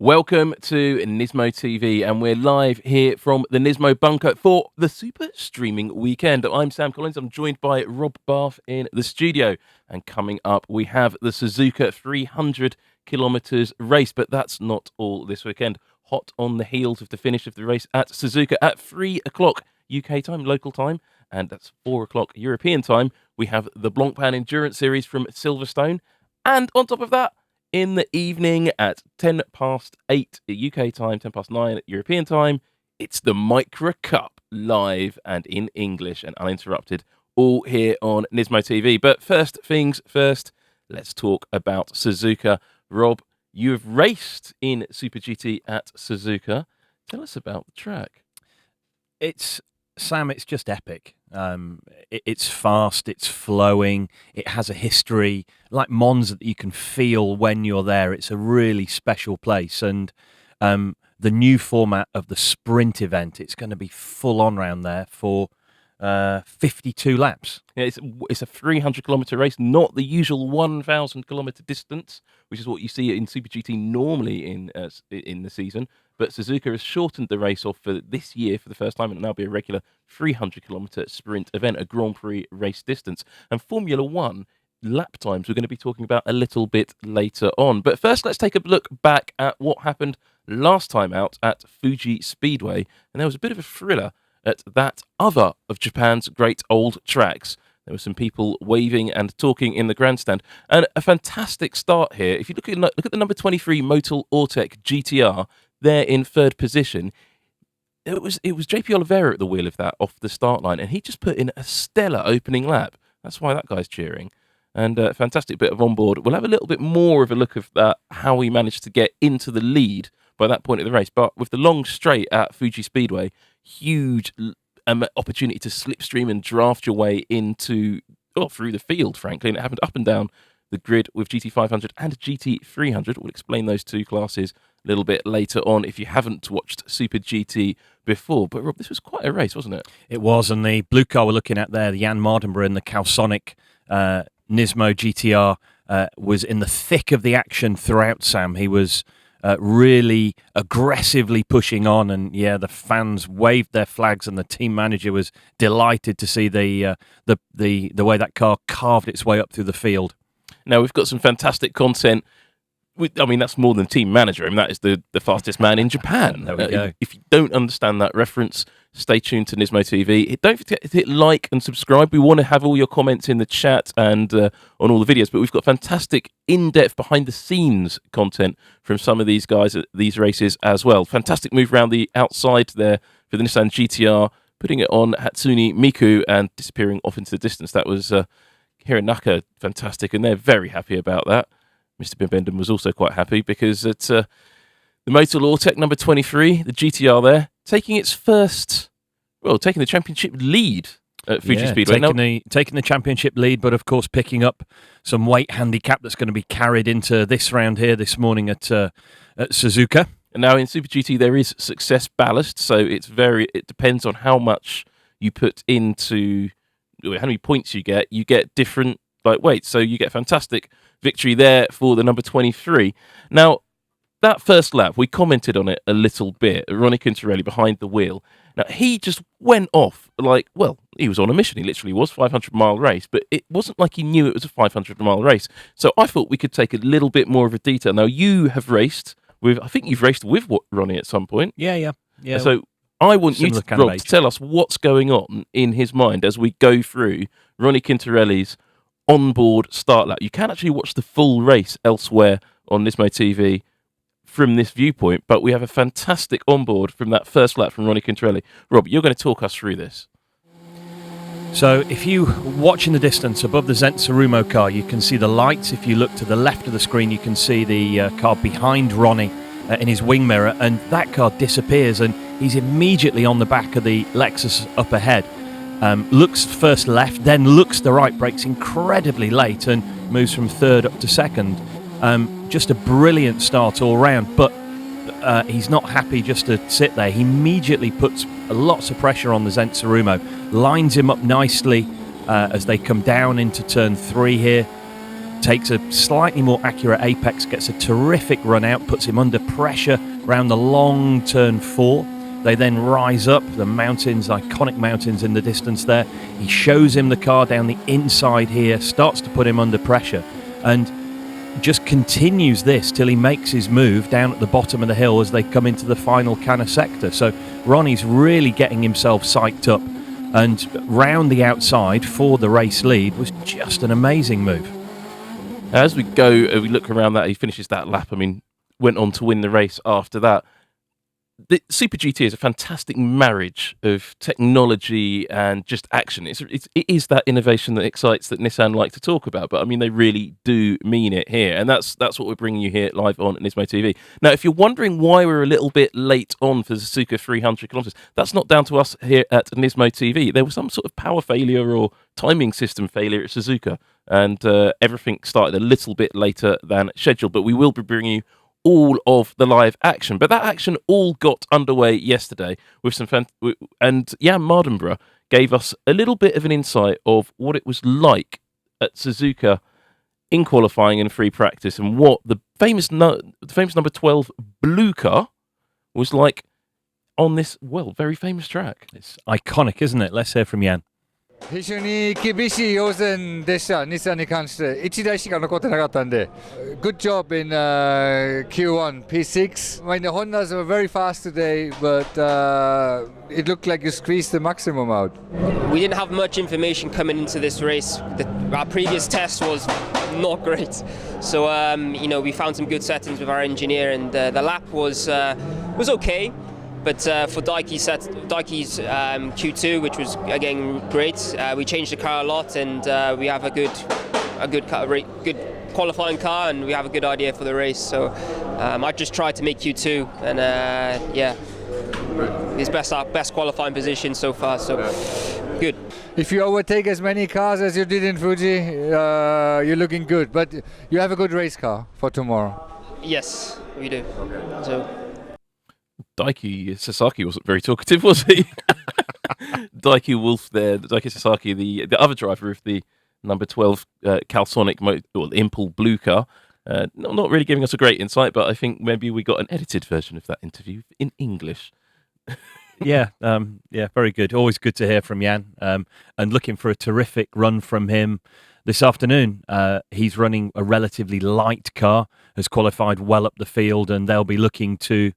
Welcome to NISMO.TV, and we're live here from the NISMO bunker for the Super Streaming Weekend. I'm Sam Collins. I'm joined by Rob Bath in the studio, and coming up we have the Suzuka 300 kilometres race, but that's not all this weekend. Hot on the heels of the finish of the race at Suzuka at 3 o'clock UK time, local time, and that's 4 o'clock European time. We have the Blancpain Endurance Series from Silverstone, and on top of that, in the evening at 8:10 UK time, 9:10 European time, it's the Micra Cup live and in English and uninterrupted, all here on NISMO TV. But first things first, let's talk about Suzuka. Rob, you have raced in SuperGT at Suzuka. Tell us about the track. Sam, it's just epic. It's fast, it's flowing, it has a history, like Monza that you can feel when you're there. It's a really special place, and the new format of the sprint event, it's going to be full on round there for 52 laps. Yeah, it's a 300-kilometre race, not the usual 1,000-kilometre distance, which is what you see in SuperGT normally in the season. But Suzuka has shortened the race off for this year for the first time, and it'll now be a regular 300-kilometre sprint event, a Grand Prix race distance. And Formula One lap times we're going to be talking about a little bit later on. But first, let's take a look back at what happened last time out at Fuji Speedway. And there was a bit of a thriller at that other of Japan's great old tracks. There were some people waving and talking in the grandstand, and a fantastic start here. If you look at the number 23 Motul Ortec GT-R, there in third position. It was JP Oliveira at the wheel of that off the start line, and he just put in a stellar opening lap. That's why that guy's cheering. And a fantastic bit of onboard. We'll have a little bit more of a look of that, how he managed to get into the lead by that point of the race. But with the long straight at Fuji Speedway, huge opportunity to slipstream and draft your way through the field, frankly. And it happened up and down the grid with GT500 and GT300. We'll explain those two classes a little bit later on if you haven't watched Super GT before. But Rob, this was quite a race, wasn't it? It was, and the blue car we're looking at there, the Jan Mardenborough and the Calsonic NISMO GT-R was in the thick of the action throughout, Sam. He was really aggressively pushing on, and the fans waved their flags, and the team manager was delighted to see the way that car carved its way up through the field. Now, we've got some fantastic content. That's more than team manager. That is the fastest man in Japan. There we go. If you don't understand that reference, stay tuned to NISMO TV. Don't forget to hit like and subscribe. We want to have all your comments in the chat and on all the videos, but we've got fantastic in-depth behind-the-scenes content from some of these guys at these races as well. Fantastic move around the outside there for the Nissan GT-R, putting it on Hatsune Miku and disappearing off into the distance. That was Hironaka, fantastic, and they're very happy about that. Mr. Bienvenido was also quite happy because it's the Motul Ortec number 23, the GT-R there, taking the championship lead at Fuji Speedway. Taking the championship lead, but of course picking up some weight handicap that's going to be carried into this round here this morning at Suzuka. And now in Super GT there is success ballast, so it depends on how much you put into, how many points you get different weights. So you get fantastic victory there for the number 23. Now, that first lap, we commented on it a little bit. Ronnie Quintarelli behind the wheel. Now, he just went off he was on a mission. He literally was 500-mile race, but it wasn't like he knew it was a 500-mile race. So I thought we could take a little bit more of a detail. Now, you have raced I think you've raced with Ronnie at some point. Yeah. So I want you, Rob, to tell us what's going on in his mind as we go through Ronnie Quintarelli's onboard start lap. You can actually watch the full race elsewhere on NISMO TV from this viewpoint, but we have a fantastic onboard from that first lap from Ronnie Quintarelli. Rob, you're going to talk us through this. So if you watch in the distance above the Zensarumo car, you can see the lights. If you look to the left of the screen, you can see the car behind Ronnie in his wing mirror, and that car disappears, and he's immediately on the back of the Lexus up ahead. Looks first left, then looks the right, brakes incredibly late and moves from third up to second. Just a brilliant start all round, but he's not happy just to sit there. He immediately puts lots of pressure on the Zensarumo, lines him up nicely as they come down into turn 3 here. takes a slightly more accurate apex, gets a terrific run out, puts him under pressure around the long turn 4. They then rise up, the mountains, iconic mountains in the distance there. He shows him the car down the inside here, starts to put him under pressure, and just continues this till he makes his move down at the bottom of the hill as they come into the final kind of sector. So Ronnie's really getting himself psyched up, and round the outside for the race lead was just an amazing move. As we go, we look around that, he finishes that lap. I mean, went on to win the race after that. The SuperGT is a fantastic marriage of technology and just action. It is that innovation that excites that Nissan like to talk about, but I mean, they really do mean it here. And that's what we're bringing you here live on NISMO TV. Now, if you're wondering why we're a little bit late on for the Suzuka 300 kilometers, that's not down to us here at NISMO TV. There was some sort of power failure or timing system failure at Suzuka, and everything started a little bit later than scheduled, but we will be bringing you all of the live action. But that action all got underway yesterday with some and Jan Mardenborough gave us a little bit of an insight of what it was like at Suzuka in qualifying and free practice, and what the famous number 12 blue car was like on this, well, very famous track. It's iconic, isn't it? Let's hear from Jan. 非常に厳しい予選でした、日産に関して1台しか残ってなかったんで Good job in Q1, P6. I mean, the Hondas were very fast today, but it looked like you squeezed the maximum out. We didn't have much information coming into this race. Our previous test was not great, so we found some good settings with our engineer, and the lap was okay. But for Daiki's Q2, which was again great, we changed the car a lot, and we have a good qualifying car, and we have a good idea for the race. So I just tried to make Q2, and it's best qualifying position so far. So good. If you overtake as many cars as you did in Fuji, you're looking good. But you have a good race car for tomorrow. Yes, we do. Okay. So. Daiki Sasaki wasn't very talkative, was he? Daiki Wolf there, Daiki Sasaki, the other driver of the number 12 Calsonic Impel blue car, not really giving us a great insight, but I think maybe we got an edited version of that interview in English. Yeah, very good. Always good to hear from Jan, and looking for a terrific run from him this afternoon. He's running a relatively light car, has qualified well up the field, and they'll be looking to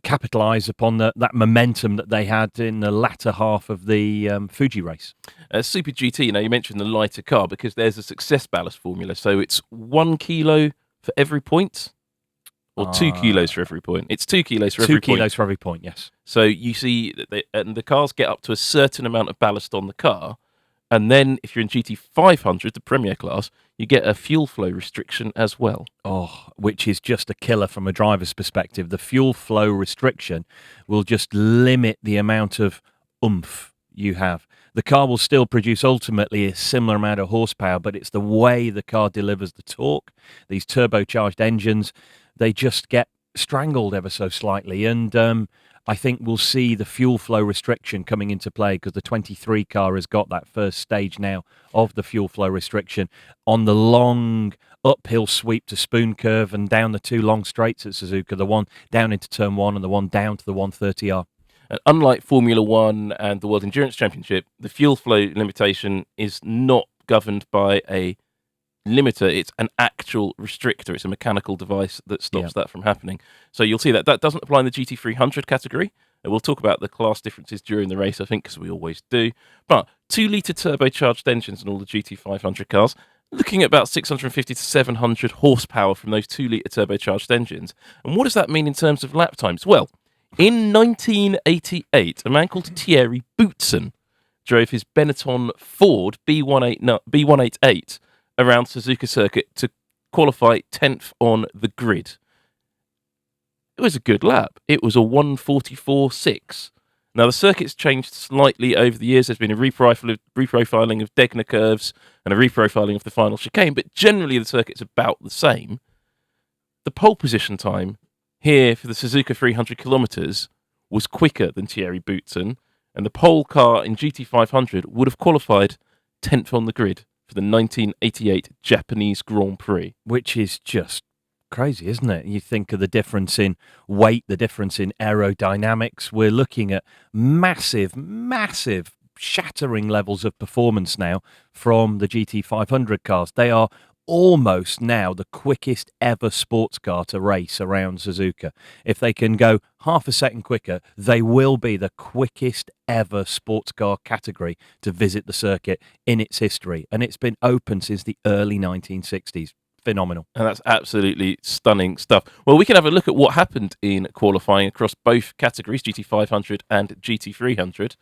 capitalise upon that momentum that they had in the latter half of the Fuji race. Super GT, you mentioned the lighter car because there's a success ballast formula. So it's 1 kilo for every point, or 2 kilos for every point. It's 2 kilos for every point. 2 kilos for every point, yes. So you see that the cars get up to a certain amount of ballast on the car. And then if you're in GT500, the Premier class, you get a fuel flow restriction as well. Oh, which is just a killer from a driver's perspective. The fuel flow restriction will just limit the amount of oomph you have. The car will still produce ultimately a similar amount of horsepower, but it's the way the car delivers the torque. These turbocharged engines, they just get strangled ever so slightly. And I think we'll see the fuel flow restriction coming into play because the 23 car has got that first stage now of the fuel flow restriction on the long uphill sweep to Spoon Curve and down the 2 long straights at Suzuka, the one down into Turn 1 and the one down to the 130R. And unlike Formula 1 and the World Endurance Championship, the fuel flow limitation is not governed by a limiter, it's an actual restrictor. It's a mechanical device that stops that from happening. So you'll see that doesn't apply in the GT300 category. And we'll talk about the class differences during the race, I think, because we always do. But 2-litre turbocharged engines in all the GT500 cars, looking at about 650 to 700 horsepower from those 2-litre turbocharged engines. And what does that mean in terms of lap times? Well, in 1988, a man called Thierry Boutsen drove his Benetton Ford B188 around Suzuka circuit to qualify 10th on the grid. It was a good lap. It was a 1:44.6. Now, the circuit's changed slightly over the years. There's been a reprofiling of Degner curves and a reprofiling of the final chicane, but generally the circuit's about the same. The pole position time here for the Suzuka 300 kilometres was quicker than Thierry Boutsen, and the pole car in GT500 would have qualified 10th on the grid for the 1988 Japanese Grand Prix. Which is just crazy, isn't it? You think of the difference in weight, the difference in aerodynamics. We're looking at massive, massive, shattering levels of performance now from the GT500 cars. They are almost now the quickest ever sports car to race around Suzuka. If they can go half a second quicker, they will be the quickest ever sports car category to visit the circuit in its history. And it's been open since the early 1960s. Phenomenal. And that's absolutely stunning stuff. Well, we can have a look at what happened in qualifying across both categories, GT500 and GT300.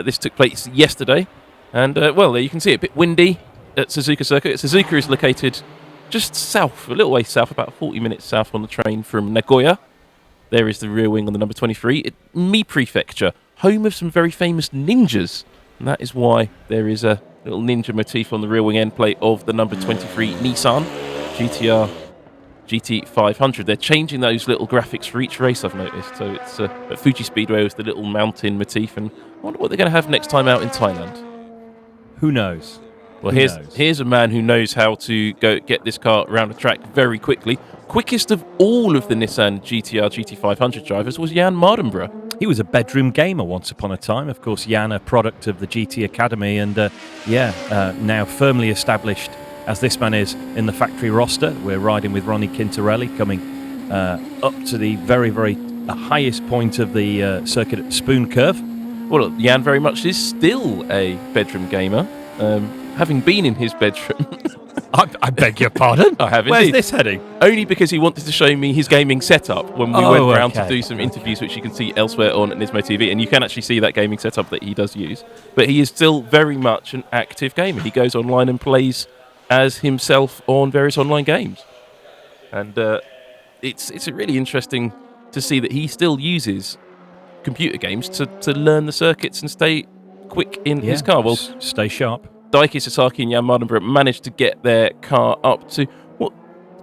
This took place yesterday. And, well, there you can see it, a bit windy at Suzuka Circuit. Suzuka is located just south, a little way south, about 40 minutes south on the train from Nagoya. There is the rear wing on the number 23. Mi Prefecture, home of some very famous ninjas. And that is why there is a little ninja motif on the rear wing end plate of the number 23 Nissan GT-R GT500. They're changing those little graphics for each race, I've noticed. So it's at Fuji Speedway with the little mountain motif. And I wonder what they're going to have next time out in Thailand. Who knows? Well, here's a man who knows how to go get this car around a track very quickly. Quickest of all of the Nissan GT-R GT500 drivers was Jan Mardenborough. He was a bedroom gamer once upon a time. Of course, Jan, a product of the GT Academy, and now firmly established as this man is in the factory roster. We're riding with Ronnie Quintarelli, coming up to the very, very highest point of the circuit at Spoon Curve. Well, Jan very much is still a bedroom gamer. Having been in his bedroom. I beg your pardon? I have Where's indeed. this heading? Only because he wanted to show me his gaming setup when we went round to do some interviews, which you can see elsewhere on Nismo TV, and you can actually see that gaming setup that he does use. But he is still very much an active gamer. He goes online and plays as himself on various online games. And it's really interesting to see that he still uses computer games to learn the circuits and stay quick in his car. Well, stay sharp. Daiki Sasaki and Jan Mardenborough managed to get their car up to what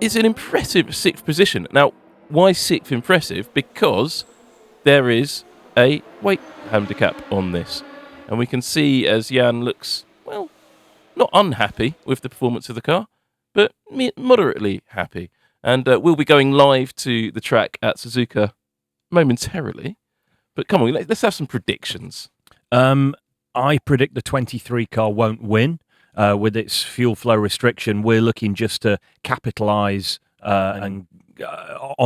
is an impressive 6th position. Now, why 6th impressive? Because there is a weight handicap on this. And we can see as Jan looks, well, not unhappy with the performance of the car, but moderately happy. And we'll be going live to the track at Suzuka momentarily. But come on, let's have some predictions. I predict the 23 car won't win. With its fuel flow restriction, we're looking just to capitalise on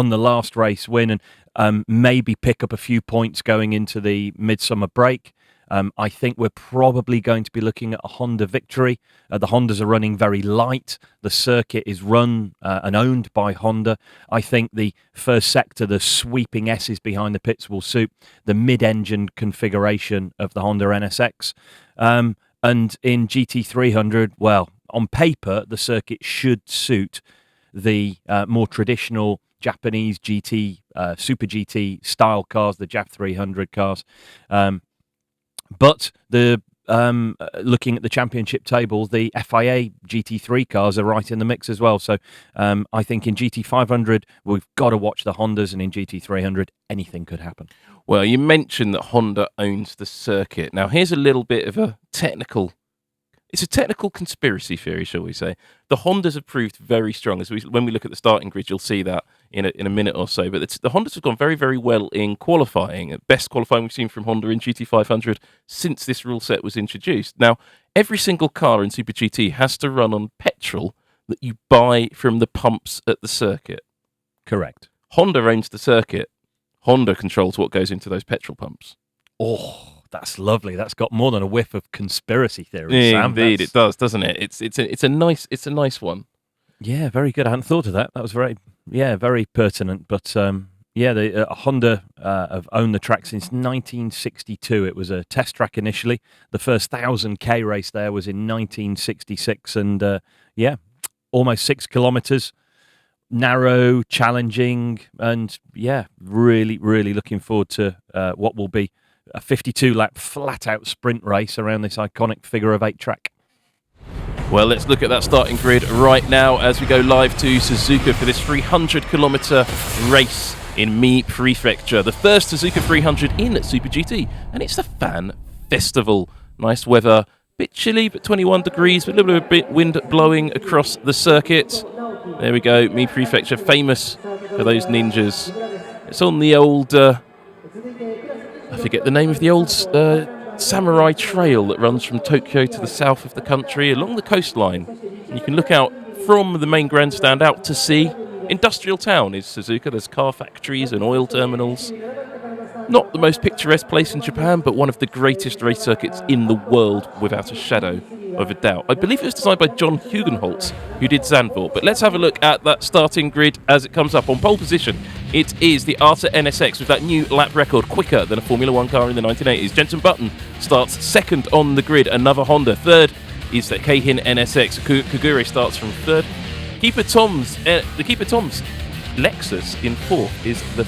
the last race win and maybe pick up a few points going into the midsummer break. I think we're probably going to be looking at a Honda victory. The Hondas are running very light. The circuit is run and owned by Honda. I think the first sector, the sweeping S's behind the pits, will suit the mid-engine configuration of the Honda NSX. And in GT300, well, on paper, the circuit should suit the more traditional Japanese GT, Super GT style cars, the JAF 300 cars. But the looking at the championship table, the FIA GT3 cars are right in the mix as well. So I think in GT500, we've got to watch the Hondas, and in GT300, anything could happen. Well, you mentioned that Honda owns the circuit. Now, here's a little bit of a technical... It's a technical conspiracy theory, shall we say. The Hondas have proved very strong. When we look at the starting grid, you'll see that in a minute or so. But the Hondas have gone very, very well in qualifying. Best qualifying we've seen from Honda in GT500 since this rule set was introduced. Now, every single car in Super GT has to run on petrol that you buy from the pumps at the circuit. Correct. Honda owns the circuit. Honda controls what goes into those petrol pumps. Oh, that's lovely. That's got more than a whiff of conspiracy theory. Sam. Indeed, it does, doesn't it? It's a nice one. Yeah, very good. I hadn't thought of that. That was very pertinent. But the Honda have owned the track since 1962. It was a test track initially. The first 1,000K race there was in 1966, and almost 6 kilometres. Narrow, challenging, and really, really looking forward to what will be a 52-lap flat-out sprint race around this iconic figure-of-8 track. Well, let's look at that starting grid right now as we go live to Suzuka for this 300-kilometre race in Mi Prefecture. The first Suzuka 300 in Super GT, and it's the Fan Festival. Nice weather, Bit chilly, but 21 degrees, but a little bit wind blowing across the circuit. There we go, Mi Prefecture, famous for those ninjas. It's on the old, I forget the name of the old samurai trail that runs from Tokyo to the south of the country along the coastline. And you can look out from the main grandstand out to sea. Industrial town is Suzuka. There's car factories and oil terminals. Not the most picturesque place in Japan, but one of the greatest race circuits in the world, without a shadow of a doubt. I believe it was designed by John Hugenholtz, who did Zandvoort. But let's have a look at that starting grid as it comes up. On pole position, it is the Arta NSX with that new lap record, quicker than a Formula One car in the 1980s. Jensen Button starts second on the grid, another Honda. Third is the Keihin NSX. Kagure starts from third. The Keeper Tom's Lexus in fourth is the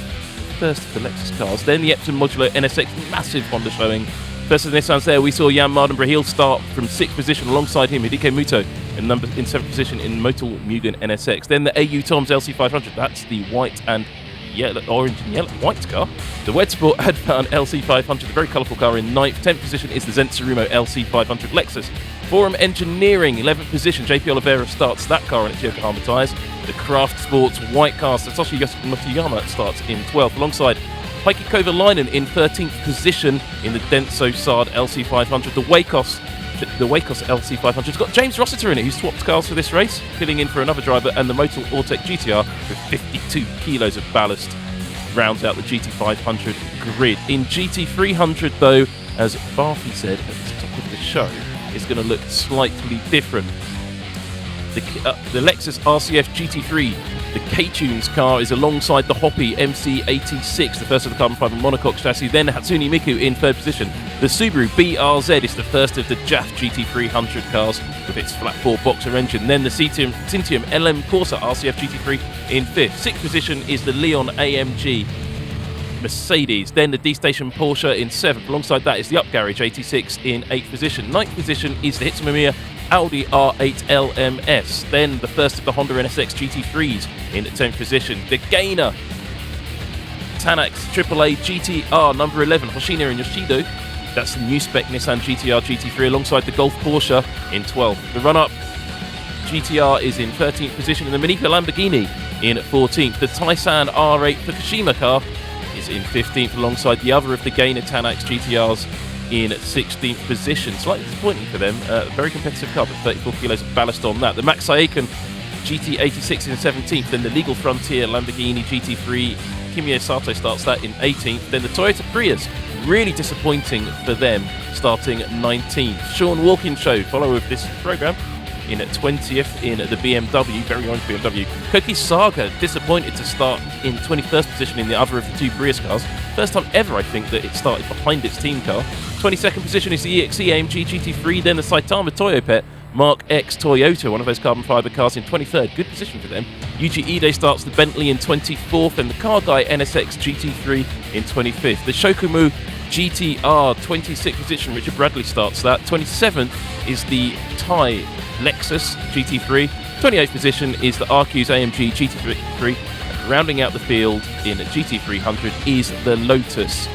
first of the Lexus cars. Then the Epson Modular NSX, massive Honda showing. First of the Nissans there, we saw Jan Mardenborough. He'll start from sixth position alongside him, Hideki Muto in seventh position in Motul Mugen NSX. Then the AU Toms LC500, that's the white and yellow, orange and yellow, white car. The Wedsport Advan LC500, a very colourful car in ninth. 10th position is the Zensarumo LC500 Lexus. Forum Engineering, 11th position. JP Oliveira starts that car on its Yokohama tyres. The Craft Sports white car, Satoshi Motoyama starts in 12th, alongside Heikki Kovalainen in 13th position in the Denso Sard LC500. The Wacos LC500 has got James Rossiter in it, who swapped cars for this race, filling in for another driver, and the Motul Ortec GTR with 52 kilos of ballast rounds out the GT500 grid. In GT300, though, as Barfi said at the top of the show, is going to look slightly different. The Lexus RCF GT3, the K-Tunes car, is alongside the Hoppy MC86, the first of the carbon fibre monocoque chassis. Then Hatsune Miku in third position. The Subaru BRZ is the first of the JAF GT300 cars with its flat 4 boxer engine. Then the Cintium LM Corsa RCF GT3 in fifth. Sixth position is the Leon AMG Mercedes. Then the D-Station Porsche in seventh. Alongside that is the Up Garage 86 in eighth position. Ninth position is the Hitsunomiya Audi R8 LMS. Then the first of the Honda NSX GT3s in 10th position. The Gainer Tanax AAA GT-R number 11, Hoshino and Yoshido. That's the new spec Nissan GT-R GT3 alongside the Golf Porsche in 12th. The run-up GT-R is in 13th position, and the Manica Lamborghini in 14th. The Taisan R8 Fukushima car is in 15th alongside the other of the Gainer Tanax GT-Rs in 16th position. Slightly disappointing for them. Very competitive car, but 34 kilos of ballast on that. The Max Saekan GT86 in 17th. Then the Legal Frontier Lamborghini GT3. Kimio Sato starts that in 18th. Then the Toyota Prius, really disappointing for them, starting 19th. Sean Walkinshaw, follower of this programme, in 20th in the BMW, very orange BMW. Koki Saga, disappointed to start in 21st position in the other of the two Prius cars. First time ever, I think, that it started behind its team car. 22nd position is the EXE AMG GT3, then the Saitama Toyopet Mark X Toyota, one of those carbon fibre cars, in 23rd. Good position for them. Yuji Ide starts the Bentley in 24th, and the Car Guy NSX GT3 in 25th. The Shokumu GT-R, 26th position, Richard Bradley starts that. 27th is the Thai Lexus GT3. 28th position is the RQ's AMG GT3. And rounding out the field in GT300 is the Lotus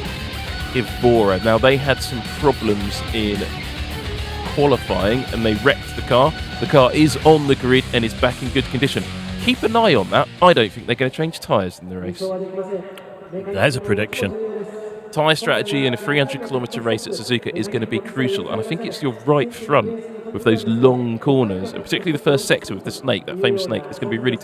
Evora. Now, they had some problems in qualifying and they wrecked the car. The car is on the grid and is back in good condition. Keep an eye on that. I don't think they're going to change tyres in the race. There's a prediction. Tyre strategy in a 300-kilometre race at Suzuka is going to be crucial, and I think it's your right front with those long corners, and particularly the first sector with the snake, that famous snake, is going to be really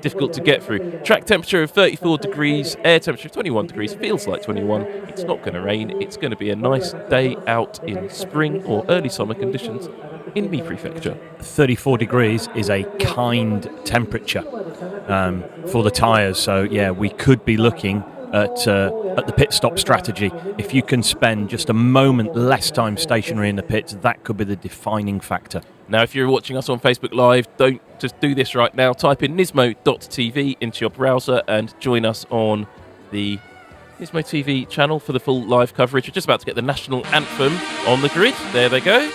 difficult to get through. Track temperature of 34 degrees, air temperature of 21 degrees, feels like 21. It's not going to rain. It's going to be a nice day out in spring or early summer conditions in Mi Prefecture. 34 degrees is a kind temperature for the tyres, so yeah, we could be looking at the pit stop strategy. If you can spend just a moment less time stationary in the pits, that could be the defining factor. Now, if you're watching us on Facebook Live, don't just do this right now. Type in NISMO.TV into your browser and join us on the NISMO TV channel for the full live coverage. We're just about to get the national anthem on the grid. There they go.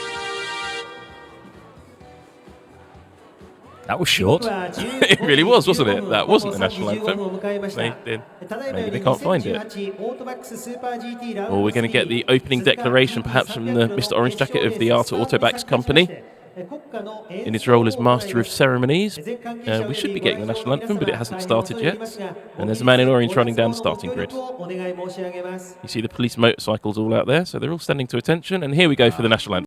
That was short. It really was, wasn't it? That wasn't the national anthem. Maybe they can't find it. Or we're going to get the opening declaration, perhaps from the Mr. Orange Jacket of the Art Autobacks company, in his role as Master of Ceremonies. We should be getting the national anthem, but it hasn't started yet. And there's a man in orange running down the starting grid. You see the police motorcycles all out there, so they're all standing to attention. And here we go for the national anthem.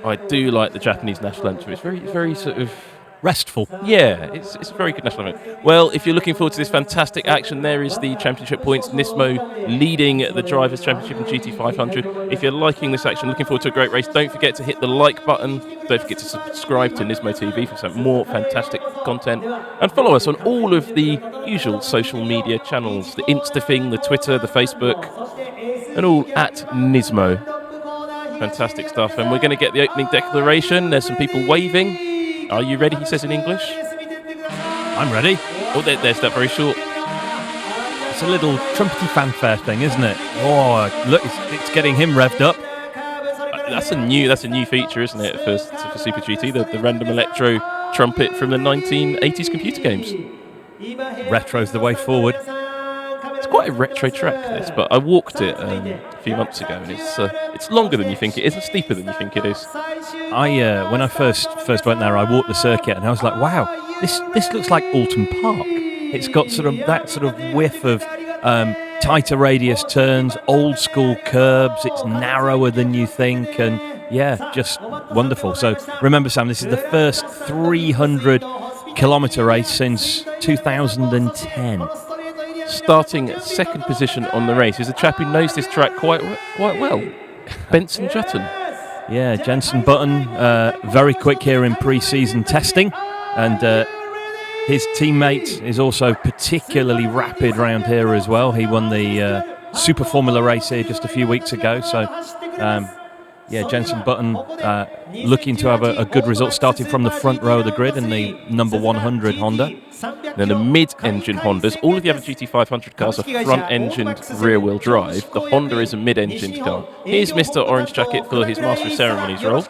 I do like the Japanese national anthem. It's very sort of restful. Yeah, it's a very good national anthem. Well, if you're looking forward to this fantastic action, there is the championship points. NISMO leading the Drivers' Championship in GT500. If you're liking this action, looking forward to a great race, don't forget to hit the like button. Don't forget to subscribe to NISMO.TV for some more fantastic content. And follow us on all of the usual social media channels, the Instathing, the Twitter, the Facebook, and all at NISMO. Fantastic stuff. And we're going to get the opening declaration. There's some people waving. Are you ready, he says in English? I'm ready. Oh, there's that very short. It's a little trumpety fanfare thing, isn't it? Oh, look, it's getting him revved up. That's a new feature, isn't it, for Super GT, the random electro trumpet from the 1980s computer games. Retro's the way forward. It's quite a retro track, this, but I walked it a few months ago, and it's longer than you think it is, and steeper than you think it is. When I first went there, I walked the circuit, and I was like, wow, this looks like Alton Park. It's got that sort of whiff of tighter radius turns, old school curbs. It's narrower than you think, and yeah, just wonderful. So remember, Sam, this is the first 300-kilometre race since 2010. Starting at second position on the race is a chap who knows this track quite well, Benson Jutton. Yeah, Jenson Button, very quick here in pre-season testing, and his teammate is also particularly rapid around here as well. He won the Super Formula race here just a few weeks ago, so Jenson Button looking to have a good result, starting from the front row of the grid in the number 100 Honda. Then the mid-engine Hondas. All of the other GT500 cars are front-engined rear-wheel drive. The Honda is a mid-engined car. Here's Mr. Orange Jacket for his Master of Ceremonies role.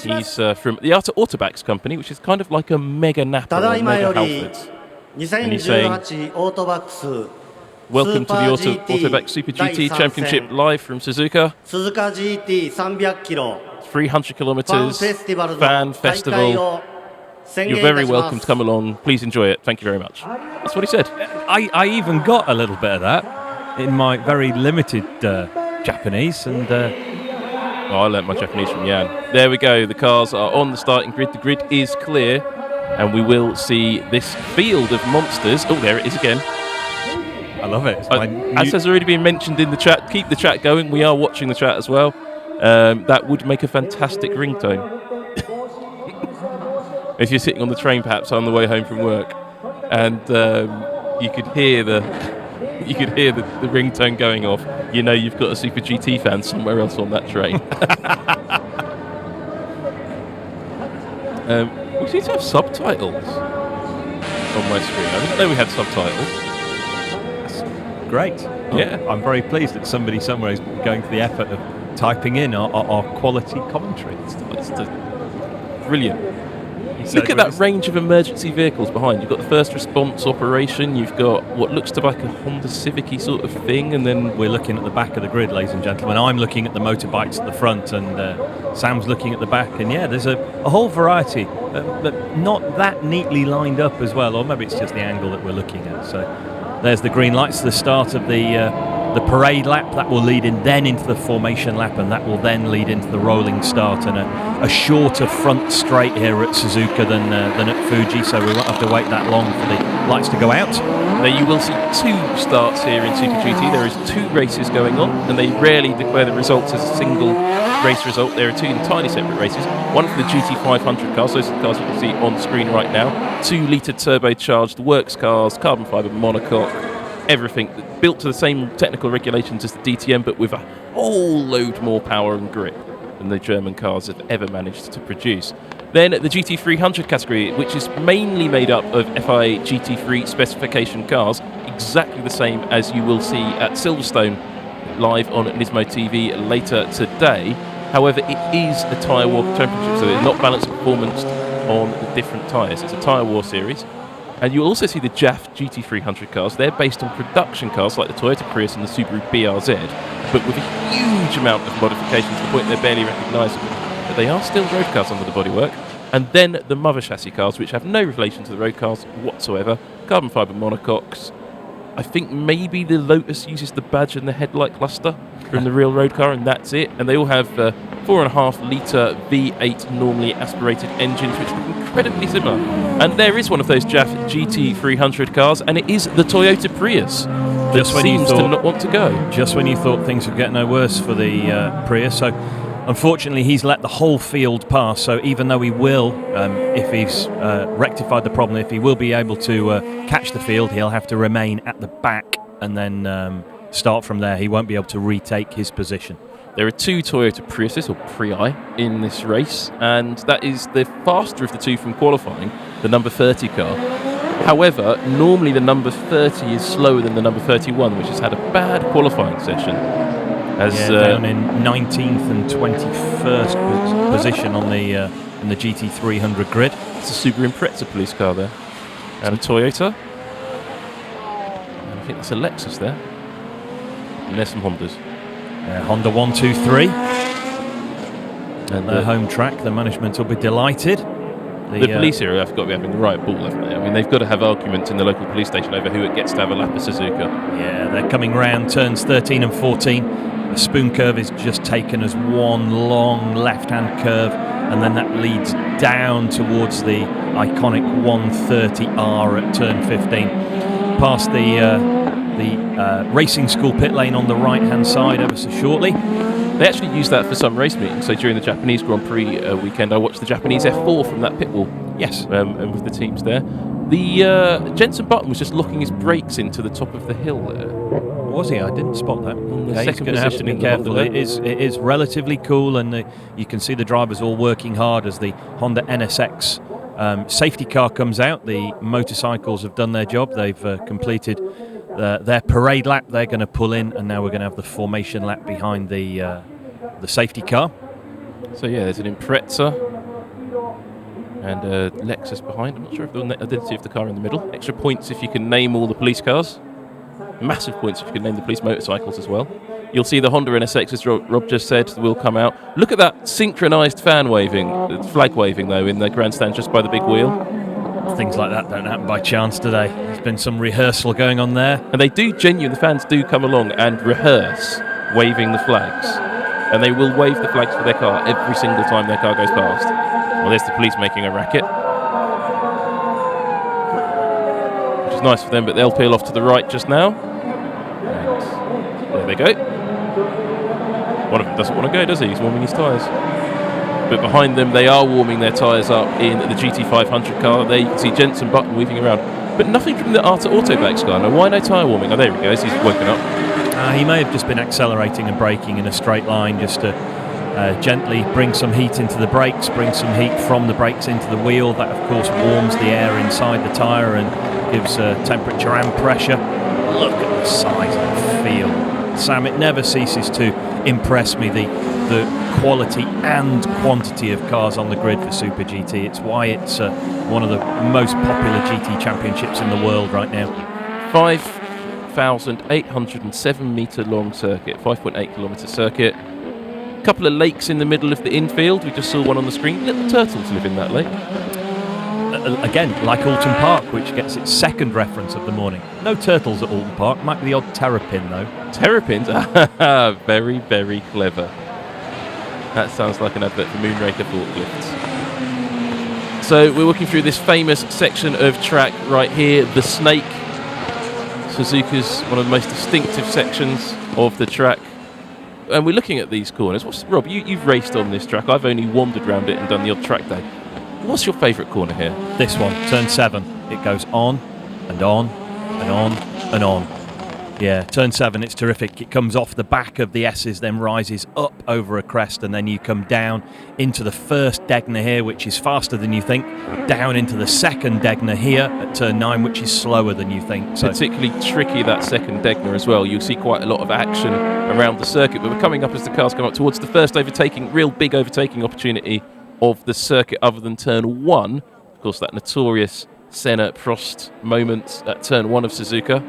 He's from the Art Autobacks company, which is kind of like a Mega Napa or Mega Halfords. And he's saying, welcome to the Autobacks Super GT Championship live from Suzuka. 300 kilometres, fan festival. You're very welcome to come along. Please enjoy it. Thank you very much. That's what he said. I even got a little bit of that in my very limited Japanese. And I learnt my Japanese from Jan. There we go. The cars are on the starting grid. The grid is clear. And we will see this field of monsters. Oh, there it is again. I love it. As has already been mentioned in the chat, keep the chat going. We are watching the chat as well. That would make a fantastic ringtone. If you're sitting on the train, perhaps on the way home from work, and you could hear the ringtone going off, you know you've got a Super GT fan somewhere else on that train. We seem to have subtitles on my screen. I didn't know we had subtitles. That's great. Yeah, I'm very pleased that somebody somewhere is going to the effort of typing in our quality commentary. It's brilliant. Look at that range of emergency vehicles behind. You've got the first response operation, you've got what looks to be like a Honda Civic-y sort of thing, and then we're looking at the back of the grid, ladies and gentlemen. I'm looking at the motorbikes at the front, and Sam's looking at the back, and yeah, there's a whole variety, but not that neatly lined up as well, or maybe it's just the angle that we're looking at. So there's the green lights, the start of the the parade lap, that will lead in then into the formation lap, and that will then lead into the rolling start, and a shorter front straight here at Suzuka than at Fuji, so we won't have to wait that long for the lights to go out. Now you will see 2 starts here in Super GT. There is 2 races going on, and they rarely declare the results as a single race result. There are 2 entirely separate races. One for the GT500 cars, those are the cars you can see on screen right now. 2-litre turbocharged works cars, carbon fibre monocoque, everything built to the same technical regulations as the DTM, but with a whole load more power and grip than the German cars have ever managed to produce. Then the GT300 category, which is mainly made up of FIA GT3 specification cars, exactly the same as you will see at Silverstone live on NISMO.TV later today. However, it is a tyre war championship, so it's not balanced performance on the different tyres. It's a tyre war series. And you'll also see the JAF GT300 cars. They're based on production cars like the Toyota Prius and the Subaru BRZ, but with a huge amount of modifications to the point they're barely recognisable. But they are still road cars under the bodywork. And then the mother chassis cars, which have no relation to the road cars whatsoever. Carbon fibre monocoques. I think maybe the Lotus uses the badge and the headlight cluster from the real road car, and that's it. And they all have 4.5 litre V8 normally aspirated engines, which look incredibly similar. And there is one of those JAF GT300 cars, and it is the Toyota Prius that seems to not want to go. Just when you thought things would get no worse for the Prius. So unfortunately, he's let the whole field pass, so even though he will, if he's rectified the problem, if he will be able to catch the field, he'll have to remain at the back and then start from there. He won't be able to retake his position. There are 2 Toyota Priuses, or Prii, in this race, and that is the faster of the 2 from qualifying, the number 30 car. However, normally the number 30 is slower than the number 31, which has had a bad qualifying session. Down in 19th and 21st position on the in the GT300 grid. It's a Subaru Impreza police car there, and a Toyota, and I think that's a Lexus there, and there's some Hondas. Honda 1, 2, 3, and their home track. The management will be delighted. The police here have got to be having the right ball, haven't they? I mean, they've got to have arguments in the local police station over who it gets to have a lap of Suzuka. Yeah, they're coming round turns 13 and 14. The spoon curve is just taken as one long left-hand curve, and then that leads down towards the iconic 130R at turn 15. Past the racing school pit lane on the right-hand side ever so shortly. They actually use that for some race meetings. So during the Japanese Grand Prix weekend, I watched the Japanese F4 from that pit wall. Yes. And with the teams there. The Jenson Button was just locking his brakes into the top of the hill there. Was he? I didn't spot that. Okay, he's going to have to be careful. It is relatively cool, and you can see the drivers all working hard as the Honda NSX safety car comes out. The motorcycles have done their job. They've completed their parade lap. They're going to pull in, and now we're going to have the formation lap behind the safety car. So yeah, there's an Impreza and a Lexus behind. I'm not sure if the identity of the car in the middle. Extra points if you can name all the police cars. Massive points if you can name the police motorcycles as well. You'll see the Honda NSX, as Rob just said, will come out. Look at that synchronised flag waving though in the grandstand just by the big wheel. Things like that don't happen by chance today. There's been some rehearsal going on there. And they do the fans do come along and rehearse waving the flags. And they will wave the flags for their car every single time their car goes past. Well, there's the police making a racket. Which is nice for them, but they'll peel off to the right just now. And there they go. One of them doesn't want to go, does he? He's warming his tyres. But behind them, they are warming their tyres up in the GT500 car. There you can see Jenson Button weaving around. But nothing from the Arta Autobacks car. Now, why no tyre warming? Oh, there he goes. He's woken up. He may have just been accelerating and braking in a straight line just to gently bring some heat into the brakes, bring some heat from the brakes into the wheel. That, of course, warms the air inside the tyre and gives temperature and pressure. Look at the size of the field. Sam, it never ceases to impress me, the quality and quantity of cars on the grid for Super GT. It's why it's one of the most popular GT championships in the world right now. 5,807 metre long circuit, 5.8 kilometre circuit. A couple of lakes in the middle of the infield. We just saw one on the screen. Little turtles live in that lake. again, like Alton Park, which gets its second reference of the morning. No turtles at Alton Park. Might be the odd terrapin, though. Terrapins? Very, very clever. That sounds like an advert for Moonraker forklifts. So we're walking through this famous section of track right here, the Snake. Suzuka's one of the most distinctive sections of the track. And we're looking at these corners. Rob, you've raced on this track. I've only wandered around it and done the odd track day. What's your favourite corner here? This one, turn 7. It goes on and on and on and on. Yeah, turn 7, it's terrific. It comes off the back of the S's, then rises up over a crest, and then you come down into the first Degner here, which is faster than you think, down into the second Degner here at turn 9, which is slower than you think. So particularly tricky, that second Degner as well. You'll see quite a lot of action around the circuit, but we're coming up as the cars come up towards the first overtaking, real big overtaking opportunity of the circuit other than turn 1. Of course, that notorious Senna-Prost moment at turn 1 of Suzuka.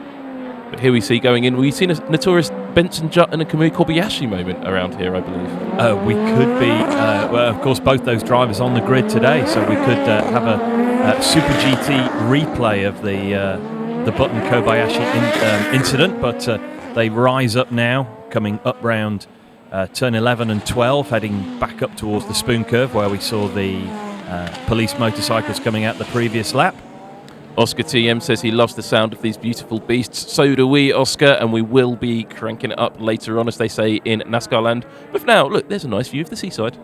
But here we see going in, we've seen a notorious Benson Jutton and Kamui Kobayashi moment around here, I believe. We could be, well, of course, both those drivers on the grid today, so we could have a SuperGT replay of the Button Kobayashi incident, but they rise up now, coming up round turn 11 and 12, heading back up towards the Spoon Curve where we saw the police motorcycles coming out the previous lap. Oscar TM says he loves the sound of these beautiful beasts. So do we, Oscar, and we will be cranking it up later on, as they say in NASCAR land. But for now, look, there's a nice view of the seaside.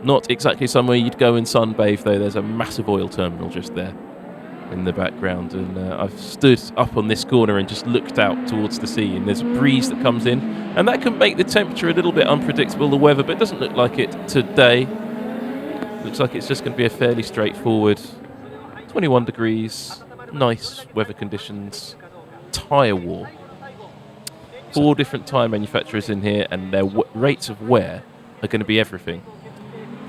Not exactly somewhere you'd go and sunbathe, though. There's a massive oil terminal just there in the background. And I've stood up on this corner and just looked out towards the sea, and there's a breeze that comes in. And that can make the temperature a little bit unpredictable, the weather, but it doesn't look like it today. Looks like it's just going to be a fairly straightforward 21 degrees, nice weather conditions, tyre war. 4 different tyre manufacturers in here, and their rates of wear are going to be everything.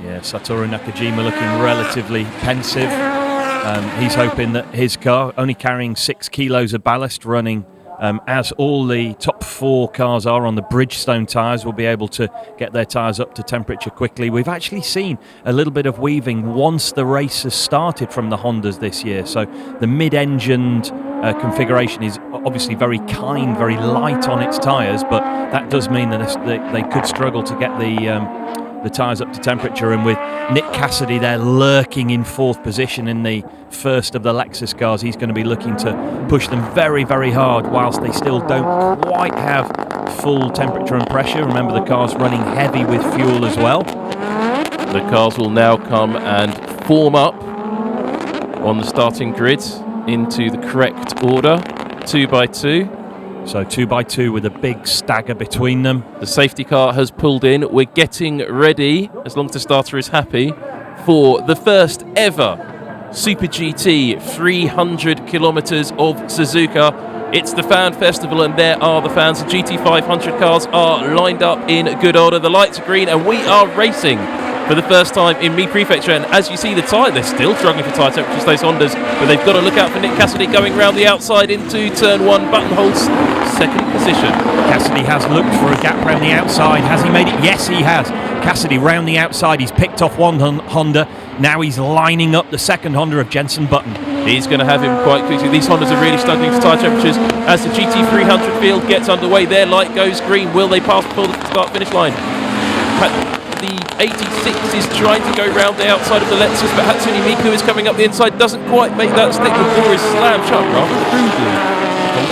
Yeah, Satoru Nakajima looking relatively pensive. He's hoping that his car, only carrying 6 kilos of ballast, running as all the top 4 cars are on the Bridgestone tyres, will be able to get their tyres up to temperature quickly. We've actually seen a little bit of weaving once the race has started from the Hondas this year. So the mid-engined configuration is obviously very kind, very light on its tyres, but that does mean that they could struggle to get the tyres up to temperature. And with Nick Cassidy there lurking in 4th position in the first of the Lexus cars, he's going to be looking to push them very, very hard whilst they still don't quite have full temperature and pressure. Remember, the car's running heavy with fuel as well. The cars will now come and form up on the starting grid into the correct order, 2 by 2. So 2 by 2 with a big stagger between them. The safety car has pulled in. We're getting ready, as long as the starter is happy, for the first ever Super GT 300 kilometres of Suzuka. It's the fan festival, and there are the fans. The GT500 cars are lined up in good order. The lights are green, and we are racing for the first time in Mie Prefecture. And as you see, the tyre, they're still struggling for tyre temperatures, those Hondas, but they've got to look out for Nick Cassidy going round the outside into turn 1. Button holds second position. Cassidy has looked for a gap round the outside. Has he made it? Yes, he has. Cassidy round the outside. He's picked off one Honda. Now he's lining up the second Honda of Jenson Button. He's going to have him quite quickly. These Hondas are really struggling for tyre temperatures. As the GT300 field gets underway, their light goes green. Will they pass before the start-finish line? The 86 is trying to go round the outside of the Lexus, but Hatsune Miku is coming up the inside, doesn't quite make that stick. The door is slammed shut rather rudely.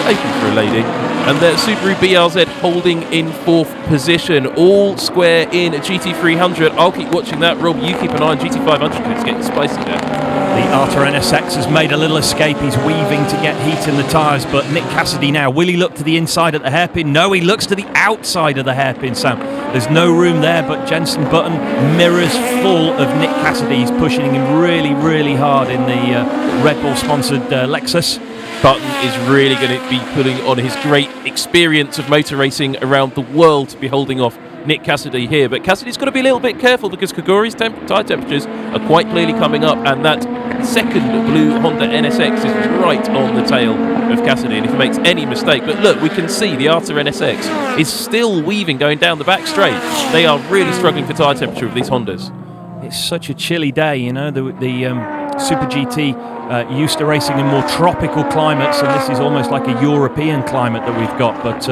Open for a lady. And the Subaru BRZ holding in 4th position, all square in GT300. I'll keep watching that. Rob, you keep an eye on GT500 because it's getting spicy there. The Arta NSX has made a little escape. He's weaving to get heat in the tyres, but Nick Cassidy now, will he look to the inside at the hairpin? No, he looks to the outside of the hairpin, Sam. There's no room there, but Jenson Button, mirrors full of Nick Cassidy. He's pushing him really, really hard in the Red Bull-sponsored Lexus. Button is really going to be putting on his great experience of motor racing around the world to be holding off Nick Cassidy here. But Cassidy's got to be a little bit careful because Kaguri's tyre temperatures are quite clearly coming up, and that second blue Honda NSX is right on the tail of Cassidy, and if he makes any mistake. But look, we can see the Arta NSX is still weaving going down the back straight. They are really struggling for tyre temperature of these Hondas. It's such a chilly day, you know. The SuperGT used to racing in more tropical climates, and this is almost like a European climate that we've got. But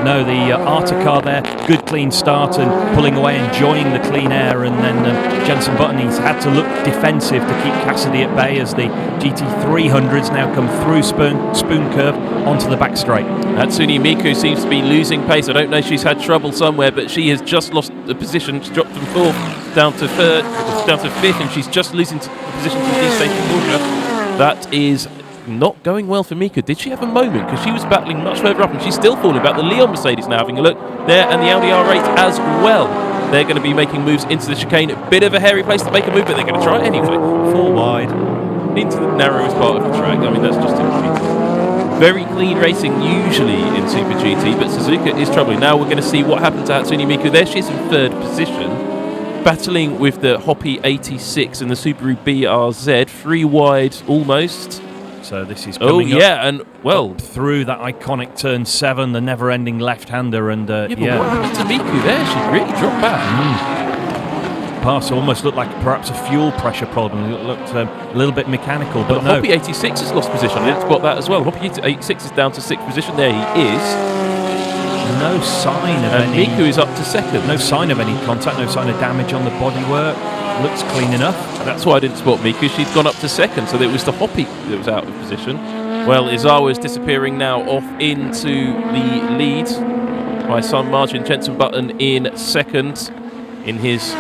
no, the Arta car there, good clean start and pulling away, enjoying the clean air, and then Jenson Button, he's had to look defensive to keep Cassidy at bay as the GT300s now come through spoon curve onto the back straight. Hatsune Miku seems to be losing pace. I don't know if she's had trouble somewhere, but she has just lost the position. She's dropped from 4th down to 5th, and she's just losing the position to the safety Porsche. That is not going well for Miku. Did she have a moment? Because she was battling much further up, and she's still falling back. The Leon Mercedes now having a look there, and the Audi R8 as well. They're going to be making moves into the chicane. A bit of a hairy place to make a move, but they're going to try it anyway. 4 wide. Into the narrowest part of the track. I mean, that's just GT. Very clean racing usually in Super GT, but Suzuka is troubling. Now we're going to see what happens to Hatsune Miku. There she is in 3rd position, battling with the Hoppy 86 and the Subaru BRZ. 3 wide almost. So this is coming and well, up through that iconic turn 7, the never-ending left-hander, and but what happened to Miku there? She really dropped back. Pass almost looked like perhaps a fuel pressure problem. It looked a little bit mechanical, but the no. Hoppy 86 has lost position. I didn't spot that as well. Hoppy 86 is down to 6th position. There he is. No sign of and any... Miku is up to 2nd. No sign of any contact, no sign of damage on the bodywork. Looks clean enough. That's why I didn't spot Miku. She'd gone up to 2nd, so it was the Hoppy that was out of position. Well, Izawa is disappearing now off into the lead by some margin. Jenson Button in 2nd in his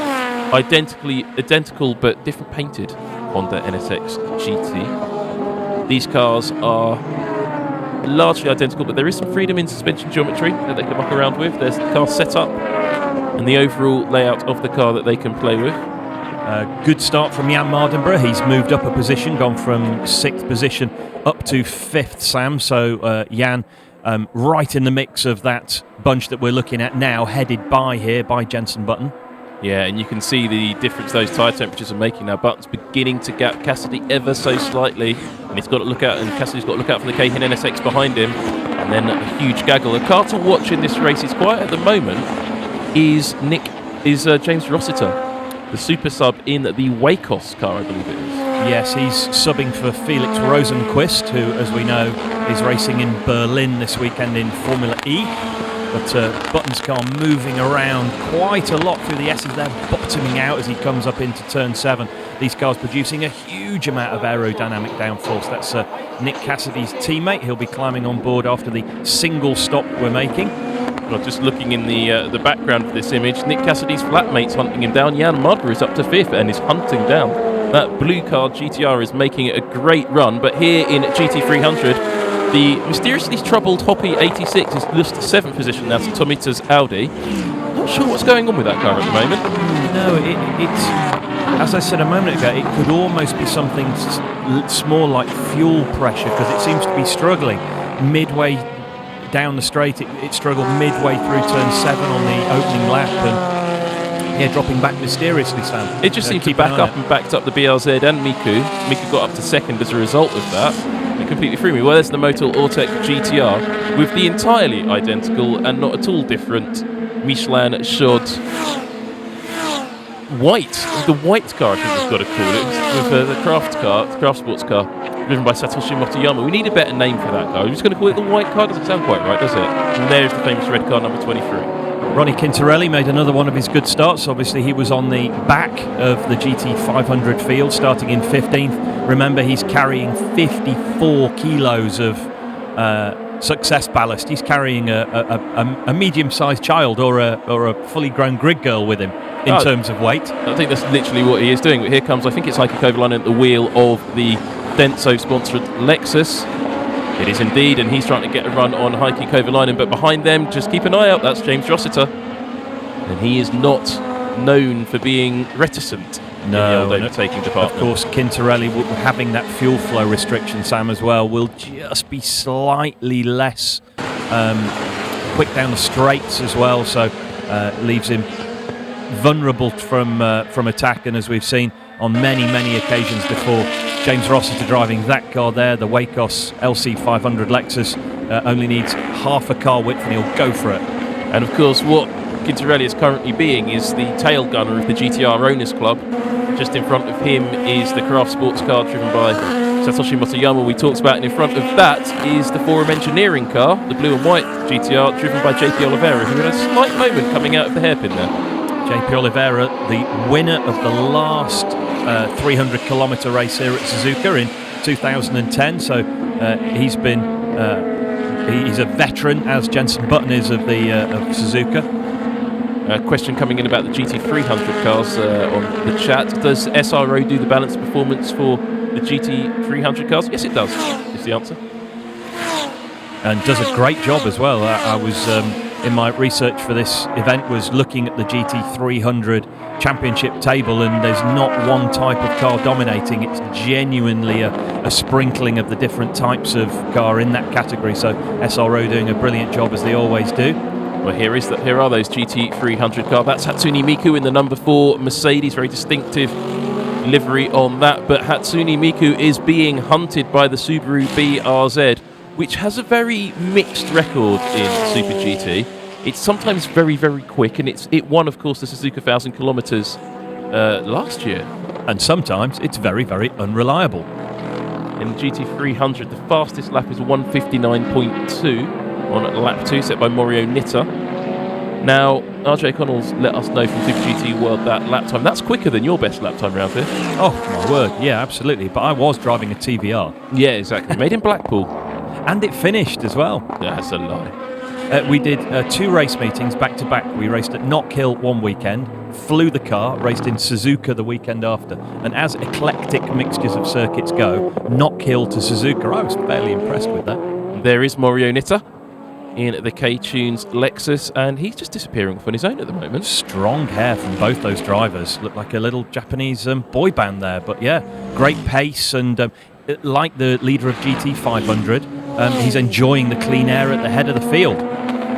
identical but different painted Honda NSX GT. These cars are largely identical, but there is some freedom in suspension geometry that they can muck around with. There's the car setup and the overall layout of the car that they can play with. Good start from Jan Mardenborough. He's moved up a position, gone from 6th position up to 5th, Sam. So Jan right in the mix of that bunch that we're looking at now, headed by here by Jenson Button. Yeah, and you can see the difference those tyre temperatures are making now. Button's beginning to gap Cassidy ever so slightly, and he's got to look out, and Cassidy's got to look out for the Keihin NSX behind him, and then a huge gaggle. The car to watch in this race is quiet at the moment is James Rossiter, the super sub in the Wacos car, I believe it is. Yes, he's subbing for Felix Rosenquist, who, as we know, is racing in Berlin this weekend in Formula E. But Button's car moving around quite a lot through the S's there, bottoming out as he comes up into turn 7. These cars producing a huge amount of aerodynamic downforce. That's Nick Cassidy's teammate. He'll be climbing on board after the single stop we're making. Well, just looking in the background of this image, Nick Cassidy's flatmate's hunting him down. Jan Mardenborough is up to 5th and is hunting down. That blue car GT-R is making it a great run, but here in GT300, the mysteriously troubled Hoppy 86 is lost to 7th position now to Tomita's Audi. Not sure what's going on with that car at the moment. No, it's, as I said a moment ago, it could almost be something small like fuel pressure, because it seems to be struggling midway down the straight. It struggled midway through turn 7 on the opening lap, and dropping back mysteriously, Sam. It just seemed to be back up and backed up the BRZ and Miku. Miku got up to 2nd as a result of that. It completely threw me. Well, there's the Motul Ortec GT-R with the entirely identical and not at all different Michelin shod white. The white car, I think we've got to call it, with the craft sports car, driven by Satoshi Motoyama. We need a better name for that car. We're just going to call it the white car. Doesn't sound quite right, does it? And there's the famous red car, number 23. Ronnie Quintarelli made another one of his good starts. Obviously, he was on the back of the GT500 field, starting in 15th. Remember, he's carrying 54 kilos of success ballast. He's carrying a medium-sized child or a fully grown grid girl with him in terms of weight. I think that's literally what he is doing. But here comes, I think it's Heikki Kovalainen at the wheel of the Denso-sponsored Lexus. It is indeed, and he's trying to get a run on Heikki Kovalainen, but behind them, just keep an eye out, that's James Rossiter. And he is not known for being reticent in the old overtaking department. Of course, Quintarelli, having that fuel flow restriction, Sam, as well, will just be slightly less quick down the straights as well, so leaves him vulnerable from attack, and as we've seen on many occasions before, James Rossiter driving that car there, the Wacos LC500 Lexus, only needs half a car width and he'll go for it. And of course, what Quintarelli is currently being is the tail gunner of the GT-R Owners Club. Just in front of him is the craft sports car driven by Satoshi Motoyama we talked about, and in front of that is the Forum Engineering car, the blue and white GT-R driven by JP Oliveira, who had a slight moment coming out of the hairpin there. JP Oliveira, the winner of the last 300-kilometre race here at Suzuka in 2010, so he's a veteran, as Jenson Button is of Suzuka. Question coming in about the GT300 cars on the chat. Does SRO do the balanced performance for the GT300 cars? Yes, it does, is the answer. And does a great job as well. I was, in my research for this event, was looking at the GT300 championship table, and there's not one type of car dominating. It's genuinely a sprinkling of the different types of car in that category. So SRO doing a brilliant job, as they always do. Well, here are those GT300 cars. That's Hatsune Miku in the number 4 Mercedes, very distinctive livery on that. But Hatsune Miku is being hunted by the Subaru BRZ, which has a very mixed record in Super GT. It's sometimes very, very quick, and it won, of course, the Suzuka 1,000 kilometres last year. And sometimes it's very, very unreliable. In the GT300, the fastest lap is 1:59.2 on lap 2, set by Morio Nitta. Now, RJ Connell's let us know from Super GT World that lap time. That's quicker than your best lap time round here. Oh, my word. Yeah, absolutely. But I was driving a TVR. Yeah, exactly. Made in Blackpool. And it finished as well. That's a lie. We did 2 race meetings back to back. We raced at Knock Hill one weekend, flew the car, raced in Suzuka the weekend after. And as eclectic mixtures of circuits go, Knock Hill to Suzuka, I was fairly impressed with that. There is Morio Nitta in the K-Tunes Lexus, and he's just disappearing off on his own at the moment. Strong hair from both those drivers. Look like a little Japanese boy band there. But yeah, great pace, and like the leader of GT500, he's enjoying the clean air at the head of the field.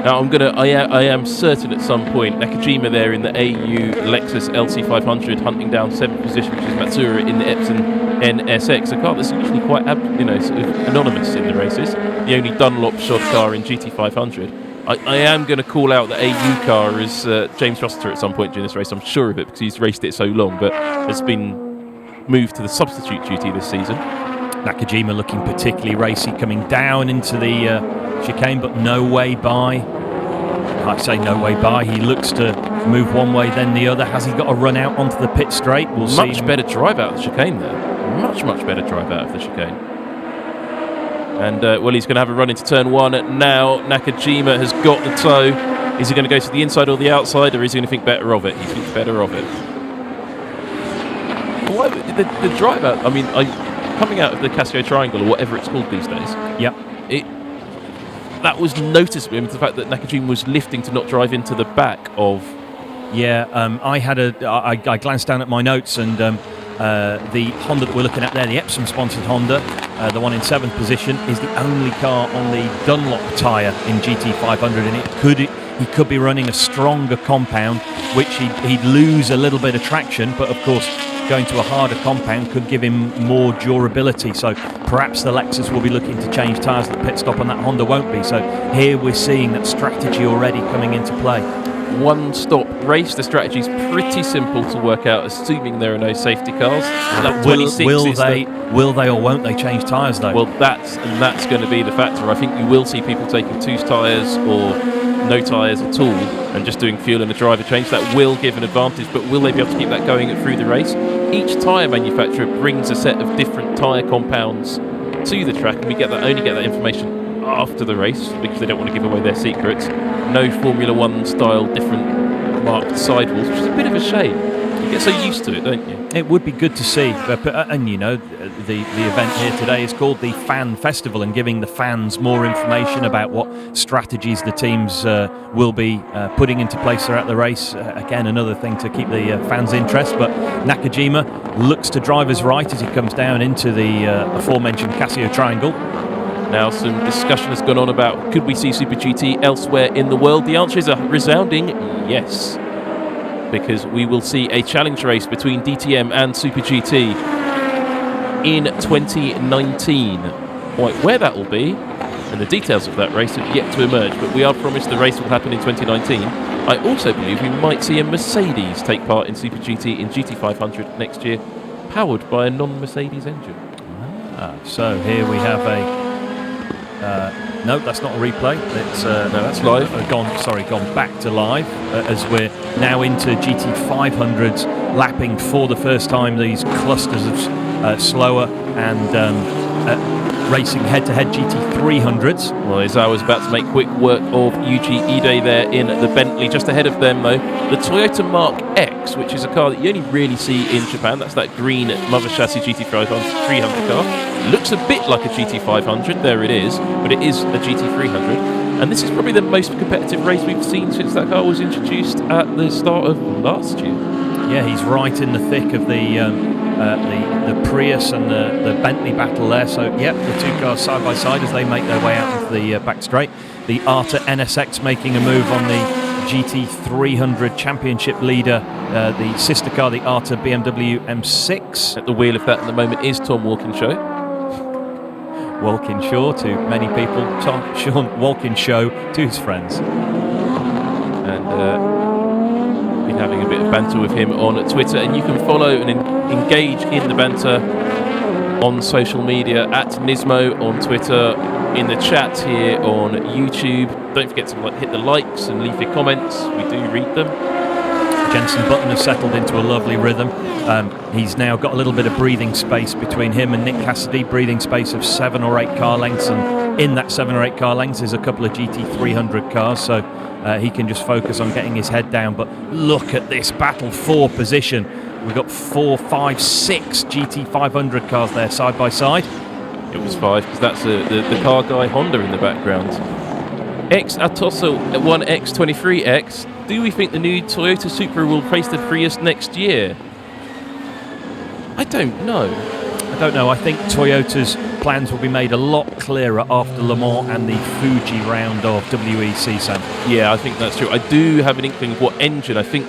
Now I am certain at some point Nakajima there in the AU Lexus LC500 hunting down 7th position, which is Matsura in the Epson NSX, a car that's usually quite sort of anonymous in the races. The only Dunlop shod car in GT500. I am going to call out the AU car as James Rossiter at some point during this race. I'm sure of it because he's raced it so long, but has been moved to the substitute duty this season. Nakajima looking particularly racy, coming down into the chicane, but no way by. I say no way by. He looks to move one way, then the other. Has he got to run out onto the pit straight? We'll see. Much better drive out of the chicane there. Much better drive out of the chicane. And well, he's going to have a run into turn 1 now. Nakajima has got the toe. Is he going to go to the inside or the outside, or is he going to think better of it? He thinks better of it. Why, the drive out, coming out of the Casio Triangle or whatever it's called these days. Yep. That was noticeable, the fact that Nakajima was lifting to not drive into the back of. Yeah, I glanced down at my notes, and the Honda that we're looking at there, the Epsom sponsored Honda, the one in 7th position, is the only car on the Dunlop tyre in GT500, and he could be running a stronger compound, which he'd lose a little bit of traction, but of course going to a harder compound could give him more durability. So perhaps the Lexus will be looking to change tyres at the pit stop, and that Honda won't be. So here we're seeing that strategy already coming into play. One-stop race. The strategy is pretty simple to work out, assuming there are no safety cars. Will they or won't they change tyres though? Well, that's going to be the factor. I think you will see people taking 2 tyres or no tyres at all and just doing fuel and a driver change. That will give an advantage, but will they be able to keep that going through the race? Each tyre manufacturer brings a set of different tyre compounds to the track, and we only get that information after the race because they don't want to give away their secrets. No Formula 1 style different marked sidewalls, which is a bit of a shame. You get so used to it, don't you? It would be good to see, and the event here today is called the Fan Festival, and giving the fans more information about what strategies the teams will be putting into place throughout the race. Again, another thing to keep the fans' interest. But Nakajima looks to driver's right as he comes down into the aforementioned Casio Triangle. Now, some discussion has gone on about could we see Super GT elsewhere in the world? The answer is a resounding yes, because we will see a challenge race between DTM and Super GT in 2019. Where that will be, and the details of that race have yet to emerge, but we are promised the race will happen in 2019. I also believe we might see a Mercedes take part in Super GT in GT500 next year, powered by a non-Mercedes engine. So here we have a... no, that's not a replay. It's no, that's live. Gone back to live as we're now into GT500s, lapping for the first time these clusters of slower and racing head-to-head GT300s. Well, Izawa's about to make quick work of Yuji Ide there in the Bentley. Just ahead of them, though, the Toyota Mark X, which is a car that you only really see in Japan. That's that green mother chassis GT300 car. Looks a bit like a GT500, there it is, but it is a GT300. And this is probably the most competitive race we've seen since that car was introduced at the start of last year. Yeah, he's right in the thick of the Prius and the Bentley battle there. So, yep, the two cars side by side as they make their way out into the back straight. The Arta NSX making a move on the GT300 championship leader, the sister car, the Arta BMW M6. At the wheel of that at the moment is Tom Walkinshaw. Walkinshaw to many people, Sean Walkinshaw to his friends. And been having a bit of banter with him on Twitter, and you can follow and engage in the banter on social media at Nismo on Twitter, in the chat here on YouTube. Don't forget to hit the likes and leave your comments. We do read them. Jensen Button has settled into a lovely rhythm. He's now got a little bit of breathing space between him and Nick Cassidy, breathing space of 7 or 8 car lengths, and in that 7 or 8 car lengths is a couple of GT300 cars, so he can just focus on getting his head down. But look at this battle for position. We've got 4, 5, 6 GT500 cars there side by side. It was 5 because that's the car guy Honda in the background. X Atosso 1X23X. Do we think the new Toyota Supra will replace the Prius next year? I don't know. I think Toyota's plans will be made a lot clearer after Le Mans and the Fuji round of WEC, Sam. Yeah, I think that's true. I do have an inkling of what engine. I think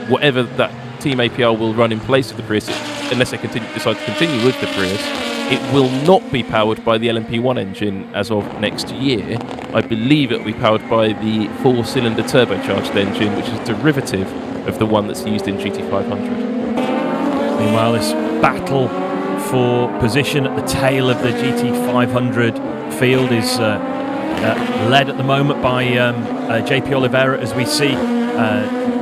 whatever that Team APR will run in place of the Prius, unless they decide to continue with the Prius, it will not be powered by the LMP1 engine as of next year. I believe it will be powered by the 4-cylinder turbocharged engine, which is a derivative of the one that's used in GT500. Meanwhile, this battle for position at the tail of the GT500 field is led at the moment by JP Oliveira, as we see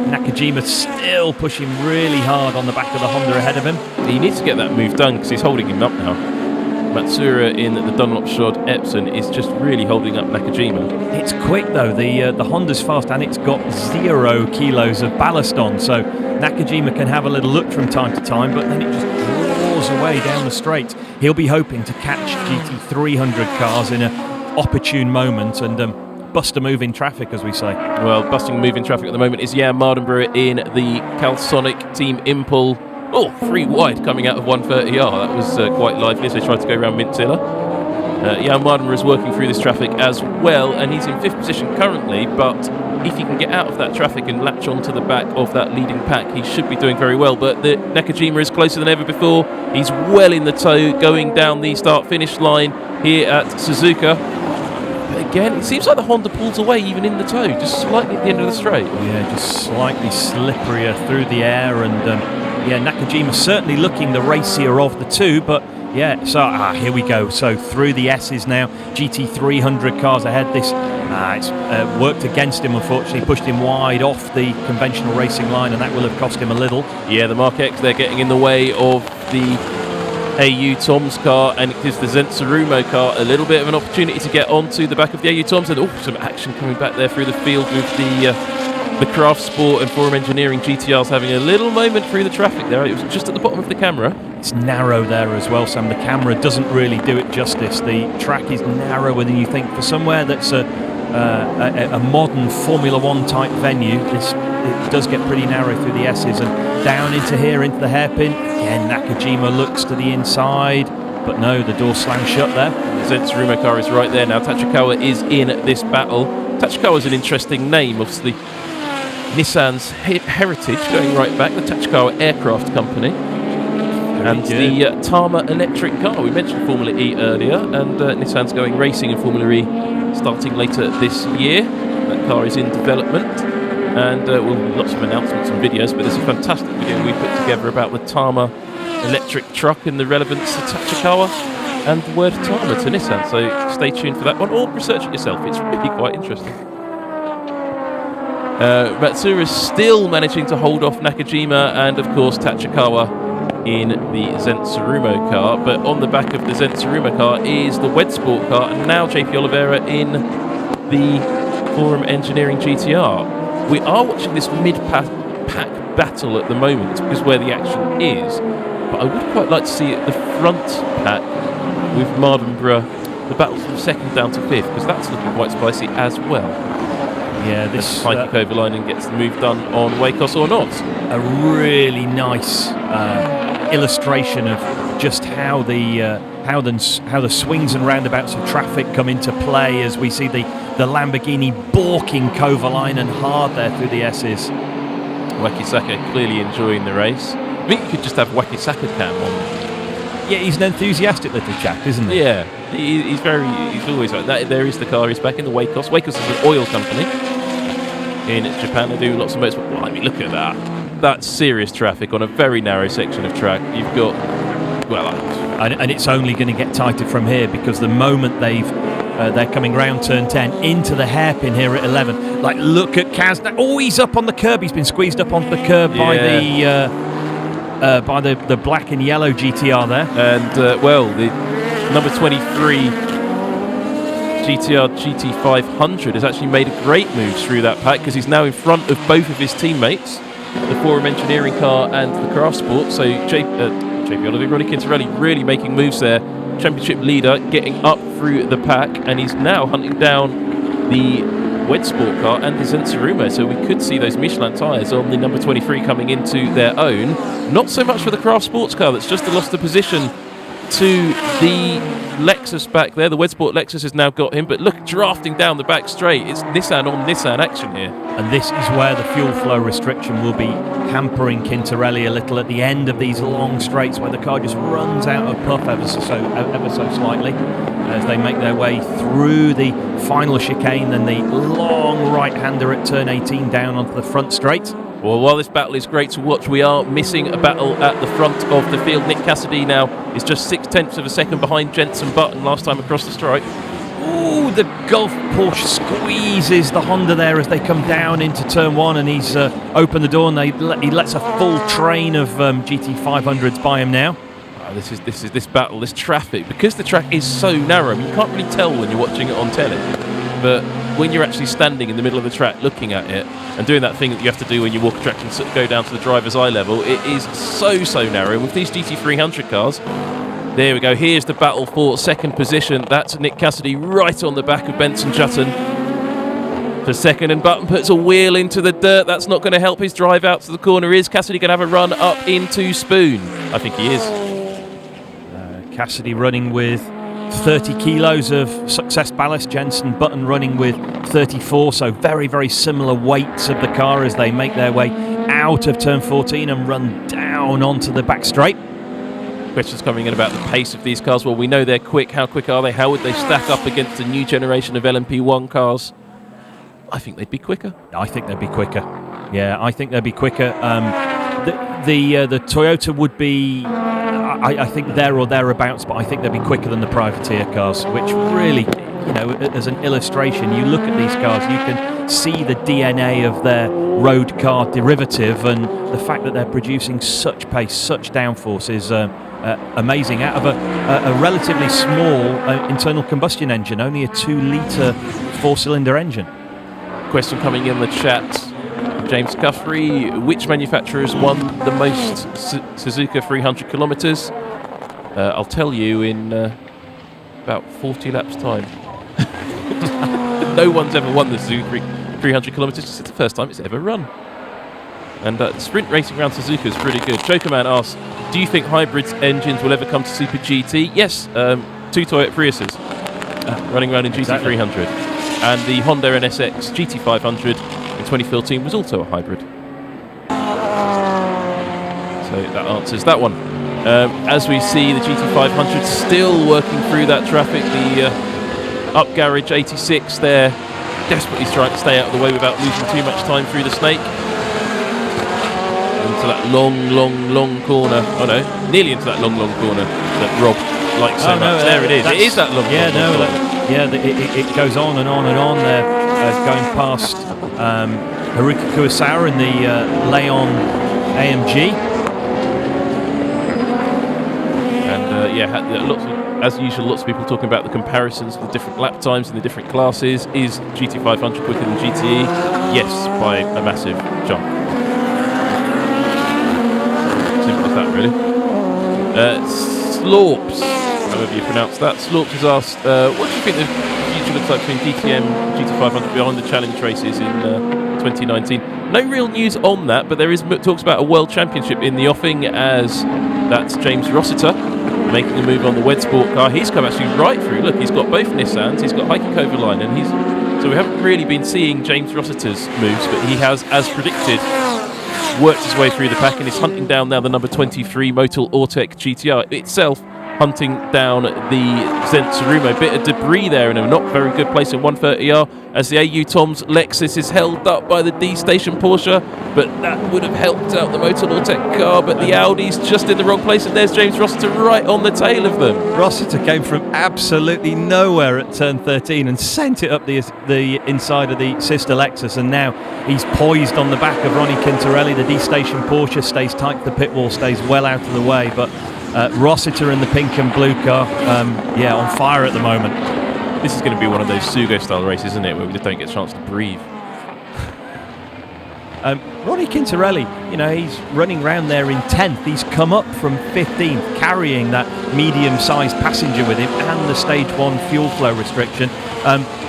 Nakajima still pushing really hard on the back of the Honda ahead of him. He needs to get that move done because he's holding him up now. Matsura in the Dunlop Shod Epson is just really holding up Nakajima. It's quick though, the Honda's fast and it's got 0 kilos of ballast on, so Nakajima can have a little look from time to time, but then it just draws away down the straight. He'll be hoping to catch GT300 cars in an opportune moment and bust a move in traffic, as we say. Well, busting a move in traffic at the moment is Jan Mardenborough in the Calsonic Team Impul. Oh, 3 wide coming out of 130R. That was quite lively as they tried to go around Mintzilla. Jan Mardenborough is working through this traffic as well, and he's in 5th position currently, but if he can get out of that traffic and latch onto the back of that leading pack, he should be doing very well. But the Nakajima is closer than ever before. He's well in the tow going down the start-finish line here at Suzuka. But again, it seems like the Honda pulls away even in the tow, just slightly at the end of the straight. Yeah, just slightly slipperier through the air, and Nakajima certainly looking the racier of the two, but yeah, so here we go. So through the S's now, GT300 cars ahead. This it's worked against him, unfortunately, pushed him wide off the conventional racing line, and that will have cost him a little. Yeah, the Mark X, they're getting in the way of the AU Toms car, and it gives the Zensarumo car a little bit of an opportunity to get onto the back of the AU Toms, and some action coming back there through the field with the Craft Sport and Forum Engineering GTRs having a little moment through the traffic there. It was just at the bottom of the camera. It's narrow there as well, Sam. The camera doesn't really do it justice. The track is narrower than you think. For somewhere that's a modern Formula One type venue, it does get pretty narrow through the S's, and down into here, into the hairpin. Again, Nakajima looks to the inside, but no, the door slams shut there. The Zensarumo car is right there now. Tachikawa is in this battle. Tachikawa is an interesting name, obviously. Nissan's heritage going right back, the Tachikawa Aircraft Company. And the Tama electric car. We mentioned Formula E earlier, and Nissan's going racing in Formula E starting later this year. That car is in development, and lots of announcements and videos, but there's a fantastic video we put together about the Tama electric truck and the relevance to Tachikawa and the word Tama to Nissan, so stay tuned for that one, or research it yourself, it's really quite interesting. Matsura is still managing to hold off Nakajima and of course Tachikawa in the Zensurumo car, but on the back of the Zensurumo car is the Wed Sport car, and now JP Oliveira in the Forum Engineering GT-R. We are watching this mid-pack battle at the moment because where the action is, but I would quite like to see at the front pack with Mardenborough, the battle from second down to fifth, because that's looking quite spicy as well. Yeah, this Heike Kovalainen gets the move done on Wakos or not. A really nice illustration of just how the swings and roundabouts of traffic come into play as we see the Lamborghini balking Kovalainen hard there through the S's. Wakisaka clearly enjoying the race. I think you could just have Wakisaka cam on. Yeah, he's an enthusiastic little chap, isn't he? Yeah, he's always like that. There is the car, he's back in the Wakos. Wakos is an oil company in Japan. They do lots of motorsport. Well, I mean, look at that. That's serious traffic on a very narrow section of track. You've got, and it's only going to get tighter from here, because the moment they're coming round turn 10 into the hairpin here at 11. Like, look at Kaz. Oh, he's up on the curb. He's been squeezed up onto the curb by the black and yellow GT-R there. And the number 23 GT-R GT500 has actually made a great move through that pack, because he's now in front of both of his teammates, the Forum Engineering car and the Craft Sport. So JP Oliver, Ronnie Quintarelli really making moves there. Championship leader getting up through the pack, and he's now hunting down the Wed Sport car and the Zensurumo, so we could see those Michelin tyres on the number 23 coming into their own. Not so much for the Craft Sports car that's just lost the position to the Lexus back there. The Wed Sport Lexus has now got him, but look, drafting down the back straight. It's Nissan on Nissan action here. And this is where the fuel flow restriction will be hampering Quintarelli a little at the end of these long straights, where the car just runs out of puff ever so slightly as they make their way through the final chicane and the long right-hander at turn 18 down onto the front straight. Well, while this battle is great to watch, we are missing a battle at the front of the field. Nick Cassidy now is just 0.6 of a second behind Jenson Button last time across the stripe. Ooh, the Golf Porsche squeezes the Honda there as they come down into turn 1, and he's opened the door, and he lets a full train of GT500s by him now. This battle, this traffic, because the track is so narrow, you can't really tell when you're watching it on telly, but when you're actually standing in the middle of the track looking at it and doing that thing that you have to do when you walk a track and go down to the driver's eye level, it is so narrow. And with these GT300 cars, there we go, here's the battle for second position. That's Nick Cassidy right on the back of Benson Jutton for second, and Button puts a wheel into the dirt. That's not going to help his drive out to the corner. Is Cassidy going to have a run up into Spoon? I think he is. Cassidy running with 30 kilos of success ballast, Jenson Button running with 34, so very, very similar weights of the car as they make their way out of turn 14 and run down onto the back straight. Questions coming in about the pace of these cars. Well, we know they're quick. How quick are they? How would they stack up against a new generation of LMP1 cars? I think they'd be quicker. I think they'd be quicker. Yeah, I think they'd be quicker. The Toyota would be, I think, there or thereabouts, but I think they'd be quicker than the privateer cars, which really, as an illustration, you look at these cars, you can see the DNA of their road car derivative, and the fact that they're producing such pace, such downforce is amazing out of a relatively small internal combustion engine, only a 2-litre 4-cylinder engine. Question coming in the chat. James Guthrie, which manufacturers won the most Suzuka 300 kilometres? I'll tell you in about 40 laps time. No one's ever won the Suzuka 300 kilometres. It's the first time it's ever run. And sprint racing around Suzuka is pretty good. Jokerman asks, do you think hybrid engines will ever come to Super GT? Yes, 2 Toyota Priuses running around in GT300. And the Honda NSX GT500 in 2014 was also a hybrid. So that answers that one. As we see the GT500 still working through that traffic, the Up garage 86 there, desperately trying to stay out of the way without losing too much time through the snake. Into that long corner. Oh no, nearly into that long corner that Rob likes so much. There it is. It is that long corner. It goes on and on and on there, going past Haruki Kurosawa in the Leon AMG. And as usual, lots of people talking about the comparisons of the different lap times in the different classes. Is GT500 quicker than GTE? Yes, by a massive jump. Simple as that, really. Slorps, however you pronounce that. Slorps has asked, what do you think the future looks like between DTM and GT500 behind the challenge races in 2019? No real news on that, but there is talks about a world championship in the offing, as that's James Rossiter making a move on the Wed Sport car. He's come actually right through. Look, he's got both Nissans, he's got Heikki Kovalainen, so we haven't really been seeing James Rossiter's moves, but he has, as predicted, worked his way through the pack and is hunting down now the number 23 Motul Ortec GT-R itself, hunting down the Zendt Tsurumo. Bit of debris there in a not very good place in 130R, as the AU Tom's Lexus is held up by the D Station Porsche, but that would have helped out the Motul Ortec car, but the Audi's just in the wrong place, and there's James Rossiter right on the tail of them. Rossiter came from absolutely nowhere at turn 13 and sent it up the inside of the sister Lexus, and now he's poised on the back of Ronnie Quintarelli. The D Station Porsche stays tight to the pit wall, stays well out of the way, but Rossiter in the pink and blue car, on fire at the moment. This is going to be one of those Sugo style races, isn't it, where we just don't get a chance to breathe. Ronnie Quintarelli, he's running around there in 10th. He's come up from 15th, carrying that medium-sized passenger with him and the stage 1 fuel flow restriction.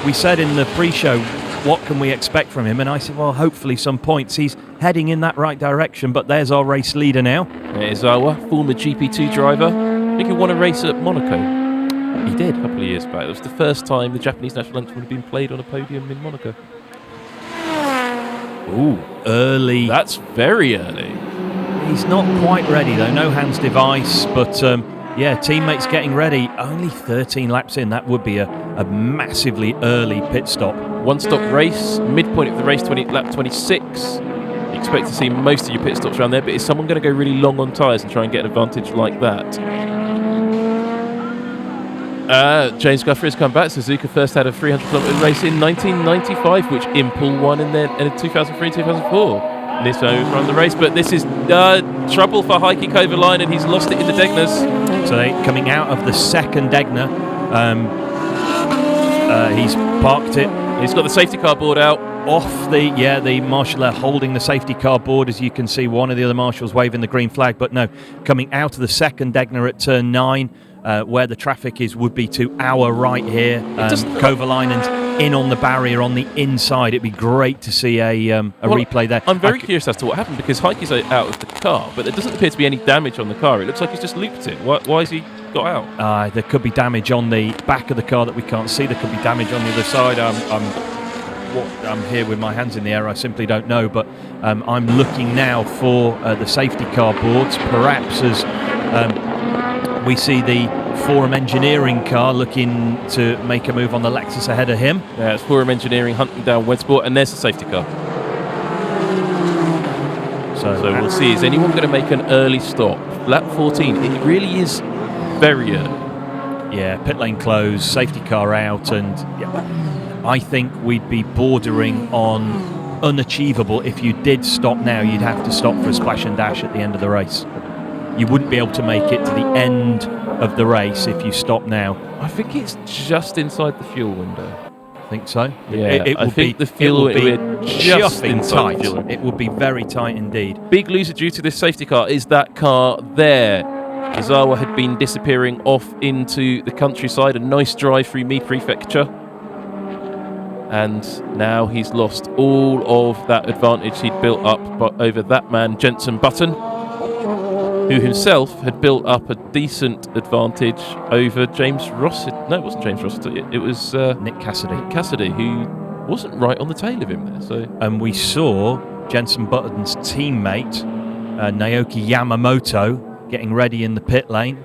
We said in the pre-show, what can we expect from him? And I said, well, hopefully some points. He's heading in that right direction, but there's our race leader now. Izawa, former GP2 driver. I think he won a race at Monaco. He did a couple of years back. It was the first time the Japanese national anthem had been played on a podium in Monaco. Ooh, early. That's very early. He's not quite ready, though. No hands device, but teammates getting ready. Only 13 laps in. That would be a massively early pit stop. One-stop race, midpoint of the race, lap 26. You expect to see most of your pit stops around there, but is someone going to go really long on tyres and try and get an advantage like that? James Guthrie has come back. Suzuka first had a 300km race in 1995, which Impel won in 2003-2004. Nismo run the race, but this is trouble for Heikki Kovalainen. He's lost it in the Degners. So coming out of the second Degner, he's parked it. He's got the safety car board out. Off the marshal there holding the safety car board, as you can see one of the other marshals waving the green flag, but no, coming out of the second Degner at turn 9, where the traffic would be to our right here. Kovalainen's in on the barrier on the inside. It'd be great to see a replay there. I'm very curious as to what happened, because Heikki's out of the car, but there doesn't appear to be any damage on the car. It looks like he's just looped it. Why has he got out? There could be damage on the back of the car that we can't see. There could be damage on the other side. I'm here with my hands in the air. I simply don't know, but I'm looking now for the safety car boards, perhaps as we see the Forum Engineering car looking to make a move on the Lexus ahead of him. Yeah, it's Forum Engineering hunting down Wed Sport, and there's the safety car. So we'll see. Is anyone going to make an early stop? Lap 14. It really is very early. Yeah, pit lane closed, safety car out, and I think we'd be bordering on unachievable. If you did stop now, you'd have to stop for a splash and dash at the end of the race. You wouldn't be able to make it to the end of the race if you stop now. I think it's just inside the fuel window. I think so. Yeah, it I think the fuel will be just inside the fuel window. It would be very tight indeed. Big loser due to this safety car is that car there. Izawa had been disappearing off into the countryside. A nice drive through Mie Prefecture. And now he's lost all of that advantage he'd built up over that man, Jenson Button, who himself had built up a decent advantage over James Rossiter. No, it wasn't James Rossiter. It was Nick Cassidy. Cassidy, who wasn't right on the tail of him there. So, and we saw Jenson Button's teammate, Naoki Yamamoto, getting ready in the pit lane.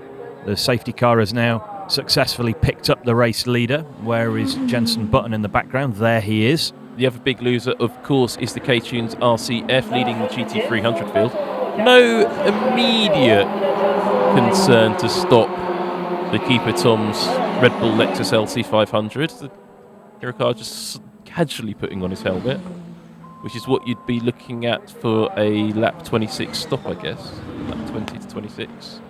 The safety car has now successfully picked up the race leader. Where is Jensen Button in the background? There he is. The other big loser, of course, is the K-Tunes RCF leading the GT300 field. No immediate concern to stop the keeper Tom's Red Bull Lexus LC500. The hero car just casually putting on his helmet, which is what you'd be looking at for a lap 26 stop, I guess. Lap 20 to 26.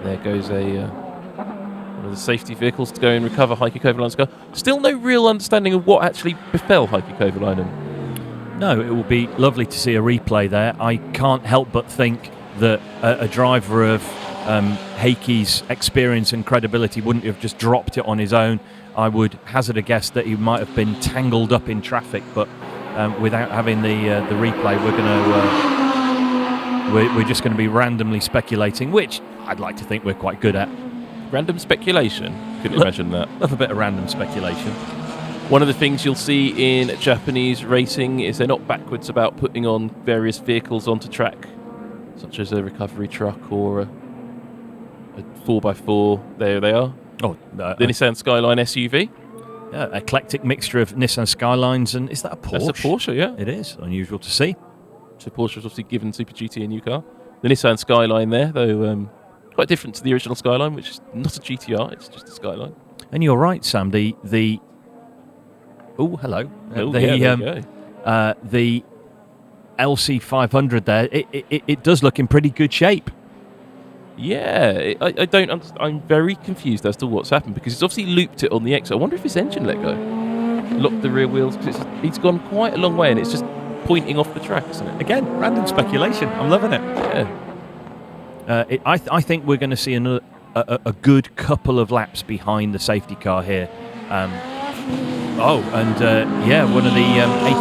There goes one of the safety vehicles to go and recover Heikki Kovalainen's car. Still no real understanding of what actually befell Heikki Kovalainen. No, it will be lovely to see a replay there. I can't help but think that a driver of Heikki's experience and credibility wouldn't have just dropped it on his own. I would hazard a guess that he might have been tangled up in traffic, but without having the replay, we're just going to be randomly speculating, which I'd like to think we're quite good at. Random speculation? Couldn't imagine that. Love a bit of random speculation. One of the things you'll see in Japanese racing is they're not backwards about putting on various vehicles onto track, such as a recovery truck or a 4x4. There they are. Oh, the Nissan Skyline SUV. Yeah, eclectic mixture of Nissan Skylines, and is that a Porsche? That's a Porsche, yeah. It is. Unusual to see. So Porsche was obviously given SuperGT a new car. The Nissan Skyline there, though, quite different to the original Skyline, which is not a GT-R, it's just a Skyline. And you're right, Sam. The oh, hello. The LC500 there, it does look in pretty good shape. Yeah, I don't understand. I'm very confused as to what's happened, because it's obviously looped it on the exit. I wonder if his engine let go. Locked the rear wheels, because it's gone quite a long way and it's just pointing off the track, isn't it? Again, random speculation. I'm loving it. Yeah. I think we're going to see a good couple of laps behind the safety car here. One of the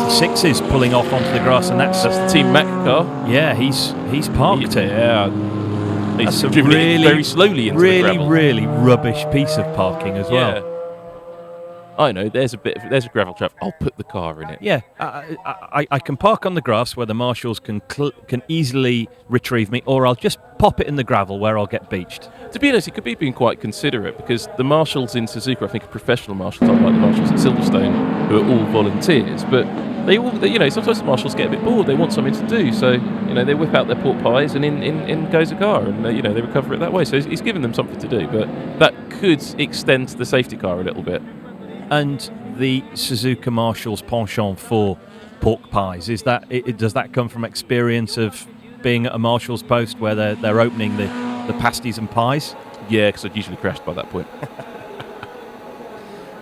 86s pulling off onto the grass, and that's the Team Mac car. Yeah, he's parked it. Yeah, that's a really very slowly into the gravel. Really rubbish piece of parking as well. I know. There's a gravel trap. I'll put the car in it. Yeah, I can park on the grass where the marshals can easily retrieve me, or I'll just pop it in the gravel where I'll get beached. To be honest, he could be being quite considerate, because the marshals in Suzuka, I think, are professional marshals, unlike the marshals at Silverstone, who are all volunteers. But sometimes the marshals get a bit bored. They want something to do, so they whip out their pork pies, and in goes a car, and they recover it that way. So he's giving them something to do, but that could extend the safety car a little bit. And the Suzuka Marshals penchant for pork pies, does that come from experience of being at a marshal's post where they're opening the pasties and pies? Yeah, because I'd usually crashed by that point.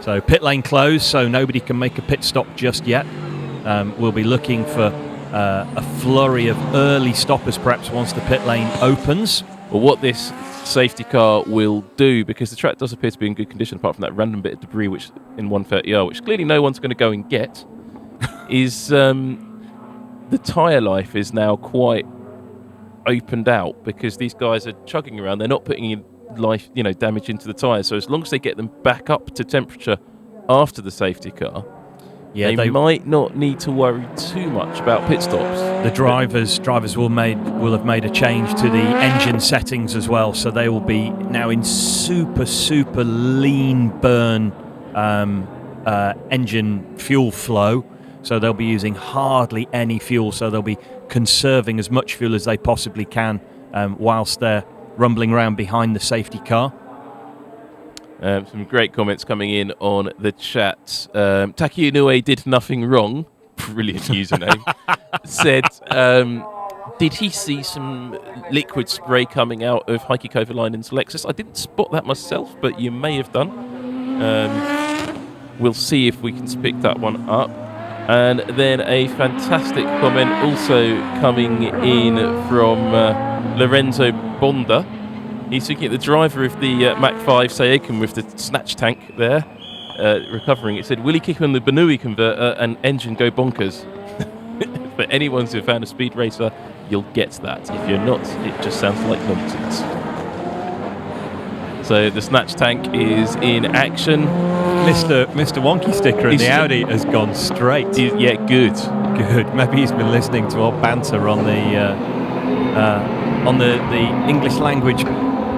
So pit lane closed, so nobody can make a pit stop just yet. We'll be looking for a flurry of early stoppers perhaps once the pit lane opens. Well, what this safety car will do, because the track does appear to be in good condition apart from that random bit of debris which in 130R, which clearly no one's going to go and get, is the tyre life is now quite opened out, because these guys are chugging around. They're not putting in damage into the tyres, so as long as they get them back up to temperature after the safety car, they might not need to worry too much about pit stops. The drivers will have made a change to the engine settings as well, so they will be now in super lean burn engine fuel flow. So they'll be using hardly any fuel, so they'll be conserving as much fuel as they possibly can whilst they're rumbling around behind the safety car. Some great comments coming in on the chat. Taki Inoue did nothing wrong. Brilliant username. Said, did he see some liquid spray coming out of Heikki Kovalainen's Lexus? I didn't spot that myself, but you may have done. We'll see if we can pick that one up. And then a fantastic comment also coming in from Lorenzo Bonda. He's looking at the driver of the Mach 5 Seiken with the snatch tank there, recovering. It said, will he kick on the Benui converter and engine go bonkers? For anyone who's a fan of Speed Racer, you'll get that. If you're not, it just sounds like nonsense. So the snatch tank is in action. Mr. Wonky Sticker in the Audi has gone straight. Yeah, good. Maybe he's been listening to our banter on the English language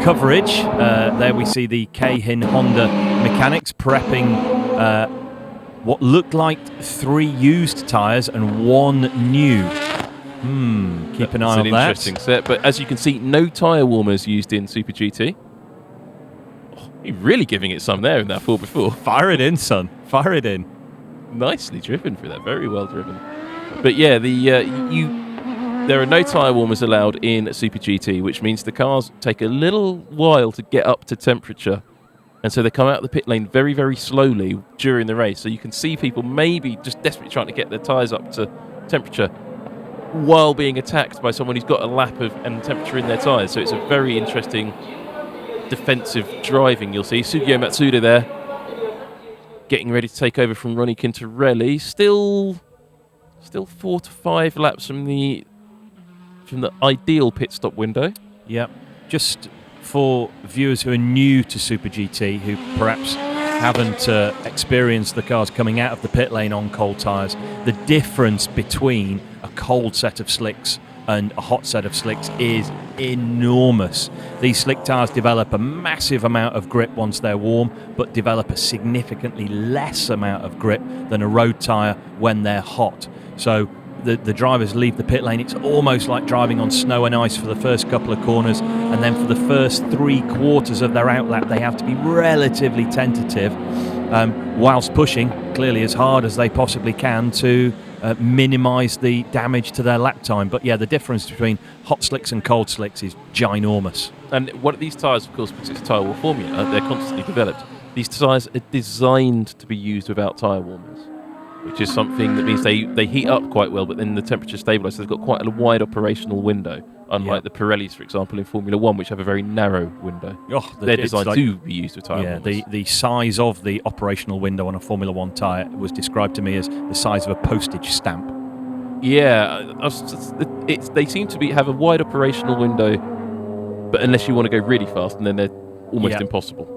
coverage. There we see the Keihin Honda mechanics prepping what looked like 3 used tyres and 1 new. Keep an eye on that. It's an interesting set, but as you can see, no tyre warmers used in Super GT. Oh, you're really giving it some there in that 4x4. Fire it in, son. Fire it in. Nicely driven for that. Very well driven. But yeah, there are no tyre warmers allowed in Super GT, which means the cars take a little while to get up to temperature. And so they come out of the pit lane very, very slowly during the race. So you can see people maybe just desperately trying to get their tyres up to temperature while being attacked by someone who's got a lap of and temperature in their tyres. So it's a very interesting defensive driving. You'll see Sugio Matsuda there getting ready to take over from Ronnie Quintarelli. Still 4 to 5 laps from the ideal pit stop window. Yep. Just for viewers who are new to Super GT, who perhaps haven't experienced the cars coming out of the pit lane on cold tyres, the difference between a cold set of slicks and a hot set of slicks is enormous. These slick tyres develop a massive amount of grip once they're warm, but develop a significantly less amount of grip than a road tyre when they're hot. So the drivers leave the pit lane, it's almost like driving on snow and ice for the first couple of corners, and then for the first 3/4 of their outlap they have to be relatively tentative, whilst pushing clearly as hard as they possibly can to minimise the damage to their lap time. But yeah, the difference between hot slicks and cold slicks is ginormous. And what are these tyres, of course, because it's a tyre war formula, they're constantly developed. These tyres are designed to be used without tyre warmers, which is something that means they heat up quite well, but then the temperature stabilises. So they've got quite a wide operational window, unlike the Pirellis, for example, in Formula 1, which have a very narrow window. They're designed to be used with tyre warmers. The size of the operational window on a Formula 1 tyre was described to me as the size of a postage stamp. Yeah, they seem to have a wide operational window, but unless you want to go really fast, and then they're almost impossible.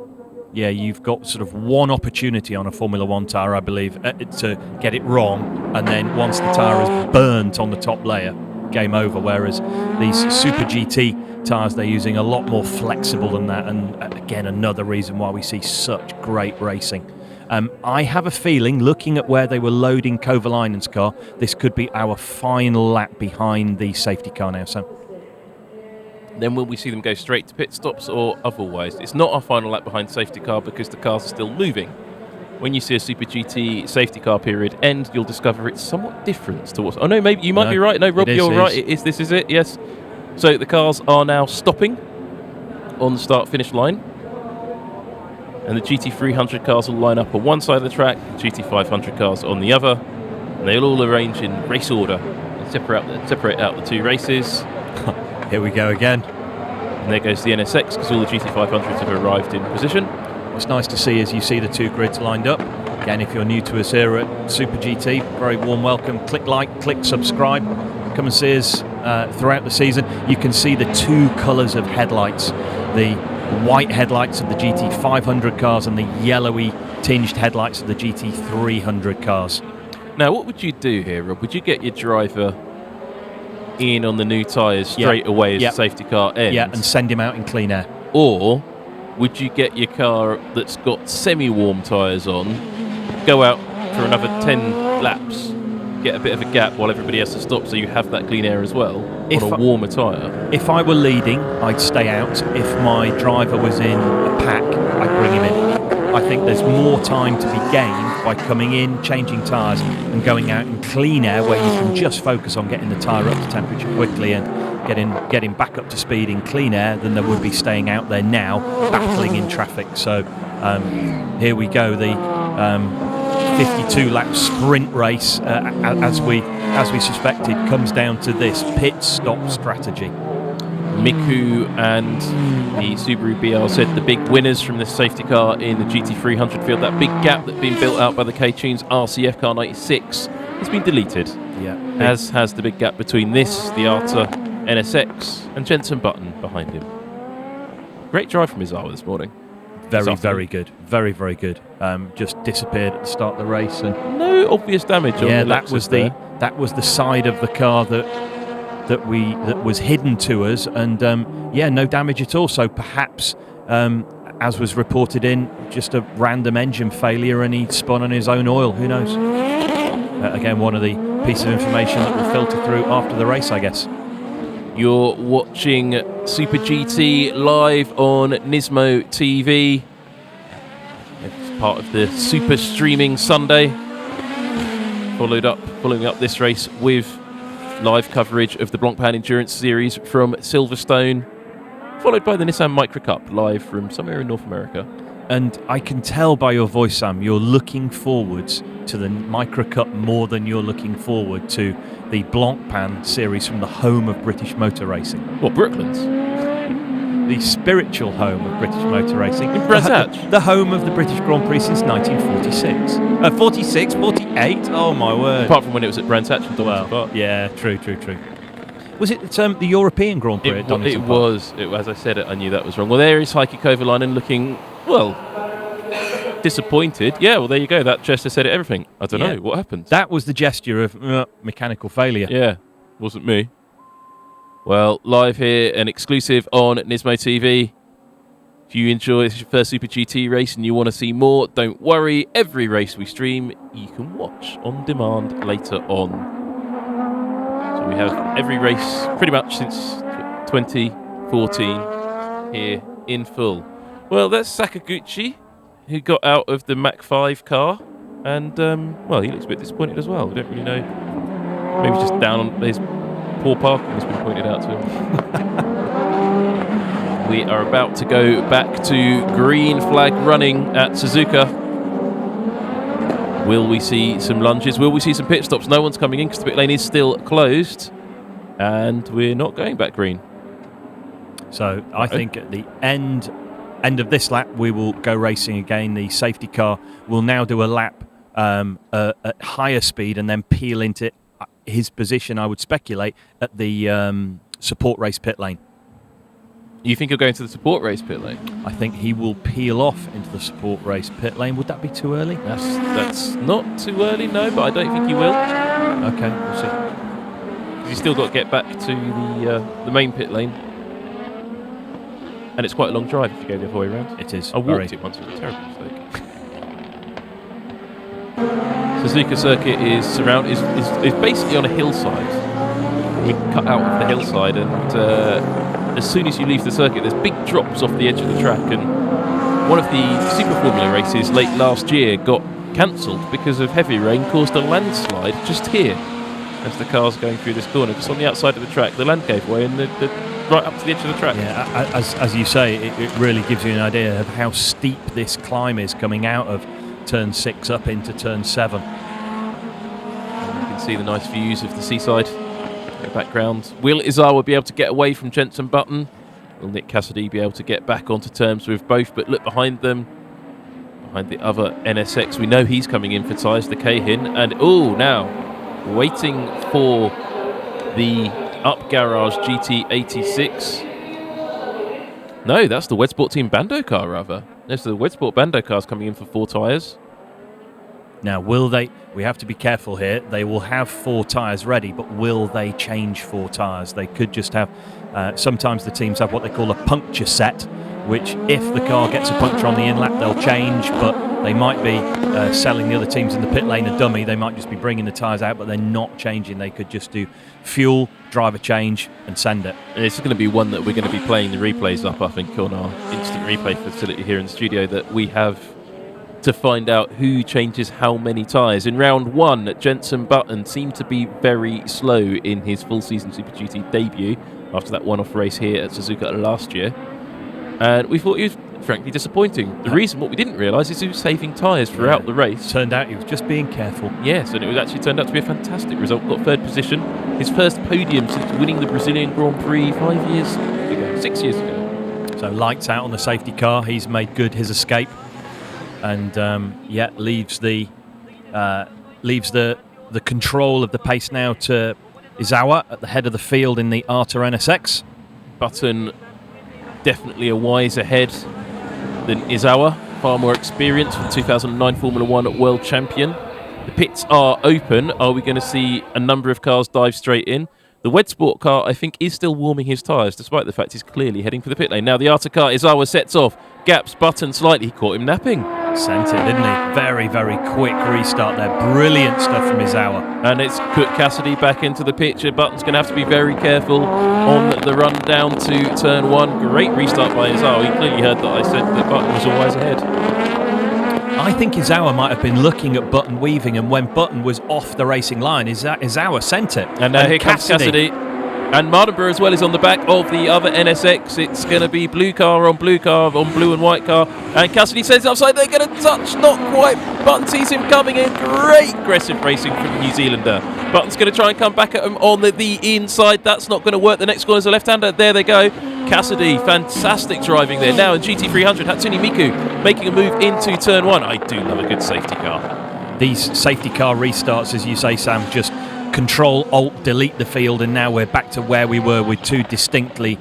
Yeah, you've got sort of one opportunity on a Formula 1 tyre, I believe, to get it wrong, and then once the tyre is burnt on the top layer, game over, whereas these Super GT tyres, they're using a lot more flexible than that, and again, another reason why we see such great racing. I have a feeling, looking at where they were loading Kovalainen's car, this could be our final lap behind the safety car now, so... Then will we see them go straight to pit stops or otherwise? It's not our final lap behind safety car because the cars are still moving. When you see a Super GT safety car period end, you'll discover it's somewhat different to what's... Oh no, maybe you might be right. No, Rob, you're right. This is it, yes. So the cars are now stopping on the start-finish line. And the GT300 cars will line up on one side of the track, GT500 cars on the other. And they'll all arrange in race order and separate out the 2 races. Here we go again. And there goes the NSX because all the GT500s have arrived in position. What's nice to see is you see the 2 grids lined up. Again, if you're new to us here at Super GT, very warm welcome. Click like, click subscribe. Come and see us throughout the season. You can see the 2 colours of headlights. The white headlights of the GT500 cars and the yellowy tinged headlights of the GT300 cars. Now, what would you do here, Rob? Would you get your driver in on the new tyres straight away as the safety car ends? Yeah, and send him out in clean air. Or would you get your car that's got semi-warm tyres on, go out for another 10 laps, get a bit of a gap while everybody has to stop so you have that clean air as well on a warmer tyre? If I were leading, I'd stay out. If my driver was in a pack, I'd bring him in. I think there's more time to be gained by coming in, changing tyres and going out in clean air where you can just focus on getting the tyre up to temperature quickly and getting back up to speed in clean air than there would be staying out there now battling in traffic. So here we go, the 52-lap sprint race, as we suspected, comes down to this pit stop strategy. Miku and the Subaru BR said the big winners from this safety car in the GT300 field, that big gap that's been built out by the K-Tunes RCF car 96 has been deleted. Yeah. As has the big gap between this, the Arta NSX, and Jensen Button behind him. Great drive from Izawa this morning. Very good. Very, very good. Just disappeared at the start of the race. And no obvious damage on the that was the side of the car that that was hidden to us, and no damage at all. So perhaps, as was reported in, just a random engine failure, and he spun on his own oil. Who knows? Again, one of the pieces of information that will filter through after the race, I guess. You're watching Super GT live on NISMO TV. It's part of the Super Streaming Sunday. Following up this race with live coverage of the Blancpain Endurance Series from Silverstone, followed by the Nissan Micro Cup live from somewhere in North America. And I can tell by your voice, Sam, you're looking forwards to the Micro Cup more than you're looking forward to the Blancpain series from the home of British motor racing. What, Brooklands? The spiritual home of British motor racing. In Brands Hatch? The home of the British Grand Prix since 1946. 46, 48? Oh, my word. Apart from when it was at Brands Hatch and Donington Park. Yeah, true. Was it the European Grand Prix at Donington Park? It was. As I said it, I knew that was wrong. Well, there is Heikki Kovalainen looking, well, disappointed. Yeah, well, there you go. That gesture said everything. I don't know. What happened? That was the gesture of mechanical failure. Yeah, wasn't me. Well, live here and exclusive on NISMO TV. If you enjoy this first Super GT race and you want to see more, don't worry. Every race we stream, you can watch on demand later on. So we have every race pretty much since 2014 here in full. Well, that's Sakaguchi, who got out of the Mach 5 car. And, well, he looks a bit disappointed as well. We don't really know. Maybe just down on his poor parking has been pointed out to him. We are about to go back to green flag running at Suzuka. Will we see some lunges? Will we see some pit stops? No one's coming in because the pit lane is still closed. And we're not going back green. So I think at the end of this lap, we will go racing again. The safety car will now do a lap at higher speed and then peel into his position, I would speculate, at the support race pit lane. You think he'll go into the support race pit lane? I think he will peel off into the support race pit lane. Would that be too early? That's not too early, no, but I don't think he will. Okay, we'll see. Because he's still got to get back to the main pit lane. And it's quite a long drive if you go the other way around. It is. I walked it once, it was a terrible mistake. Suzuka circuit is basically on a hillside. We cut out of the hillside, and as soon as you leave the circuit, there's big drops off the edge of the track. And one of the Super Formula races late last year got cancelled because of heavy rain, caused a landslide just here as the car's going through this corner. Just on the outside of the track, the land gave way, and right up to the edge of the track. Yeah, as you say, it really gives you an idea of how steep this climb is coming out of turn 6 up into turn 7. And you can see the nice views of the seaside in the background. Will Izawa be able to get away from Jenson Button? Will Nick Cassidy be able to get back onto terms with both? But look behind them, behind the other NSX, we know he's coming in for tyres, the Cahin. And now waiting for the Up Garage GT86. No, that's the Wedsport Team Bando car, rather. There's the Wedsport Bando cars coming in for 4 tyres. Now, will they... We have to be careful here. They will have 4 tyres ready, but will they change 4 tyres? They could just have... sometimes the teams have what they call a puncture set, which if the car gets a puncture on the in-lap, they'll change, but they might be selling the other teams in the pit lane a dummy. They might just be bringing the tyres out, but they're not changing. They could just do fuel, driver change, and send it. And it's going to be one that we're going to be playing the replays up, I think, on our instant replay facility here in the studio, that we have to find out who changes how many tyres. In round 1, Jenson Button seemed to be very slow in his full season Super GT debut after that one-off race here at Suzuka last year. And we thought he was frankly disappointing. The reason, what we didn't realise, is he was saving tyres throughout the race. Turned out he was just being careful. Yes, and it was actually turned out to be a fantastic result. Got 3rd position. His first podium since winning the Brazilian Grand Prix 6 years ago. So lights out on the safety car. He's made good his escape. And leaves the control of the pace now to Izawa at the head of the field in the Arta NSX. Button definitely a wiser head than Izawa, far more experienced from 2009 Formula 1 World Champion. The pits are open. Are we going to see a number of cars dive straight in? The wet sport car, I think, is still warming his tyres, despite the fact he's clearly heading for the pit lane. Now the Arta car, Izawa sets off, gaps Button slightly, he caught him napping. Sent it, didn't he? Very, very quick restart there. Brilliant stuff from Izawa. And it's Cook Cassidy back into the picture. Button's going to have to be very careful on the run down to turn 1. Great restart by Izawa. He clearly heard that I said that Button was always ahead. I think Izawa might have been looking at Button weaving, and when Button was off the racing line, Izawa sent it. And now here comes Cassidy. And Mardenborough as well is on the back of the other NSX. It's going to be blue car on blue and white car. And Cassidy sends it upside. They're going to touch, not quite. Button sees him coming in. Great aggressive racing from the New Zealander. Button's going to try and come back at him on the inside. That's not going to work. The next corner is a left-hander. There they go. Cassidy, fantastic driving there. Now in GT300, Hatsune Miku making a move into turn 1. I do love a good safety car. These safety car restarts, as you say, Sam, just Control, Alt, delete the field, and now we're back to where we were with two distinctly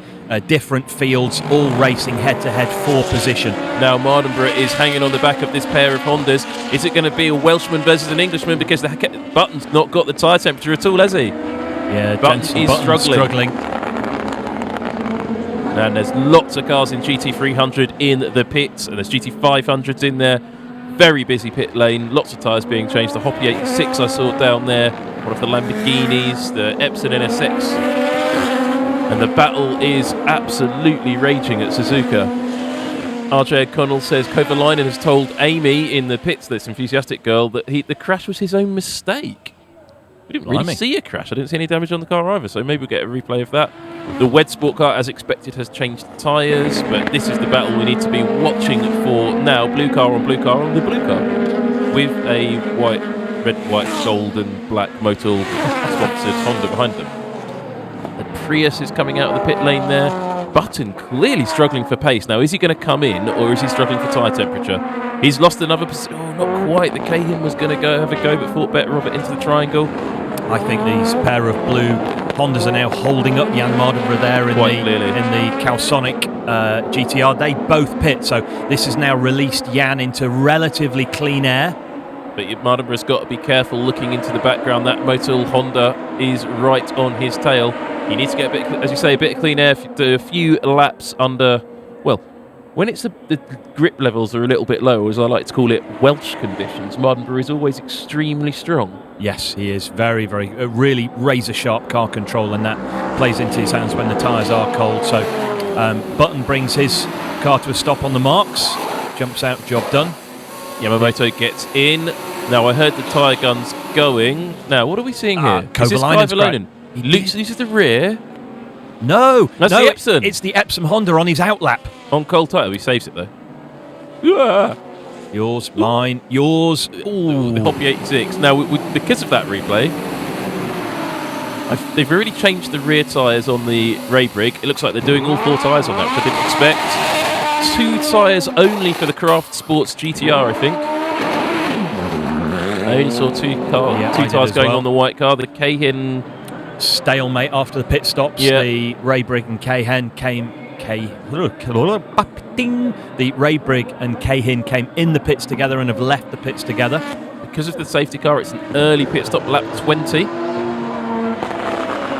different fields, all racing head-to-head for position. Now Mardenborough is hanging on the back of this pair of Hondas. Is it going to be a Welshman versus an Englishman? Because Button's not got the tyre temperature at all, has he? Yeah, Button is struggling. And there's lots of cars in GT300 in the pits, and there's GT500s in there. Very busy pit lane, lots of tyres being changed. The Hoppy 86 I saw down there, one of the Lamborghinis, the Epson NSX. And the battle is absolutely raging at Suzuka. RJ O'Connell says Kovalainen has told Amy in the pits, this enthusiastic girl, that the crash was his own mistake. We didn't really see a crash. I didn't see any damage on the car either, so maybe we'll get a replay of that. The Wed Sport car, as expected, has changed tyres, but this is the battle we need to be watching for now. Blue car on the blue car, with a red, white, gold and black Motul sponsored Honda behind them. The Prius is coming out of the pit lane there. Button clearly struggling for pace. Now, is he going to come in, or is he struggling for tyre temperature? He's lost another position. Oh, not quite. The Cahin was going to have a go, but thought better of it into the triangle. I think these pair of blue Hondas are now holding up Jan Mardenborough there in the Calsonic GT-R. They both pit, so this has now released Jan into relatively clean air. But Mardenborough's got to be careful looking into the background. That Motul Honda is right on his tail. He needs to get a bit, as you say, a bit of clean air, do a few laps under, well, when it's the grip levels are a little bit low, as I like to call it, Welsh conditions, Mardenborough is always extremely strong. Yes, he is very, very, really razor-sharp car control, and that plays into his hands when the tyres are cold. So Button brings his car to a stop on the marks, jumps out, job done. Yamamoto gets in. Now, I heard the tyre guns going. Now, what are we seeing here? Is this Kovalainen? He loses the rear. No, that's the Epson. It's the Epson Honda on his outlap. On cold tyre, he saves it though. Yeah. Yours, mine, yours. Ooh, the Hoppy 86. Now, because of that replay, they've already changed the rear tyres on the Raybrig. It looks like they're doing all 4 tyres on that, which I didn't expect. 2 tyres only for the Craft Sports GT-R, I think. I only saw 2 tyres going on the white car. The Cahin stalemate after the pit stops. Yeah. The Raybrig and Cahin the Raybrig and Cahin came in the pits together and have left the pits together. Because of the safety car, it's an early pit stop, lap 20.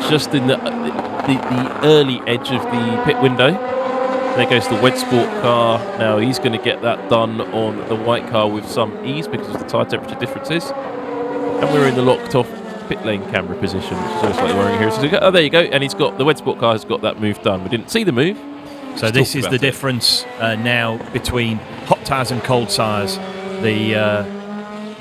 Just in the early edge of the pit window. There goes the Wed Sport car. Now he's going to get that done on the white car with some ease because of the tyre temperature differences. And we're in the locked off pit lane camera position, which is always like worrying here. So, oh, there you go. And he's got the Wed Sport car has got that move done. We didn't see the move. So this is the difference now between hot tyres and cold tyres. The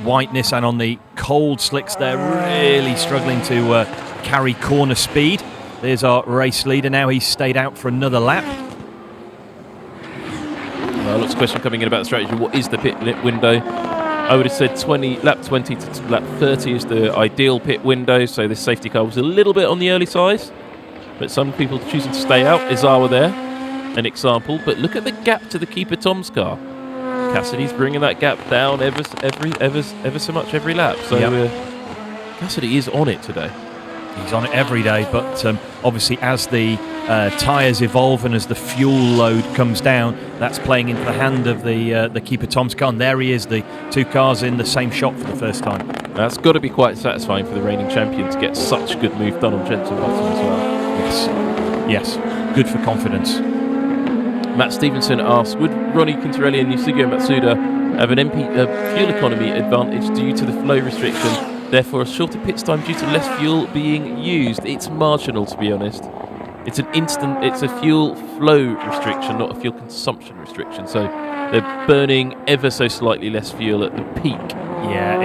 white Nissan on the cold slicks there, really struggling to carry corner speed. There's our race leader now. He's stayed out for another lap. Lots of question coming in about the strategy. What is the pit window? I would have said lap 20 to lap 30 is the ideal pit window. So this safety car was a little bit on the early side, but some people choosing to stay out. Izawa there, an example. But look at the gap to the keeper Tom's car. Cassidy's bringing that gap down ever so much every lap. So Cassidy is on it today. He's on it every day, but obviously as the tyres evolve and as the fuel load comes down, that's playing into the hand of the keeper Tom's car. And there he is, the two cars in the same shop for the first time. That's got to be quite satisfying for the reigning champion to get such good move done on Jensen Button as well. Yes, good for confidence. Matt Stevenson asks, would Ronnie Quintarelli and Yusuke Matsuda have an fuel economy advantage due to the flow restriction, therefore a shorter pit time due to less fuel being used? It's marginal, to be honest. It's a fuel flow restriction, not a fuel consumption restriction. So they're burning ever so slightly less fuel at the peak. Yeah,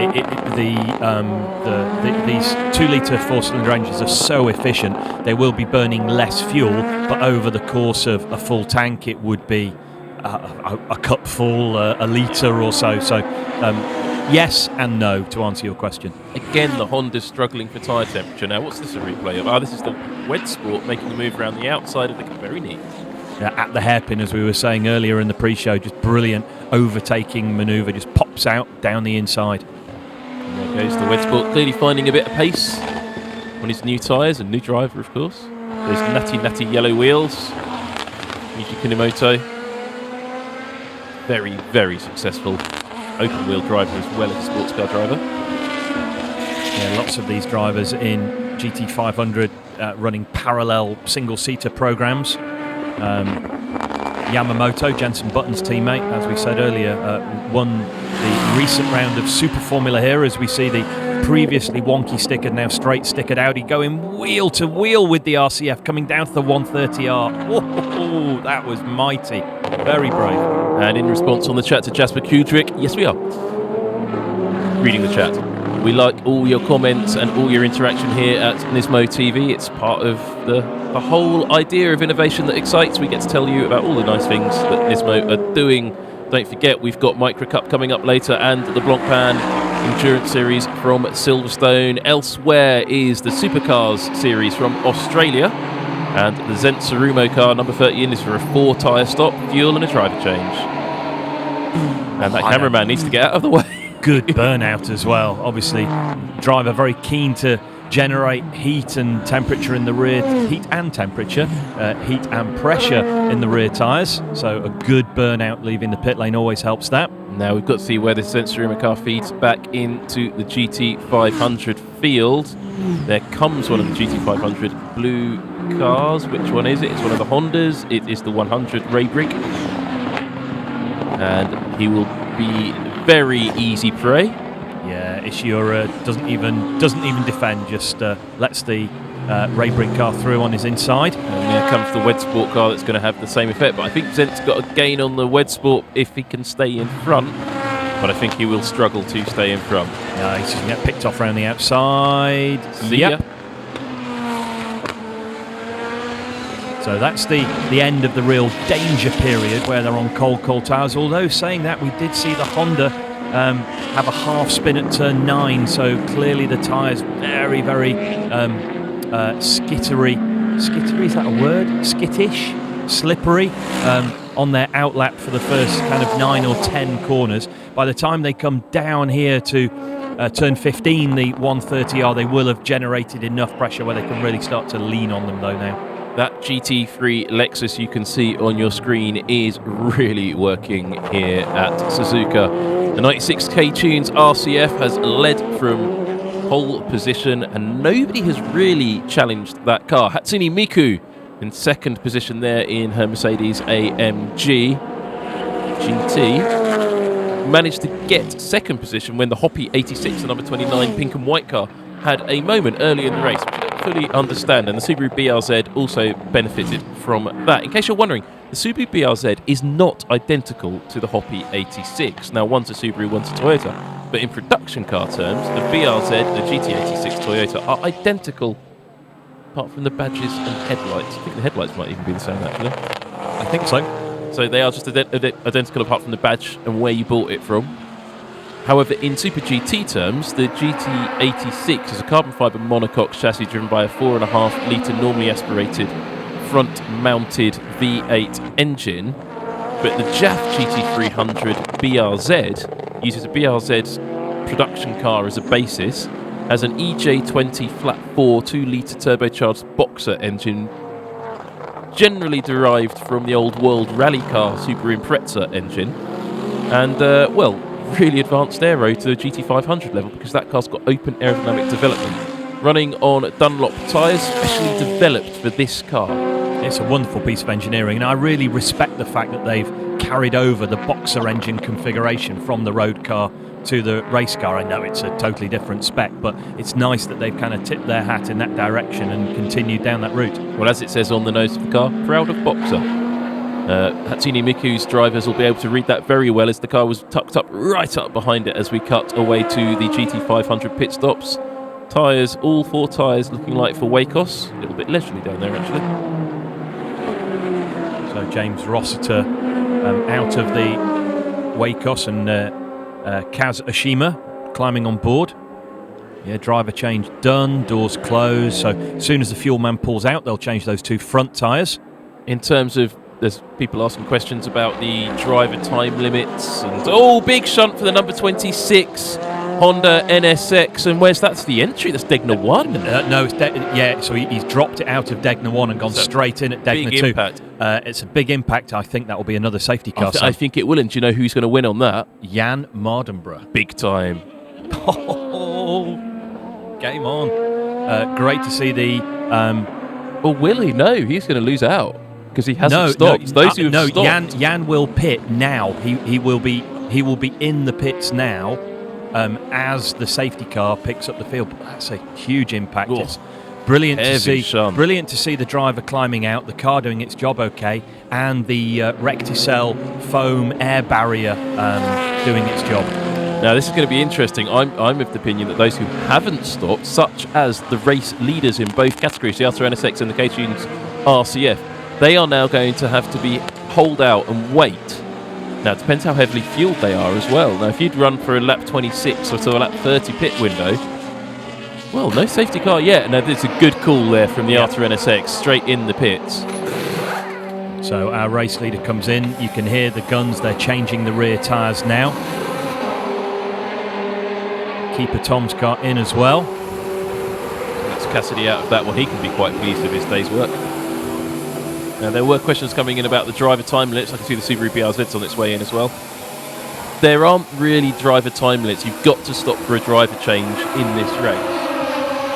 these 2-litre 4-cylinder engines are so efficient, they will be burning less fuel, but over the course of a full tank, it would be a cup full, a litre or so. So, yes and no, to answer your question. Again, the Honda's struggling for tyre temperature. Now, what's this a replay of? This is the Wed Sport making the move around the outside of the car. Very neat. At the hairpin, as we were saying earlier in the pre-show, just brilliant overtaking manoeuvre, just pops out down the inside. And there goes the Wed Sport, clearly finding a bit of pace on his new tyres, and new driver, of course. Those natty yellow wheels. Yuji Kunimoto, very, very successful open-wheel driver as well as a sports car driver. Yeah, lots of these drivers in GT500 running parallel single-seater programs. Yamamoto, Jensen Button's teammate, as we said earlier, won the recent round of Super Formula here, as we see the previously wonky stickered, now straight stickered Audi going wheel to wheel with the RCF, coming down to the 130R. Whoa, that was mighty. Very brave. And in response on the chat to Jasper Kudrick, yes we are reading the chat. We like all your comments and all your interaction here at Nismo TV. It's part of the whole idea of innovation that excites. We get to tell you about all the nice things that Nismo are doing. Don't forget, we've got Micro Cup coming up later and the Blancpain Endurance Series from Silverstone. Elsewhere is the Supercars Series from Australia. And the Zent Sarumo car, number 30 in, is for a 4-tyre stop, fuel and a driver change. And that cameraman needs to get out of the way. Good burnout as well. Obviously, driver very keen to generate heat and temperature in the rear, heat and temperature, heat and pressure in the rear tyres. So a good burnout leaving the pit lane always helps that. Now we've got to see where this Sensorima car feeds back into the GT500 field. There comes one of the GT500 blue cars. Which one is it? It's one of the Hondas. It is the 100 Raybrig. And he will be very easy prey. Yeah, Ishiura doesn't even defend, just lets the Raybrig car through on his inside. And here comes the Wed Sport car that's going to have the same effect. But I think Zent's got a gain on the Wed Sport if he can stay in front. But I think he will struggle to stay in front. No, he's going to get picked off around the outside. See ya. So that's the end of the real danger period where they're on cold tyres. Although saying that, we did see the Honda have a half spin at turn 9, so clearly the tyres very, very skittery. Skittery, is that a word? Skittish? Slippery on their outlap for the first kind of 9 or 10 corners. By the time they come down here to turn 15, the 130R, they will have generated enough pressure where they can really start to lean on them though now. That GT3 Lexus you can see on your screen is really working here at Suzuka. The 96K Tunes RCF has led from pole position and nobody has really challenged that car. Hatsune Miku in second position there in her Mercedes AMG GT. Managed to get second position when the Hoppy 86, the number 29 pink and white car, had a moment early in the race, which I don't fully understand, and the Subaru BRZ also benefited from that. In case you're wondering, the Subaru BRZ is not identical to the Hoppy 86. Now, one's a Subaru, one's a Toyota, but in production car terms, the BRZ, the GT86 Toyota are identical, apart from the badges and headlights. I think the headlights might even be the same, actually. I think so. So they are just identical apart from the badge and where you bought it from. However, in Super GT terms, the GT86 is a carbon fibre monocoque chassis driven by a 4.5 litre normally aspirated front-mounted V8 engine, but the JAF GT300 BRZ uses a BRZ production car as a basis, has an EJ20 flat 4 2-litre turbocharged boxer engine, generally derived from the old world rally car Super Impreza engine, and well, really advanced aero to the GT500 level, because that car's got open aerodynamic development, running on Dunlop tyres specially developed for this car. It's a wonderful piece of engineering, and I really respect the fact that they've carried over the boxer engine configuration from the road car to the race car. I know it's a totally different spec, but it's nice that they've kind of tipped their hat in that direction and continued down that route. Well, as it says on the nose of the car, proud of boxer. Hatsune Miku's drivers will be able to read that very well, as the car was tucked up right up behind it as we cut away to the GT500 pit stops. Tyres, all 4 tyres looking like for Wacos. A little bit leisurely down there, actually. So James Rossiter out of the Wacos, and Kaz Oshima climbing on board. Yeah, driver change done, doors closed. So as soon as the fuel man pulls out, they'll change those 2 front tyres. In terms of, there's people asking questions about the driver time limits, and big shunt for the number 26 Honda NSX, and where's that? To the entry? That's Degna 1. No, it's so he's dropped it out of Degna 1 and gone straight in at Degna 2. Big impact. It's a big impact. I think that will be another safety car. I think it will, and do you know who's going to win on that? Jan Mardenborough. Big time. Oh, game on. Great to see the... Well, will he? No, he's going to lose out, because he hasn't stopped. Those who have stopped. Jan will pit now. He will be in the pits now, as the safety car picks up the field. But that's a huge impact. Ooh, it's brilliant to see. Shun. Brilliant to see the driver climbing out, the car doing its job okay, and the Recticel foam air barrier doing its job. Now, this is going to be interesting. I'm of the opinion that those who haven't stopped, such as the race leaders in both categories, the Alta NSX and the K-Tunes RCF, they are now going to have to be hold out and wait. Now, it depends how heavily fueled they are as well. Now, if you'd run for a lap 26 or to a lap 30 pit window, well, no safety car yet. Now, there's a good call there from the Alta NSX, straight in the pits. So our race leader comes in. You can hear the guns. They're changing the rear tyres now. Keeper Tom's car in as well. That's Cassidy out of that one. He can be quite pleased with his day's work. Now, there were questions coming in about the driver time limits. I can see the Subaru BRZ's on its way in as well. There aren't really driver time limits. You've got to stop for a driver change in this race.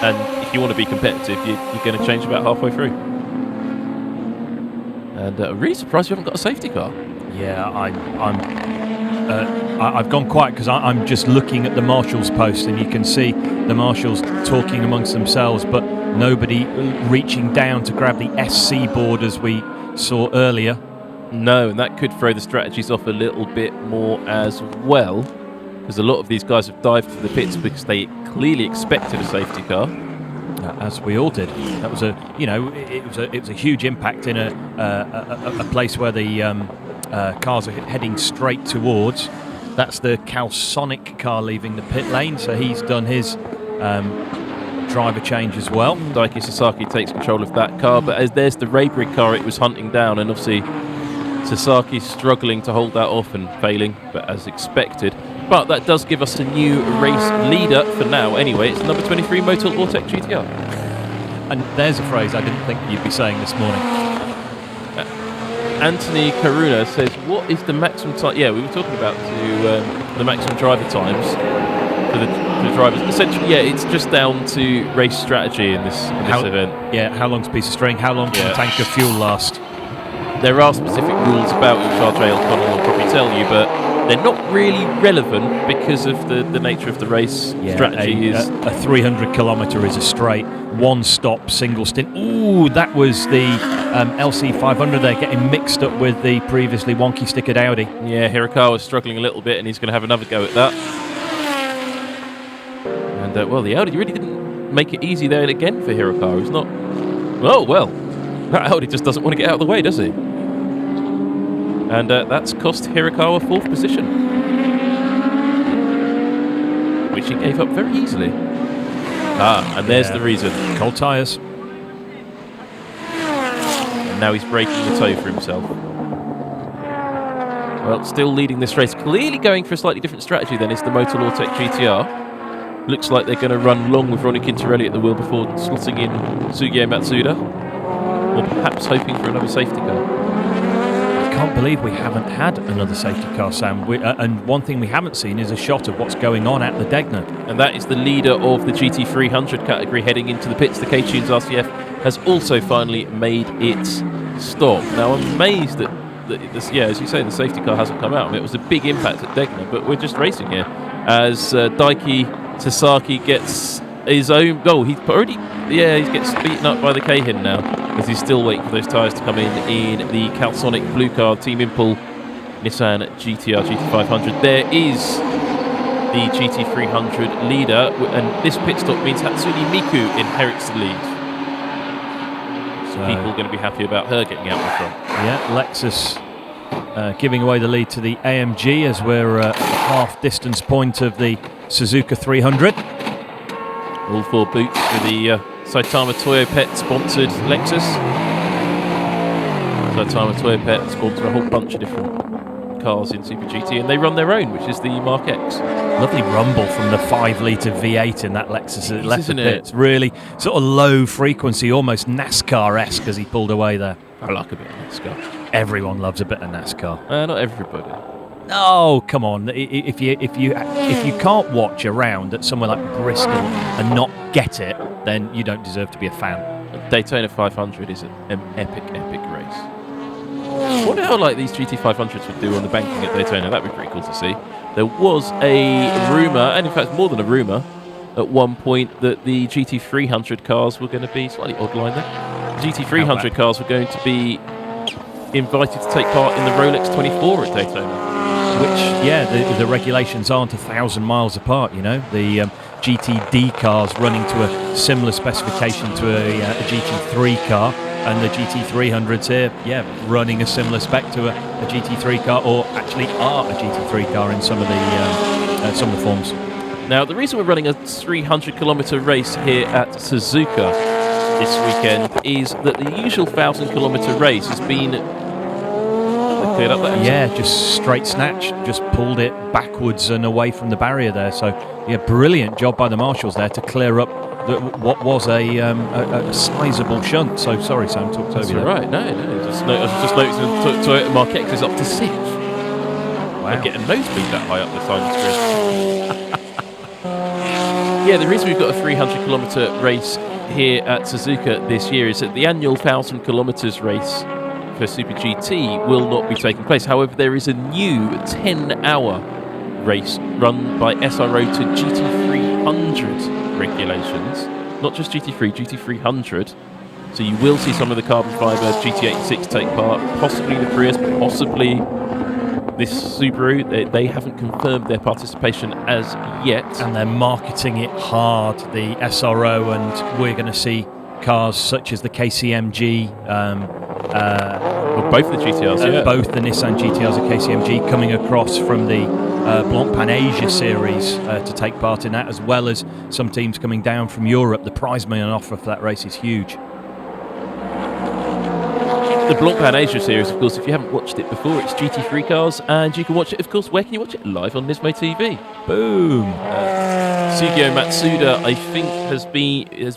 And if you want to be competitive, you're going to change about halfway through. And I'm really surprised you haven't got a safety car. Yeah, I've gone quiet because I'm just looking at the marshal's post, and you can see the marshals talking amongst themselves, but nobody reaching down to grab the SC board as we saw earlier. No, and that could throw the strategies off a little bit more as well, because a lot of these guys have dived for the pits because they clearly expected a safety car. As we all did. That was it was a huge impact in a place where the cars are heading straight towards. That's the Calsonic car leaving the pit lane, so he's done his driver change as well. Daiki Sasaki takes control of that car, but as there's the Raybrick car it was hunting down, and obviously Sasaki's struggling to hold that off and failing, but as expected. But that does give us a new race leader for now anyway. It's number 23 Motul Ortec GT-R. And there's a phrase I didn't think you'd be saying this morning. Anthony Karuna says, what is the maximum time? Yeah, we were talking about the maximum driver times for the drivers. Essentially, yeah, it's just down to race strategy in this event. Yeah, how long's a piece of string? How long can a tank of fuel last? There are specific rules about which RJ O'Connell will probably tell you, but they're not really relevant because of the nature of the race strategy. A 300 kilometre is a straight, one stop, single stint. Ooh, that was the LC500 there getting mixed up with the previously wonky stickered Audi. Yeah, Hirakawa's struggling a little bit, and he's going to have another go at that. And, well, the Audi really didn't make it easy there again for Hirakawa. He's not... Oh, well, that Audi just doesn't want to get out of the way, does he? And that's cost Hirakawa 4th position, which he gave up very easily. And there's the reason. Cold tyres. And now he's breaking the toe for himself. Well, still leading this race. Clearly going for a slightly different strategy than is the Motul Ortec GT-R. Looks like they're going to run long with Ronnie Quintarelli at the wheel before slotting in Sugio Matsuda, or perhaps hoping for another safety car. I can't believe we haven't had another safety car, Sam. And one thing we haven't seen is a shot of what's going on at the Degner. And that is the leader of the GT300 category heading into the pits. The K-Tunes RCF has also finally made its stop. Now, I'm amazed that as you say, the safety car hasn't come out. I mean, it was a big impact at Degner, but we're just racing here as Daiki Sasaki gets his own goal. He gets beaten up by the Keihin now, as he's still waiting for those tyres to come in the Calsonic Blue Car Team Impul Nissan GT-R GT500. There is the GT300 leader, and this pit stop means Hatsune Miku inherits the lead. So people are going to be happy about her getting out in front. Yeah, Lexus giving away the lead to the AMG as we're at the half distance point of the Suzuka 300. All four boots for the Saitama Toyo Pet sponsored Lexus. Saitama Toyo Pet sponsor a whole bunch of different cars in Super GT, and they run their own, which is the Mark X. Lovely rumble from the 5-litre V8 in that Lexus as it left the pits. Really sort of low frequency, almost NASCAR-esque as he pulled away there. I like a bit of NASCAR. Everyone loves a bit of NASCAR. Not everybody. Oh, come on! If you can't watch around at somewhere like Bristol and not get it, then you don't deserve to be a fan. Daytona 500 is an epic race. I wonder how these GT500s would do on the banking at Daytona. That'd be pretty cool to see. There was a rumour, and in fact more than a rumour, at one point that the GT300 cars were going to be slightly odd line there. The GT300 cars were going to be invited to take part in the Rolex 24 at Daytona. Which, the regulations aren't 1,000 miles apart, you know. The GTD cars running to a similar specification to a GT3 car, and the GT300s here, running a similar spec to a GT3 car, or actually are a GT3 car in some of the forms. Now, the reason we're running a 300-kilometre race here at Suzuka this weekend is that the usual 1,000-kilometre race has been cleared up there. Yeah, just straight snatch, just pulled it backwards and away from the barrier there. So, brilliant job by the marshals there to clear up what was a sizable shunt. So, sorry, Sam, talked over you. That's right. No. I was just noticing Toyota Mark X is up to 6th. Wow. I'm getting nosebleed that high up the side of the screen. The reason we've got a 300-kilometre race here at Suzuka this year is that the annual 1,000 kilometres race for Super GT will not be taking place. However, there is a new 10-hour race run by SRO to GT300 regulations. Not just GT3, GT300. So you will see some of the carbon fibre GT86 take part, possibly the Prius, possibly this Subaru. They haven't confirmed their participation as yet. And they're marketing it hard, the SRO, and we're going to see cars such as the KCMG, both the GTRs, both the Nissan GT-Rs and KCMG coming across from the Blancpain Asia series to take part in that, as well as some teams coming down from Europe. The prize money on offer for that race is huge. The Blancpain Asia series, of course, if you haven't watched it before, it's GT3 cars, and you can watch it, of course, where can you watch it? Live on NISMO.TV. Boom! Sugio Matsuda, I think, has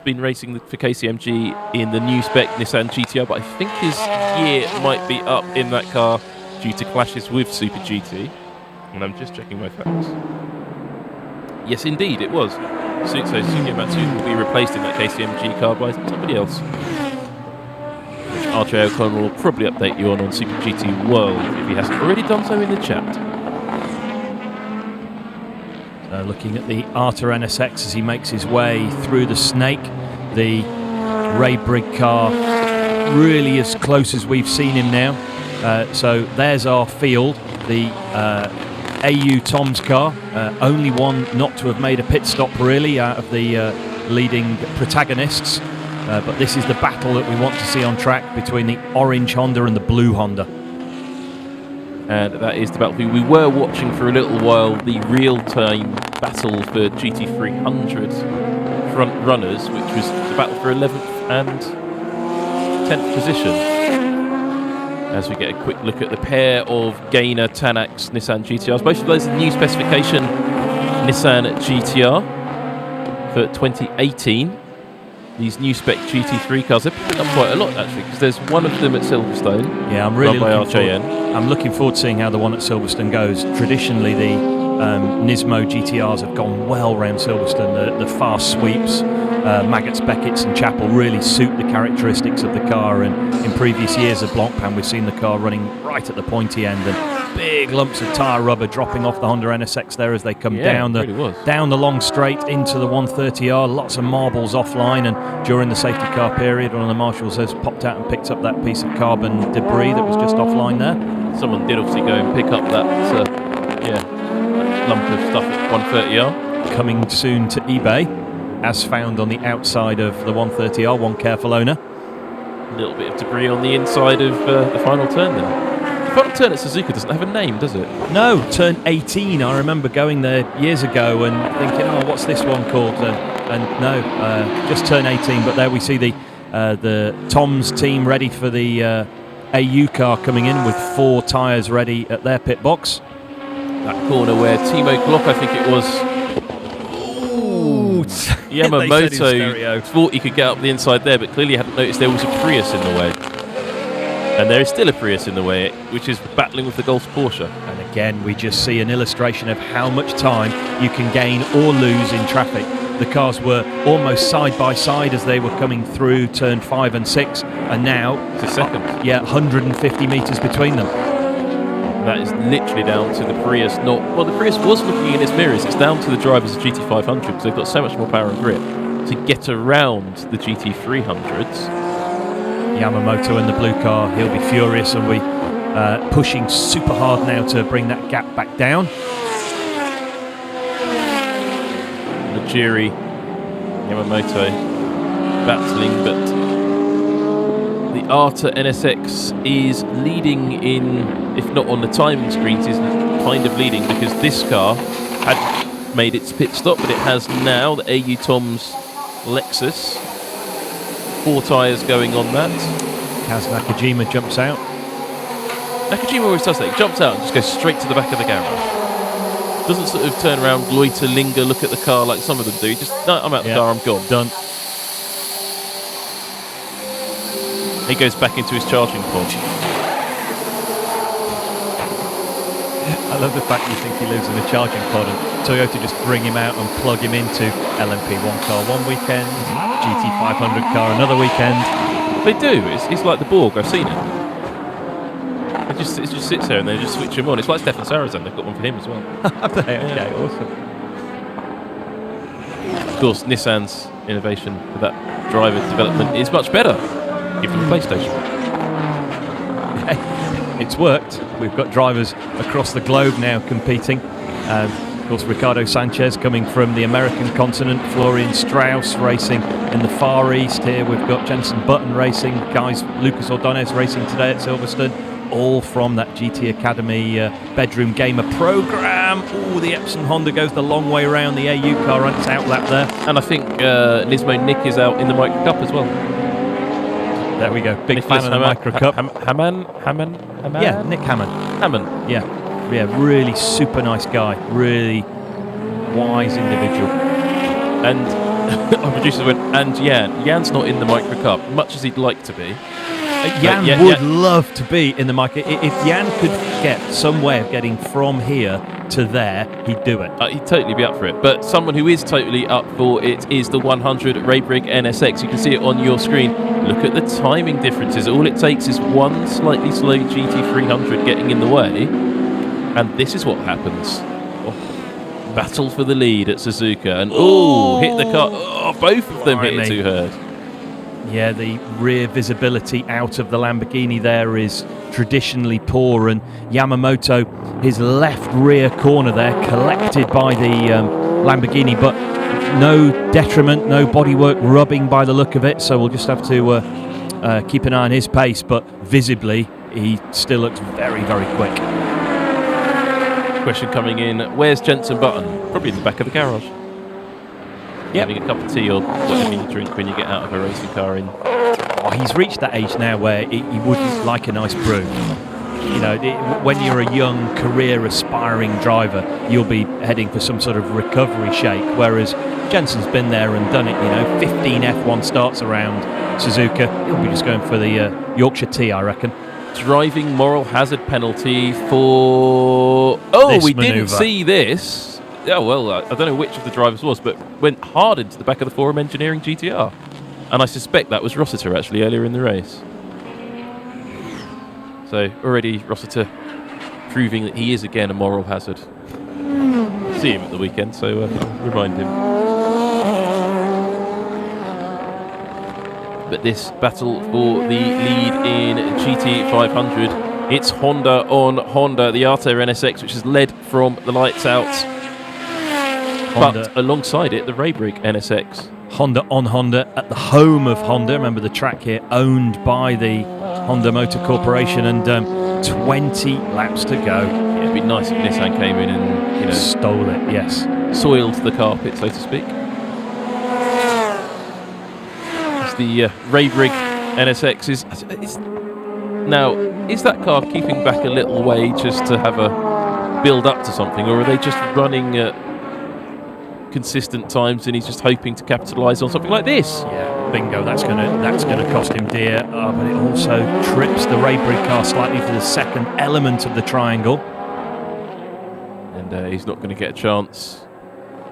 been racing for KCMG in the new spec Nissan GT-R, but I think his year might be up in that car due to clashes with Super GT. And I'm just checking my facts. Yes, indeed, it was. So Sugio Matsuda will be replaced in that KCMG car by somebody else, which RJ O'Connell will probably update you on Super GT World if he hasn't already done so in the chat. Looking at the Arta NSX as he makes his way through the snake. The Ray Brigg car really as close as we've seen him now. So there's our field. The AU Tom's car, only one not to have made a pit stop really out of the leading protagonists. But this is the battle that we want to see on track between the orange Honda and the blue Honda. And that is the battle we were watching for a little while, the real-time battle for GT300 front runners, which was the battle for 11th and 10th position. As we get a quick look at the pair of Gainer Tanax Nissan GT-Rs. Both of those are the new specification Nissan GT-R. for 2018. These new spec GT3 cars, they're picking up quite a lot actually, because there's one of them at Silverstone. Yeah, I'm really I'm looking forward to seeing how the one at Silverstone goes. Traditionally, the NISMO GT-Rs have gone well around Silverstone. The fast sweeps, Maggots, Beckett's and Chapel really suit the characteristics of the car, and in previous years of Blancpain we've seen the car running right at the pointy end and big lumps of tyre rubber dropping off the Honda NSX there as they come down the long straight into the 130R. Lots of marbles offline, and during the safety car period one of the marshals has popped out and picked up that piece of carbon debris that was just offline there. Someone did obviously go and pick up that lump of stuff at 130R. Coming soon to eBay, as found on the outside of the 130R, one careful owner. A little bit of debris on the inside of the final turn then. The final turn at Suzuka doesn't have a name, does it? No, turn 18. I remember going there years ago and thinking, oh, what's this one called? And no, just turn 18. But there we see the Tom's team ready for the AU car coming in with 4 tyres ready at their pit box. That corner where Timo Glock, I think it was, Yamamoto thought he could get up the inside there, but clearly hadn't noticed there was a Prius in the way. And there is still a Prius in the way, which is battling with the Golf's Porsche. And again, we just see an illustration of how much time you can gain or lose in traffic. The cars were almost side by side as they were coming through turn 5 and 6, and now it's a second. 150 metres between them. That is literally down to the Prius. The Prius was looking in its mirrors. It's down to the drivers of GT500 because they've got so much more power and grip to get around the GT300s. Yamamoto in the blue car, he'll be furious, and we pushing super hard now to bring that gap back down. Najiri, Yamamoto battling, but the Arta NSX is leading in, if not on the timing screens, is kind of leading because this car had made its pit stop, but it has now the AU Tom's Lexus. 4 tyres going on that. Kaz Nakajima jumps out. Nakajima always does that. He jumps out and just goes straight to the back of the garage. Doesn't sort of turn around, loiter, linger, look at the car like some of them do. Just, no, I'm out the car, I'm gone. Done. He goes back into his charging pod. I love the fact you think he lives in a charging pod and Toyota just bring him out and plug him into LMP1 car one weekend, GT500 car another weekend. They do. It's like the Borg. I've seen it. It just sits there and they just switch him on. It's like Stefan Sarazan. They've got one for him as well. Okay, awesome. Of course, Nissan's innovation for that driver development is much better. Give them a PlayStation. It's worked. We've got drivers across the globe now competing. Of course, Ricardo Sanchez coming from the American continent, Florian Strauss racing in the Far East here. We've got Jensen Button racing, guys, Lucas Ordonez racing today at Silverstone, all from that GT Academy bedroom gamer program. Oh, the Epson Honda goes the long way around the AU car and it's out lap there. And I think Nismo Nick is out in the Micro Cup as well. There we go. Big Nicholas fan of the Micro Cup. Hammond? Yeah, Nick Hammond. Hammond. Yeah, really super nice guy. Really wise individual. And our producers went, and Jan's not in the Micro Cup, much as he'd like to be. Jan would love to be in the Micro. If Jan could get some way of getting from here to there, he'd do it. He'd totally be up for it. But someone who is totally up for it is the 100 Raybrigg NSX. You can see it on your screen. Look at the timing differences. All it takes is one slightly slow GT300 getting in the way, and this is what happens. Battle for the lead at Suzuka, and hit the car. Both of them hit it too hard. Yeah, the rear visibility out of the Lamborghini there is traditionally poor, and Yamamoto, his left rear corner there, collected by the Lamborghini, but no detriment, no bodywork rubbing by the look of it, so we'll just have to keep an eye on his pace, but visibly he still looks very, very quick. Question coming in, where's Jensen Button? Probably in the back of the garage. Yep. Having a cup of tea or whatever you drink when you get out of a racing car in. He's reached that age now where he wouldn't like a nice brew. when you're a young, career-aspiring driver, you'll be heading for some sort of recovery shake, whereas Jensen's been there and done it, 15 F1 starts around Suzuka. He'll be just going for the Yorkshire Tea, I reckon. Driving moral hazard penalty for... Oh, This we manoeuvre. didn't see this. Oh, well, I don't know which of the drivers was, but went hard into the back of the Forum Engineering GT-R. And I suspect that was Rossiter, actually, earlier in the race. So, already Rossiter proving that he is, again, a moral hazard. See him at the weekend, so remind him. But this battle for the lead in GT500, it's Honda on Honda, the Arte NSX, which has led from the lights out. Honda. But alongside it, the Raybrigg NSX. Honda on Honda at the home of Honda. Remember the track here, owned by the Honda Motor Corporation, and 20 laps to go. Yeah, it'd be nice if Nissan came in and Stole it, yes. soiled the carpet, so to speak. It's the Raybrigg NSX. Now, is that car keeping back a little way just to have a build up to something, or are they just running at consistent times and he's just hoping to capitalise on something like this? Yeah, bingo. That's gonna cost him dear. But it also trips the Raybrigg car slightly for the second element of the triangle. And he's not going to get a chance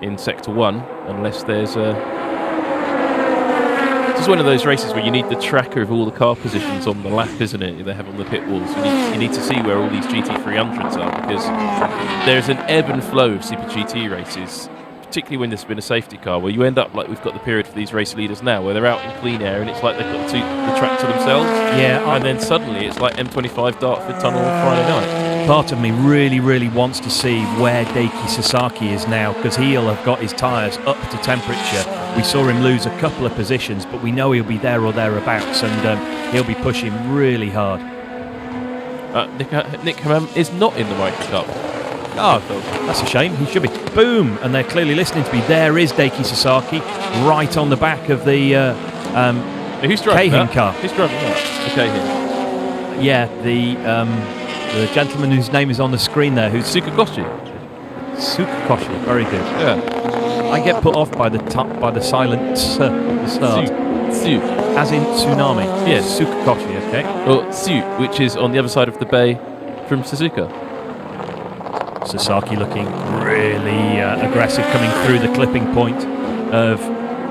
in Sector 1 unless there's It's one of those races where you need the tracker of all the car positions on the lap, isn't it? They have on the pit walls. You need to see where all these GT300s are, because there's an ebb and flow of Super GT races, particularly when there's been a safety car, where you end up like we've got the period for these race leaders now, where they're out in clean air and it's like they've got the track to themselves. Yeah, and then suddenly it's like M25 Dartford Tunnel on Friday night. Part of me really, really wants to see where Daiki Sasaki is now, because he'll have got his tyres up to temperature. We saw him lose a couple of positions, but we know he'll be there or thereabouts, and he'll be pushing really hard. Nick Hammam is not in the Ryder Cup. Oh, that's a shame. He should be. Boom! And they're clearly listening to me. There is Daiki Sasaki, right on the back of the who's driving Cahin that? car. Who's driving that? The Cahin. Yeah, the gentleman whose name is on the screen there, who's Suzuka. Suzuka. Very good. Yeah. I get put off by the silent at the start. Su. As in tsunami. Yes. Suzuka, okay. Or Su, which is on the other side of the bay from Suzuka. Sasaki looking really aggressive, coming through the clipping point of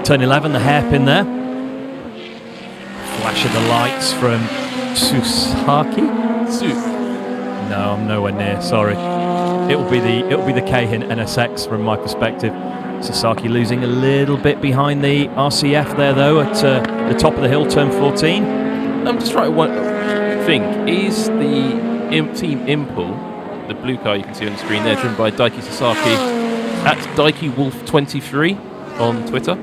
turn 11, the hairpin there. Flash of the lights from Sasaki. Su. No, I'm nowhere near. Sorry. It'll be the Cahin NSX from my perspective. Sasaki losing a little bit behind the RCF there, though, at the top of the hill, turn 14. I'm just trying to think. Is the Team Impul, the blue car you can see on the screen there, driven by Daiki Sasaki, at Daiki Wolf 23 on Twitter,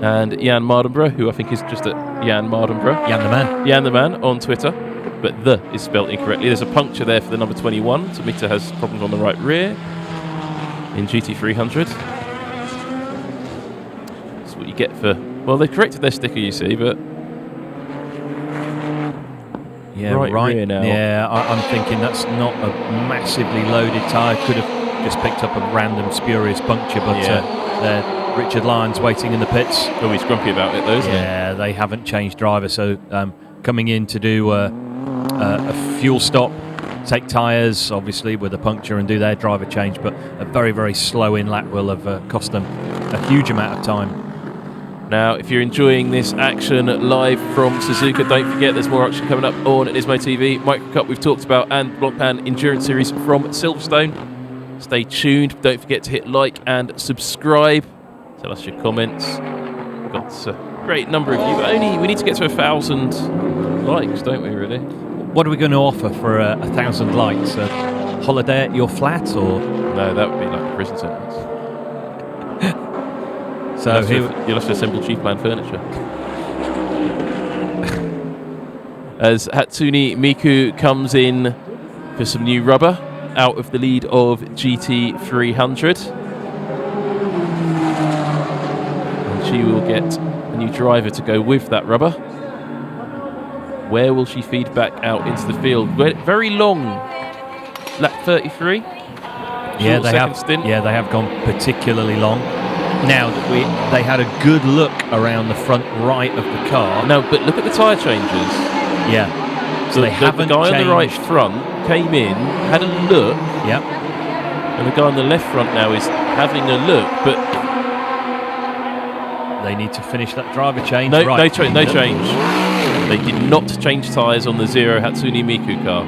and Jan Mardenborough, who I think is just at Jan Mardenborough. Jan the man on Twitter, but the is spelled incorrectly. There's a puncture there for the number 21. Tomita has problems on the right rear in GT300. That's what you get for... Well, they corrected their sticker, you see, but... Yeah, right rear now. Yeah, I'm thinking that's not a massively loaded tyre. Could have just picked up a random spurious puncture, but Richard Lyons waiting in the pits. Oh, he's grumpy about it, though, isn't he? Yeah, they haven't changed driver, so coming in to do a fuel stop, take tyres, obviously, with a puncture and do their driver change, but a very, very slow in lap will have cost them a huge amount of time. Now, if you're enjoying this action live from Suzuka, don't forget there's more action coming up on NISMO.TV. Micro Cup we've talked about, and Blancpain Endurance Series from Silverstone. Stay tuned. Don't forget to hit like and subscribe. Tell us your comments. We've got a great number of you, but we need to get to 1,000 likes, don't we, really? What are we going to offer for 1,000 likes? A holiday at your flat, or...? No, that would be like a prison sentence. So you'll have to assemble G-Plan furniture. As Hatsune Miku comes in for some new rubber out of the lead of GT300. And she will get a new driver to go with that rubber. Where will she feed back out into the field? Very long lap 33. Yeah, they have. Stint. Yeah, they have gone particularly long. Now that they had a good look around the front right of the car. No, but look at the tyre changes. Yeah. So they haven't the guy changed. on the right front came in, had a look. Yep. And the guy on the left front now is having a look, but they need to finish that driver change. No, right. no change. They did not change tyres on the Zero Hatsune Miku car.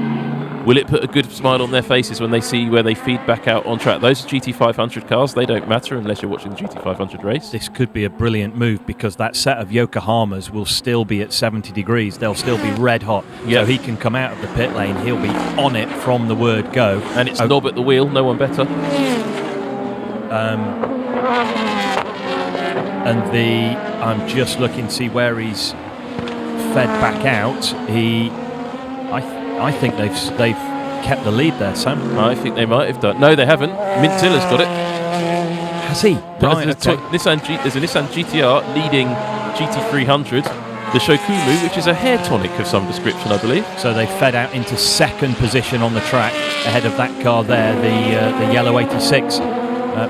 Will it put a good smile on their faces when they see where they feed back out on track? Those are GT500 cars. They don't matter unless you're watching the GT500 race. This could be a brilliant move because that set of Yokohamas will still be at 70 degrees. They'll still be red hot. Yep. So he can come out of the pit lane. He'll be on it from the word go. And it's knob at the wheel. No one better. I'm just looking to see where he's fed back out. I think they've kept the lead there, Sam. I think they might have done. No, they haven't. Mintilla's got it. Has he? Right, there's a Nissan GT-R leading GT300, the Shokumu, which is a hair tonic of some description, I believe. So they fed out into second position on the track ahead of that car there, the yellow 86.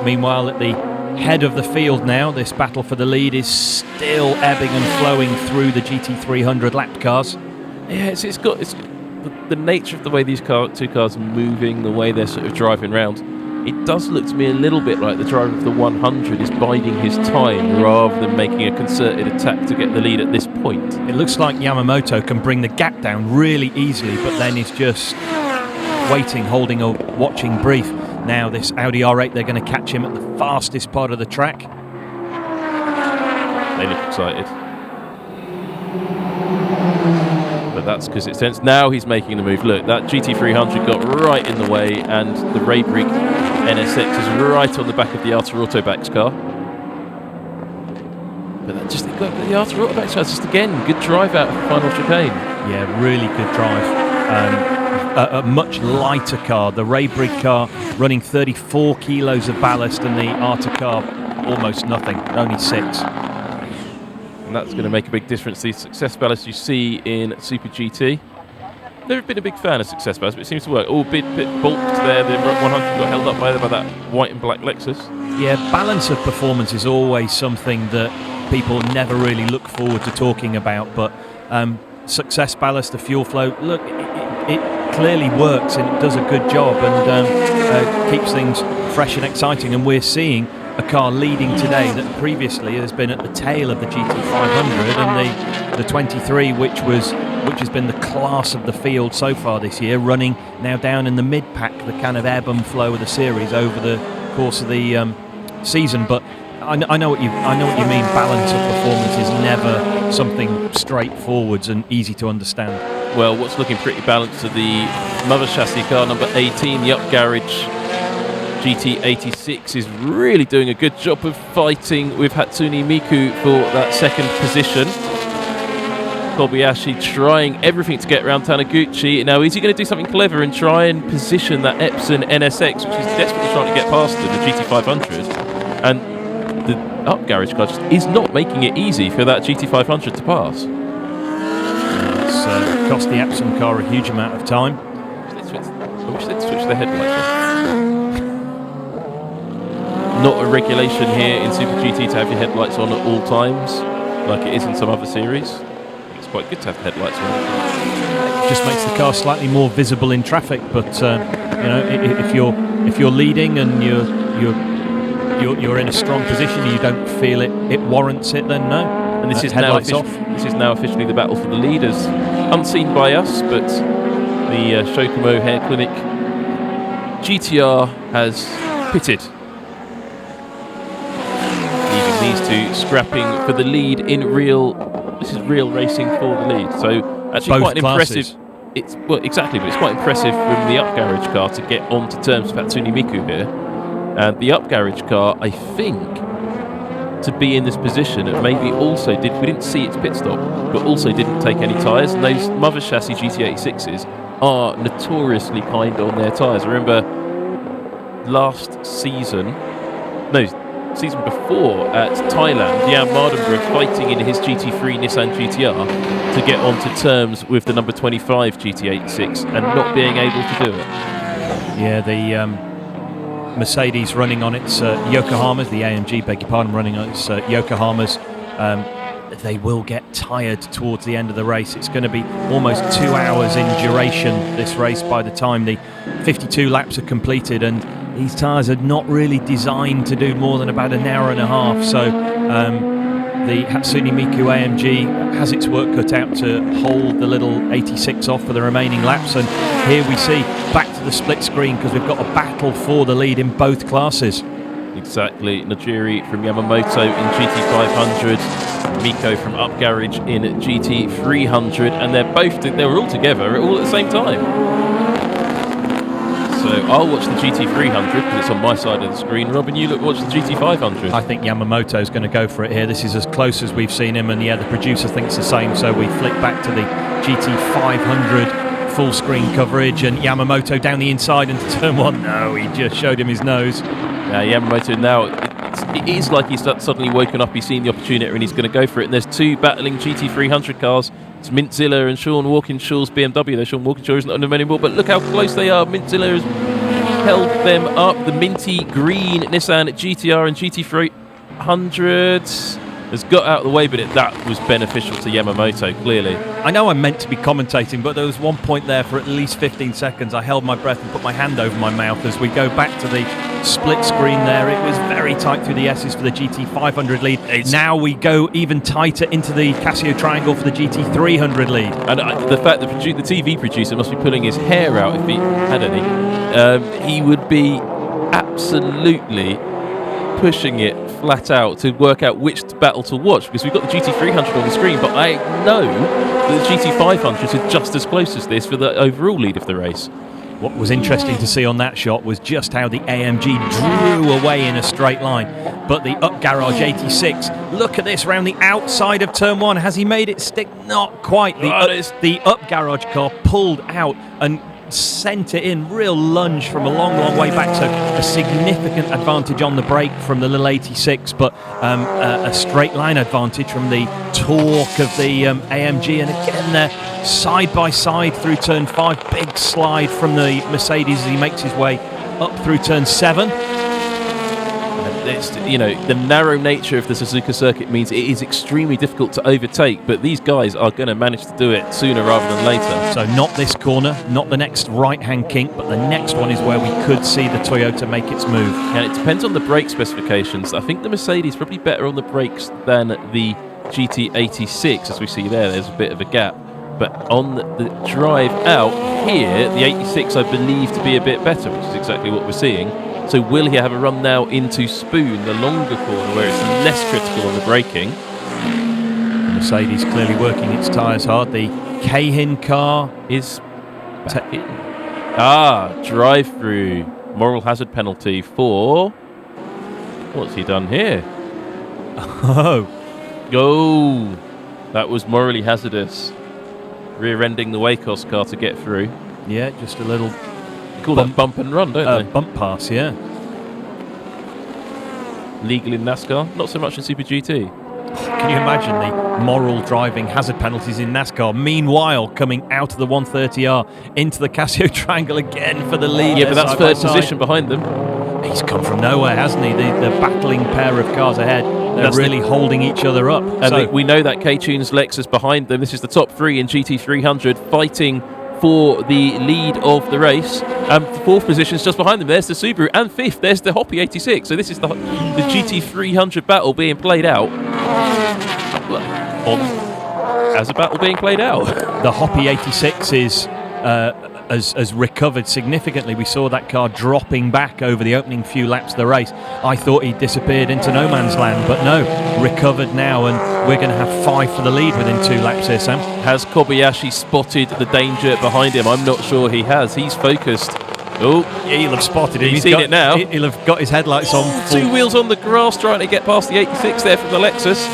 Meanwhile, at the head of the field now, this battle for the lead is still ebbing and flowing through the GT300 lap cars. Yeah, it's the nature of the way these two cars are moving, the way they're sort of driving around. It does look to me a little bit like the driver of the 100 is biding his time rather than making a concerted attack to get the lead at this point. It looks like Yamamoto can bring the gap down really easily, but then he's just waiting, holding a watching brief. Now this Audi R8, they're going to catch him at the fastest part of the track. They look excited. But that's because it's tense. Now he's making the move. Look, that GT300 got right in the way, and the Raybrick NSX is right on the back of the Arthur Autobacks car. But that just got the Arthur Autobacks car. Just again, good drive out of the final chicane. Yeah, really good drive. A much lighter car. The Raybrick car running 34 kilos of ballast, and the Arthur car almost nothing, only 6. And that's going to make a big difference. The success ballast you see in Super GT. Never been a big fan of success ballast, but it seems to work. Oh, bit bulked there. The 100 got held up by that white and black Lexus. Yeah, balance of performance is always something that people never really look forward to talking about. But success ballast, the fuel flow, look, it clearly works and it does a good job and keeps things fresh and exciting. And we're seeing a car leading today that previously has been at the tail of the GT500 and the 23, which has been the class of the field so far this year, running now down in the mid-pack, the kind of ebb and flow of the series over the course of the season. But I know what you mean. Balance of performance is never something straightforward and easy to understand. Well, what's looking pretty balanced are the mother chassis car number 18, the Up Garage GT86 is really doing a good job of fighting with Hatsune Miku for that second position. Kobayashi trying everything to get around Taniguchi. Now, is he going to do something clever and try and position that Epson NSX, which is desperately trying to get past the GT500? And the Up Garage car just is not making it easy for that GT500 to pass. It's cost the Epson car a huge amount of time. I wish they'd switch their headlights on. Not a regulation here in Super GT to have your headlights on at all times, like it is in some other series. It's quite good to have headlights on. It just makes the car slightly more visible in traffic. But if you're leading and you're in a strong position, and you don't feel it warrants it, then no. And this is now officially the battle for the leaders, unseen by us, but the Shokumo Hair Clinic GT-R has pitted. These two scrapping for the lead in this is real racing for the lead. So actually both quite classes. impressive. But it's quite impressive from the Up Garage car to get onto terms with Hatsune Miku here. And the Up Garage car, I think, to be in this position, it maybe also we didn't see its pit stop, but also didn't take any tyres. And those mother chassis GT86s are notoriously kind on their tyres. I remember last season, season before at Thailand, Jan Mardenborough fighting in his GT3 Nissan GT-R to get onto terms with the number 25 GT86 and not being able to do it. Yeah, the Mercedes running on its Yokohamas, the AMG, beg your pardon, running on its Yokohamas, they will get tired towards the end of the race. It's going to be almost 2 hours in duration, this race, by the time the 52 laps are completed, and these tyres are not really designed to do more than about an hour and a half. So the Hatsune Miku AMG has its work cut out to hold the little 86 off for the remaining laps, and here we see back to the split screen because we've got a battle for the lead in both classes. Exactly. Najiri from Yamamoto in GT500, Miko from Up Garage in GT300, and they were all together all at the same time. So I'll watch the GT300 because it's on my side of the screen. Robin, you watch the GT500. I think Yamamoto's going to go for it here. This is as close as we've seen him, and yeah, the producer thinks the same, so we flick back to the GT500 full screen coverage, and Yamamoto down the inside into turn one. No, he just showed him his nose. Yamamoto now, it is like he's suddenly woken up, he's seen the opportunity and he's going to go for it. And there's two battling GT300 cars. It's Mintzilla and Sean Walkinshaw's BMW, though Sean Walkinshaw isn't on them anymore, but look how close they are. Mintzilla has held them up. The minty green Nissan GT-R and GT300 has got out of the way, but that was beneficial to Yamamoto, clearly. I know I'm meant to be commentating, but there was one point there for at least 15 seconds. I held my breath and put my hand over my mouth as we go back to the split screen there. It was very tight through the S's for the GT500 lead. Now we go even tighter into the Casio Triangle for the GT300 lead. And the fact that the TV producer must be pulling his hair out, if he had any, he would be absolutely pushing it flat out to work out which battle to watch, because we've got the GT300 on the screen, but I know that the GT500s are just as close as this for the overall lead of the race. What was interesting to see on that shot was just how the AMG drew away in a straight line. But the Up Garage 86, look at this round the outside of turn one. Has he made it stick? Not quite. The Up Garage car pulled out and sent it in, real lunge from a long way back, so a significant advantage on the brake from the little 86, but a straight line advantage from the torque of the AMG, and again they're side by side through turn 5, big slide from the Mercedes as he makes his way up through turn 7. It's, the narrow nature of the Suzuka circuit means it is extremely difficult to overtake, but these guys are going to manage to do it sooner rather than later. So not this corner, not the next right-hand kink, but the next one is where we could see the Toyota make its move. And it depends on the brake specifications. I think the Mercedes probably better on the brakes than the GT86, as we see there's a bit of a gap. But on the drive out here, the 86 I believe to be a bit better, which is exactly what we're seeing. So will he have a run now into Spoon, the longer corner, where it's less critical on the braking? Mercedes clearly working its tyres hard. The Cahin car is... drive-through. Moral hazard penalty for... What's he done here? Oh, that was morally hazardous. Rear-ending the Wacos car to get through. Yeah, just a little... Call that bump and run, don't they? Bump pass, yeah. Legal in NASCAR, not so much in Super GT. Can you imagine the moral driving hazard penalties in NASCAR? Meanwhile, coming out of the 130R into the Casio Triangle again for the lead. Yeah, but that's third position behind them. He's come from nowhere, hasn't he? The battling pair of cars ahead. They're really holding each other up. And we know that K-Tune's Lexus behind them. This is the top three in GT300 fighting for the lead of the race. The fourth position is just behind them. There's the Subaru, and fifth, there's the Hoppy 86. So this is the GT300 battle being played out. As a battle being played out. The Hoppy 86 is has recovered significantly. We saw that car dropping back over the opening few laps of the race. I thought he disappeared into no man's land, but no, recovered now, and we're going to have 5 for the lead within 2 laps here, Sam. Has Kobayashi spotted the danger behind him? I'm not sure he has. He's focused. Oh, yeah, he'll have spotted him. He's seen it now. He'll have got his headlights on. 2 wheels on the grass trying to get past the 86 there from the Lexus.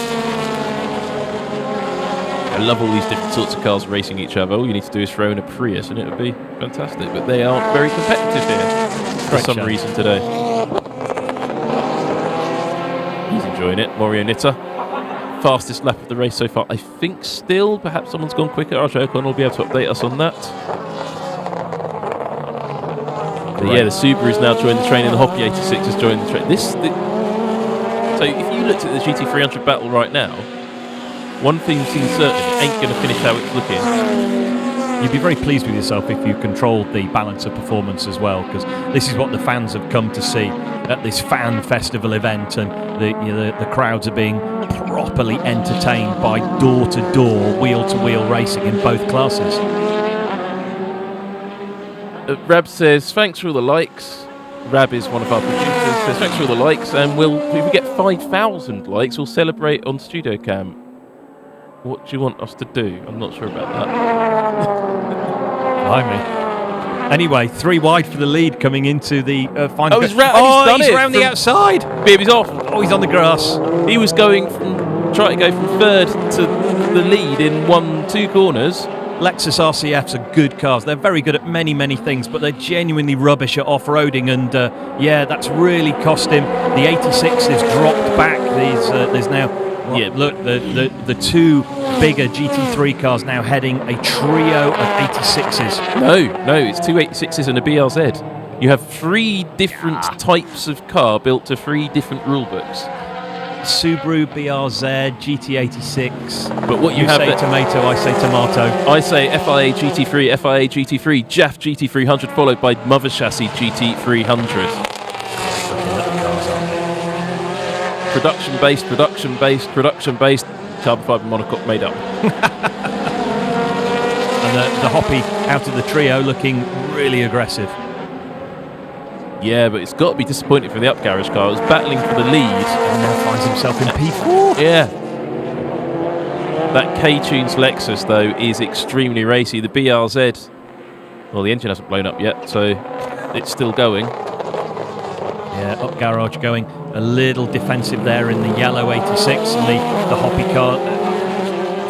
I love all these different sorts of cars racing each other. All you need to do is throw in a Prius and it would be fantastic. But they aren't very competitive here for some reason today. enjoying it. Mario Nitta, fastest lap of the race so far, I think still. Perhaps someone's gone quicker. Archie Ocon will be able to update us on that. But yeah, the Subaru's now joined the train, and the Hoppy 86 has joined the train. So if you looked at the GT300 battle right now, one thing seems certain, it ain't going to finish how it's looking. You'd be very pleased with yourself if you controlled the balance of performance as well, because this is what the fans have come to see at this fan festival event, and the crowds are being properly entertained by door-to-door, wheel-to-wheel racing in both classes. Rab says, thanks for all the likes. Rab is one of our producers, says thanks for all the likes, and if we get 5,000 likes, we'll celebrate on Studio Cam. What do you want us to do? I'm not sure about that. Blimey. Anyway, 3 wide for the lead coming into the final. Oh, he's round the outside. He's off. Oh, he's on the grass. He was trying to go from third to the lead in 1-2 corners. Lexus RCFs are good cars. They're very good at many, many things, but they're genuinely rubbish at off-roading, and yeah, that's really cost him. The 86 has dropped back. There's now... Yeah, look, the 2 bigger GT3 cars now heading a trio of 86s. No, it's 2 86s and a BRZ. You have 3 different types of car built to 3 different rule books. Subaru, BRZ, GT86. But what you say tomato, I say tomato. I say FIA GT3, FIA GT3, JAF GT300, followed by Mother Chassis GT300. Production based, carbon fibre monocoque made up. And the Hoppy out of the trio looking really aggressive. Yeah, but it's got to be disappointing for the up garage car. It was battling for the lead and now finds himself in P4. Yeah. That K-Tunes Lexus, though, is extremely racy. The BRZ, well, the engine hasn't blown up yet, so it's still going. Yeah, up garage going a little defensive there in the yellow 86, and the Hoppy car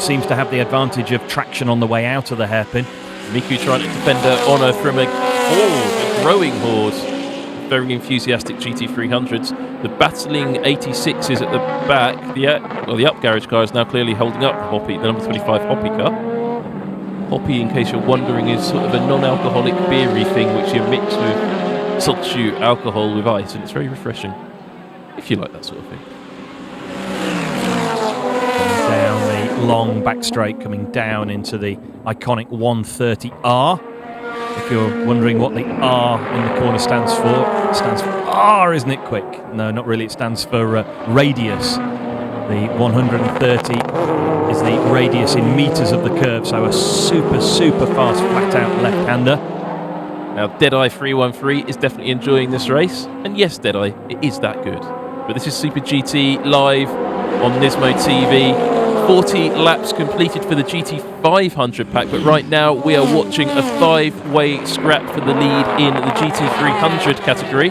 seems to have the advantage of traction on the way out of the hairpin. Miku trying to defend her honour from a growing horde. Very enthusiastic GT300s. The battling 86s at the back. The up garage car is now clearly holding up the Hoppy, the number 25 Hoppy car. Hoppy, in case you're wondering, is sort of a non-alcoholic beery thing which you mix with substitute alcohol with ice, and it's very refreshing if you like that sort of thing. Down the long back straight, coming down into the iconic 130R. If you're wondering what the R in the corner stands for, it stands for R, isn't it? Quick. No, not really. It stands for radius. The 130 is the radius in meters of the curve, so a super, super fast flat-out left-hander. Now, Deadeye 313 is definitely enjoying this race, and yes, Deadeye, it is that good. But this is Super GT live on Nismo TV. 40 laps completed for the GT500 pack, but right now we are watching a 5-way scrap for the lead in the GT300 category.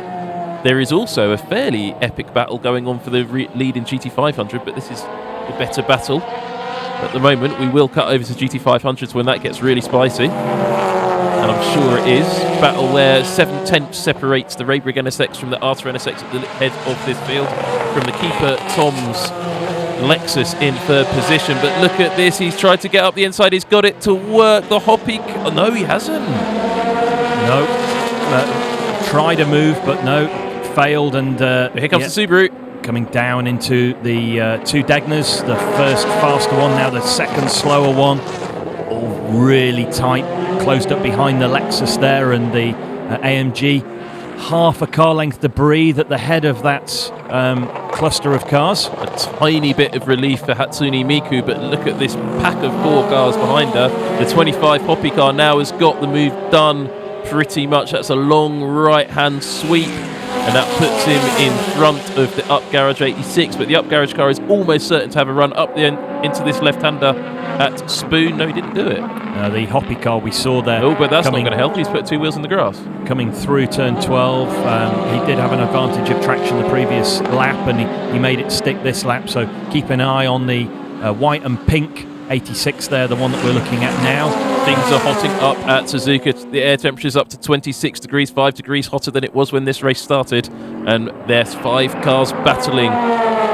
There is also a fairly epic battle going on for the lead in GT500, but this is the better battle. At the moment, we will cut over to GT500s when that gets really spicy. And I'm sure it is. Battle where 7/10 separates the Raybrigg NSX from the Arta NSX at the head of this field. From the keeper, Tom's Lexus in 3rd position. But look at this. He's tried to get up the inside. He's got it to work. The Hoppy... Oh, no, he hasn't. No. Tried a move, but no. Failed. And here comes the Subaru. Coming down into the 2 Degners. The first faster one, now the second slower one. All really tight. Closed up behind the Lexus there, and the AMG. Half a car length to breathe at the head of that cluster of cars. A tiny bit of relief for Hatsune Miku, but look at this pack of 4 cars behind her. The 25 Hoppy car now has got the move done pretty much. That's a long right-hand sweep, and that puts him in front of the up garage 86. But the up garage car is almost certain to have a run up into this left-hander at Spoon. No, he didn't do it. The Hoppy car we saw there. Oh, but that's not going to help. He's put 2 wheels in the grass. Coming through turn 12. He did have an advantage of traction the previous lap, and he made it stick this lap. So keep an eye on the white and pink 86 there, the one that we're looking at now. Things are hotting up at Suzuka. The air temperature is up to 26 degrees, 5 degrees hotter than it was when this race started. And there's 5 cars battling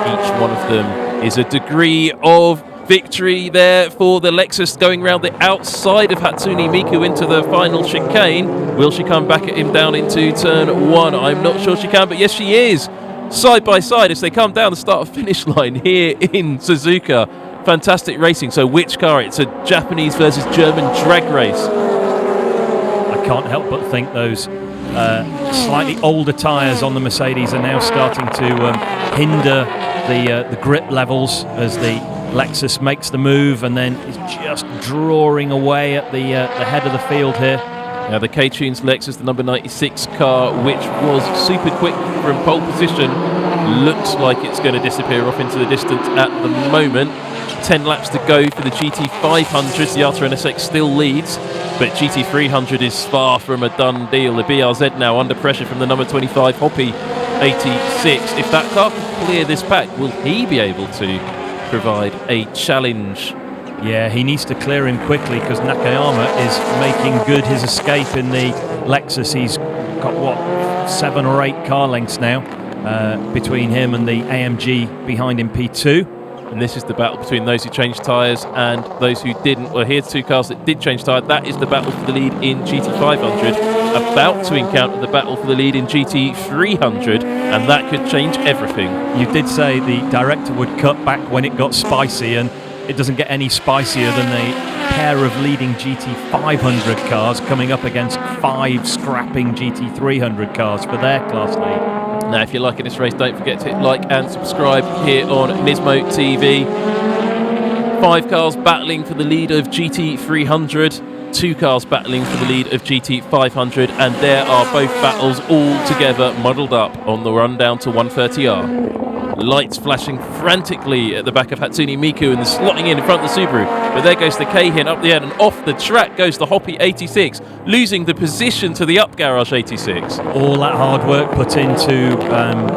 Each one of them is a degree of victory there for the Lexus, going round the outside of Hatsune Miku into the final chicane. Will she come back at him down into turn 1? I'm not sure she can, but yes she is. Side by side as they come down the start-finish line here in Suzuka. Fantastic racing. So which car? It's a Japanese versus German drag race. I can't help but think those slightly older tyres on the Mercedes are now starting to hinder the grip levels as the Lexus makes the move and then is just drawing away at the head of the field here. Now the K-Tunes Lexus, the number 96 car, which was super quick from pole position, looks like it's going to disappear off into the distance at the moment. 10 laps to go for the GT500. The Arta NSX still leads, but GT300 is far from a done deal. The BRZ now under pressure from the number 25 Hoppy 86. If that car can clear this pack, will he be able to provide a challenge? Yeah, he needs to clear him quickly because Nakayama is making good his escape in the Lexus. He's got, what, 7 or 8 car lengths now between him and the AMG behind him, P2. And this is the battle between those who changed tyres and those who didn't. Well, here's 2 cars that did change tyre. That is the battle for the lead in GT500. About to encounter the battle for the lead in GT300, and that could change everything. You did say the director would cut back when it got spicy, and it doesn't get any spicier than the pair of leading GT500 cars coming up against 5 scrapping GT300 cars for their class lead. Now, if you're liking this race, don't forget to hit like and subscribe here on Nismo TV. 5 cars battling for the lead of GT300, 2 cars battling for the lead of GT500, and there are both battles all together muddled up on the run down to 130R. Lights flashing frantically at the back of Hatsune Miku and the slotting in front of the Subaru. But there goes the K-Hin up the end, and off the track goes the Hoppy 86, losing the position to the Up Garage 86. All that hard work put into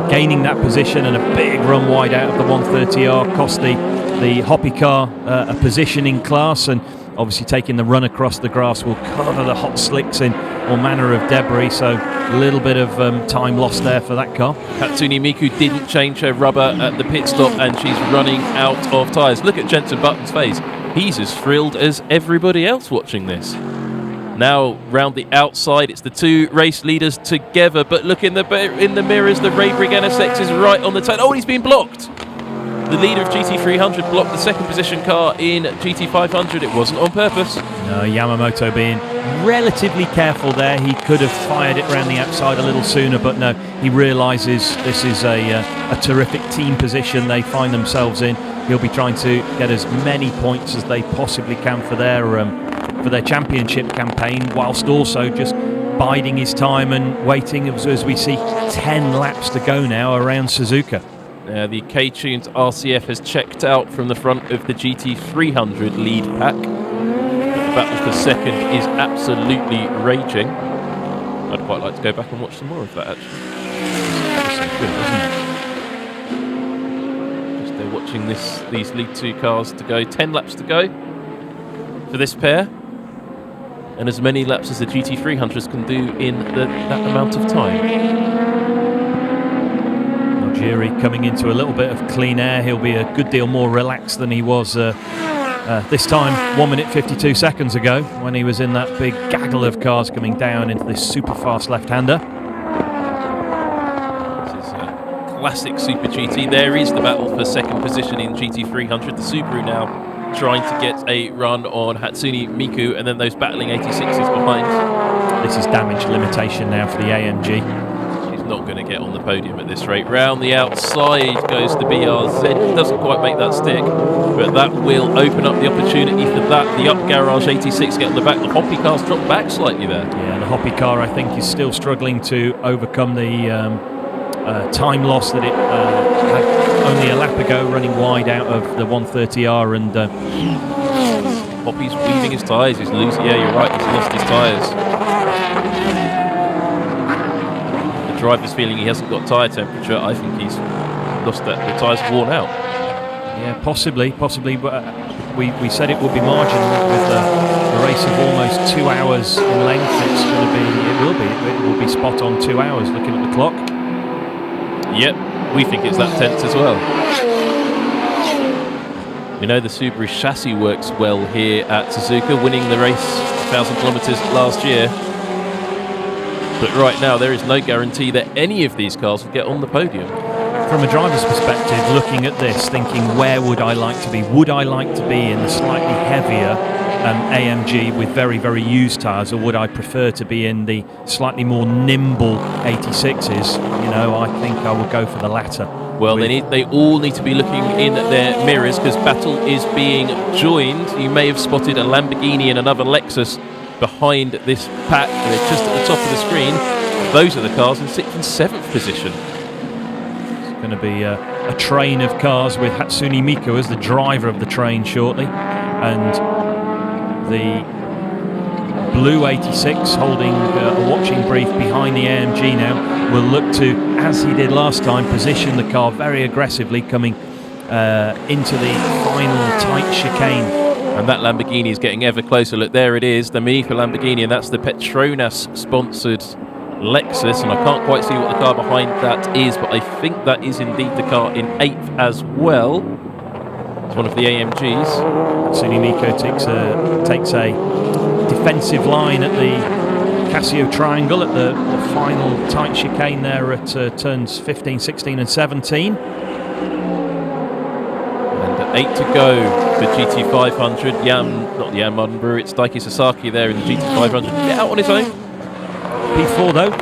gaining that position, and a big run wide out of the 130R cost the Hoppy car a position in class, and obviously taking the run across the grass will cover the hot slicks in all manner of debris, so a little bit of time lost there for that car. Hatsune Miku didn't change her rubber at the pit stop, and she's running out of tyres. Look at Jensen Button's face. He's as thrilled as everybody else watching this. Now round the outside, it's the 2 race leaders together, but look in the mirrors, the Raybrigg NSX is right on the tail. Oh, he's been blocked. The leader of GT300 blocked the 2nd position car in GT500. It wasn't on purpose. No, Yamamoto being relatively careful there. He could have fired it around the outside a little sooner, but no, he realises this is a terrific team position they find themselves in. He'll be trying to get as many points as they possibly can for their championship campaign, whilst also just biding his time and waiting as we see 10 laps to go now around Suzuka. The K-Tunes RCF has checked out from the front of the GT300 lead pack. The battle for 2nd is absolutely raging. I'd quite like to go back and watch some more of that, actually. That was so good, wasn't it? Just they're watching these lead 2 cars to go. 10 laps to go for this pair, and as many laps as the GT300s can do in that amount of time. Jiri coming into a little bit of clean air. He'll be a good deal more relaxed than he was this time 1 minute 52 seconds ago when he was in that big gaggle of cars coming down into this super fast left-hander. This is a classic Super GT. There is the battle for 2nd position in GT300. The Subaru now trying to get a run on Hatsune Miku, and then those battling 86s behind. This is damage limitation now for the AMG. Not going to get on the podium at this rate. Round the outside goes the BRZ. Doesn't quite make that stick, but that will open up the opportunity for that. The Up Garage 86 get on the back. The Hoppy car's dropped back slightly there. Yeah, the Hoppy car I think is still struggling to overcome the time loss that it had only a lap ago, running wide out of the 130R, and Hoppy's weaving his tyres. He's losing. Yeah, you're right. He's lost his tyres. Driver's feeling he hasn't got tyre temperature. I think he's lost that. The tyres worn out. Yeah, possibly. But we said it would be marginal with a race of almost 2 hours in length. It's going to be. It will be spot on 2 hours. Looking at the clock. Yep. We think it's that tense as well. We know the Subaru chassis works well here at Suzuka, winning the race 1,000 kilometres last year. But right now, there is no guarantee that any of these cars will get on the podium. From a driver's perspective, looking at this, thinking, where would I like to be? Would I like to be in the slightly heavier AMG with very, very used tyres, or would I prefer to be in the slightly more nimble 86s? You know, I think I would go for the latter. Well, they all need to be looking in their mirrors, because battle is being joined. You may have spotted a Lamborghini and another Lexus behind this pack. They're just at the top of the screen. Those are the cars in 6th and 7th position. It's going to be a train of cars with Hatsune Miku as the driver of the train shortly, and the blue 86 holding a watching brief behind the AMG now will look to, as he did last time, position the car very aggressively coming into the final tight chicane. And that Lamborghini is getting ever closer. Look, there it is, the Minifa Lamborghini, and that's the Petronas-sponsored Lexus. And I can't quite see what the car behind that is, but I think that is indeed the car in 8th as well. It's one of the AMGs. Hatsune Miku takes a defensive line at the Casio Triangle at the final tight chicane there at turns 15, 16 and 17. 8 to go for GT500. Not the Yamaha Brewer, it's Daiki Sasaki there in the GT500. Get out on his own. P4 though,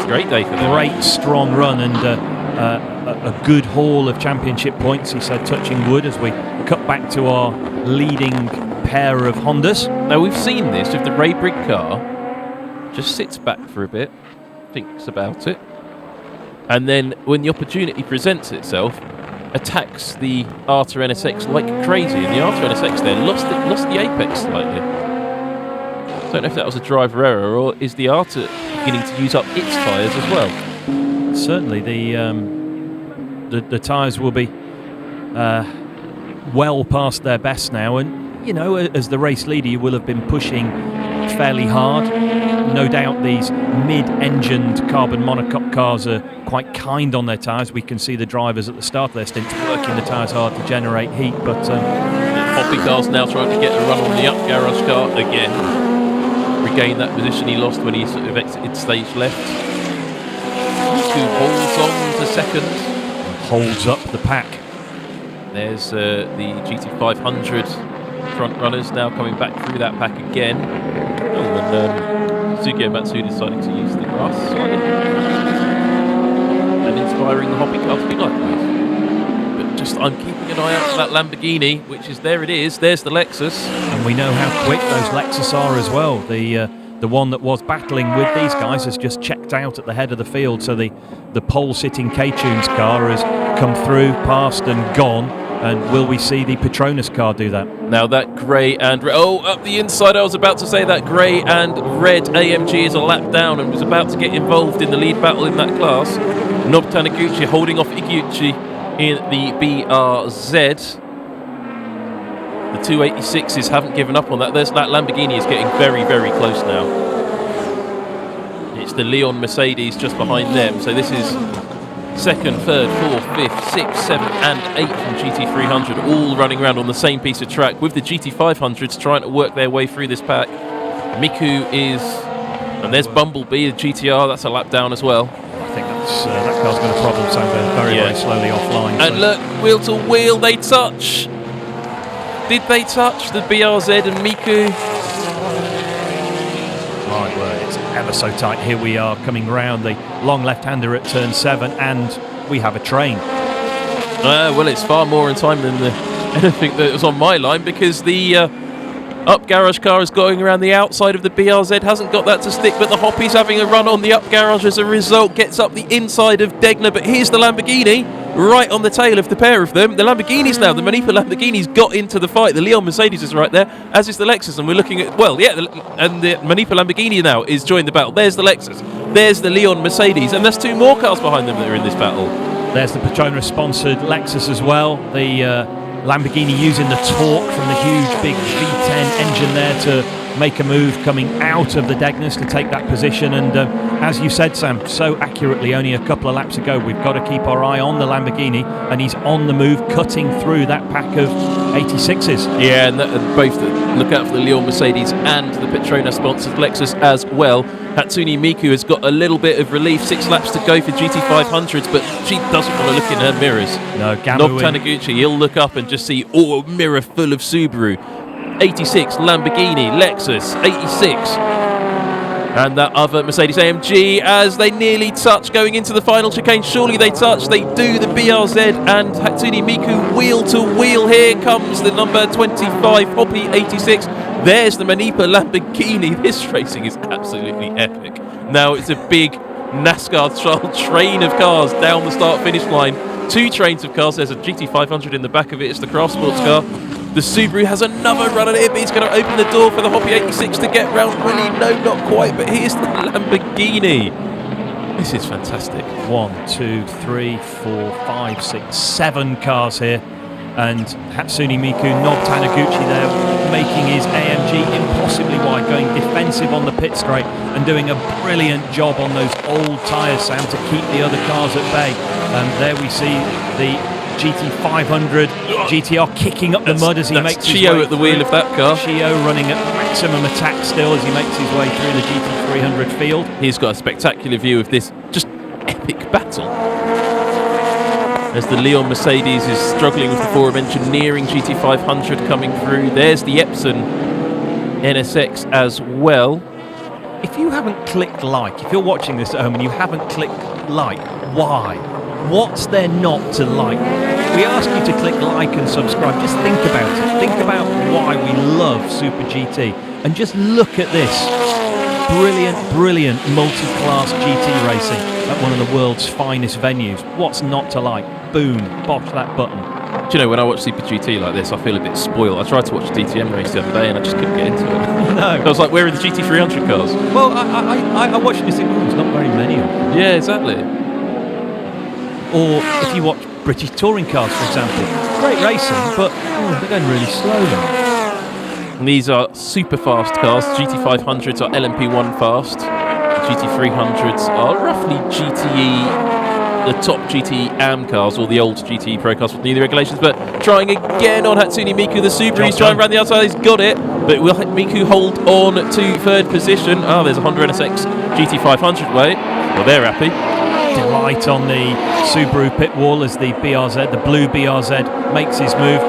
Great day for them. Great strong run and a good haul of championship points, he said, touching wood, as we cut back to our leading pair of Hondas. Now, we've seen this with the Ray Brigg car. Just sits back for a bit, thinks about it, and then when the opportunity presents itself, attacks the Arta NSX like crazy. And the Arta NSX there lost the apex slightly. Don't know if that was a driver error, or is the Arta beginning to use up its tyres as well? Certainly, the tyres will be well past their best now, and you know, as the race leader, you will have been pushing fairly hard. No doubt these mid-engined carbon monocoque cars are quite kind on their tyres. We can see the drivers at the start of their stints working the tyres hard to generate heat, but the Hoppy car's now trying to get a run on the up garage car again. Regain that position he lost when he sort of exited stage left. Who holds on to second. Holds up the pack. There's the GT500 front runners now coming back through that pack again. Oh, and Suzuki and Matsuda deciding to use the grass slightly. And inspiring the Hoppy car to be likewise. But just, I'm keeping an eye out for that Lamborghini, which is, there it is, there's the Lexus. And we know how quick those Lexus are as well. The one that was battling with these guys has just checked out at the head of the field, so the pole-sitting K-Tunes car has come through, passed and gone. And will we see the Petronas car do that? Now that grey and up the inside, I was about to say that grey and red AMG is a lap down and was about to get involved in the lead battle in that class. Nob Taniguchi holding off Iguchi in the BRZ. The 286s haven't given up on that. That Lamborghini is getting very, very close now. It's the Leon Mercedes just behind them. So this is second, third, fourth, fifth, sixth, seventh and eighth from GT300, all running around on the same piece of track, with the GT500s trying to work their way through this pack. Miku is, and there's Bumblebee, the GT-R, that's a lap down as well. I think that car's going to problem solve very, very slowly offline. And look, wheel to wheel, they touch. Did they touch the BRZ and Miku? Right, well, it's ever so tight. Here we are coming round the long left-hander at turn 7, and we have a train. Well, it's far more in time than anything that was on my line, because the up garage car is going around the outside of the BRZ, hasn't got that to stick, but the Hoppy's having a run on the up garage as a result, gets up the inside of Degner, but here's the Lamborghini right on the tail of the pair of them. The Lamborghinis now, the Manifa Lamborghini's got into the fight. The Leon Mercedes is right there, as is the Lexus, and we're looking at, and the Manifa Lamborghini now is joined the battle. There's the Lexus, there's the Leon Mercedes, and there's two more cars behind them that are in this battle. There's the Petronas-sponsored Lexus as well. The Lamborghini using the torque from the huge big V10 engine there to make a move coming out of the Degnas to take that position. And as you said, Sam, so accurately only a couple of laps ago, we've got to keep our eye on the Lamborghini, and he's on the move, cutting through that pack of 86s. Yeah, and both look out for the Leon Mercedes and the Petronas sponsored Lexus as well. Hatsune Miku has got a little bit of relief, 6 laps to go for GT500s, but she doesn't want to look in her mirrors. No, Nob Taniguchi, he'll look up and just see, a mirror full of Subaru. 86 Lamborghini, Lexus, 86. And that other Mercedes AMG as they nearly touch going into the final chicane. Surely they touch. They do, the BRZ and Hatsune Miku wheel to wheel. Here comes the number 25 Hoppy 86. There's the Manipa Lamborghini. This racing is absolutely epic. Now it's a big NASCAR-style train of cars down the start-finish line. 2 trains of cars. There's a GT500 in the back of it. It's the craft sports car. The Subaru has another run at it, but he's going to open the door for the Hoppy 86 to get round. Really, no, not quite, but here's the Lamborghini. This is fantastic. 1, 2, 3, 4, 5, 6, 7 cars here. And Hatsune Miku, Nob Taniguchi there, making his AMG impossibly wide, going defensive on the pit straight and doing a brilliant job on those old tyres, Sam, to keep the other cars at bay. And there we see the GT500 GT-R kicking up the mud as he makes his Chio way at the wheel of that car. Chio running at maximum attack still as he makes his way through the GT300 field. He's got a spectacular view of this just epic battle. As the Leon Mercedes is struggling with the Forum Engineering GT500 coming through. There's the Epson NSX as well. If you haven't clicked like, if you're watching this at home and you haven't clicked like, why? What's there not to like? We ask you to click like and subscribe. Just think about it. Think about why we love Super GT. And just look at this. Brilliant multi-class GT racing at one of the world's finest venues. What's not to like? Boom, bosh that button. Do you know, when I watch Super GT like this, I feel a bit spoiled. I tried to watch a DTM race the other day and I just couldn't get into it. No. I was like, where are the GT300 cars? Well, I watched this and think, there's not very many of them. Yeah, exactly. Or if you watch British touring cars, for example, great racing, but they're going really slowly. And these are super fast cars. GT500s are LMP1 fast. The GT300s are roughly GTE, the top GT AM cars, or the old GT Pro cars with new regulations. But trying again on Hatsune Miku, the Subaru. He's trying around the outside. He's got it. But will Miku hold on to third position? Oh, there's a Honda NSX GT500 way. Well, they're happy. Delight on the Subaru pit wall as the BRZ, the blue BRZ, makes his move.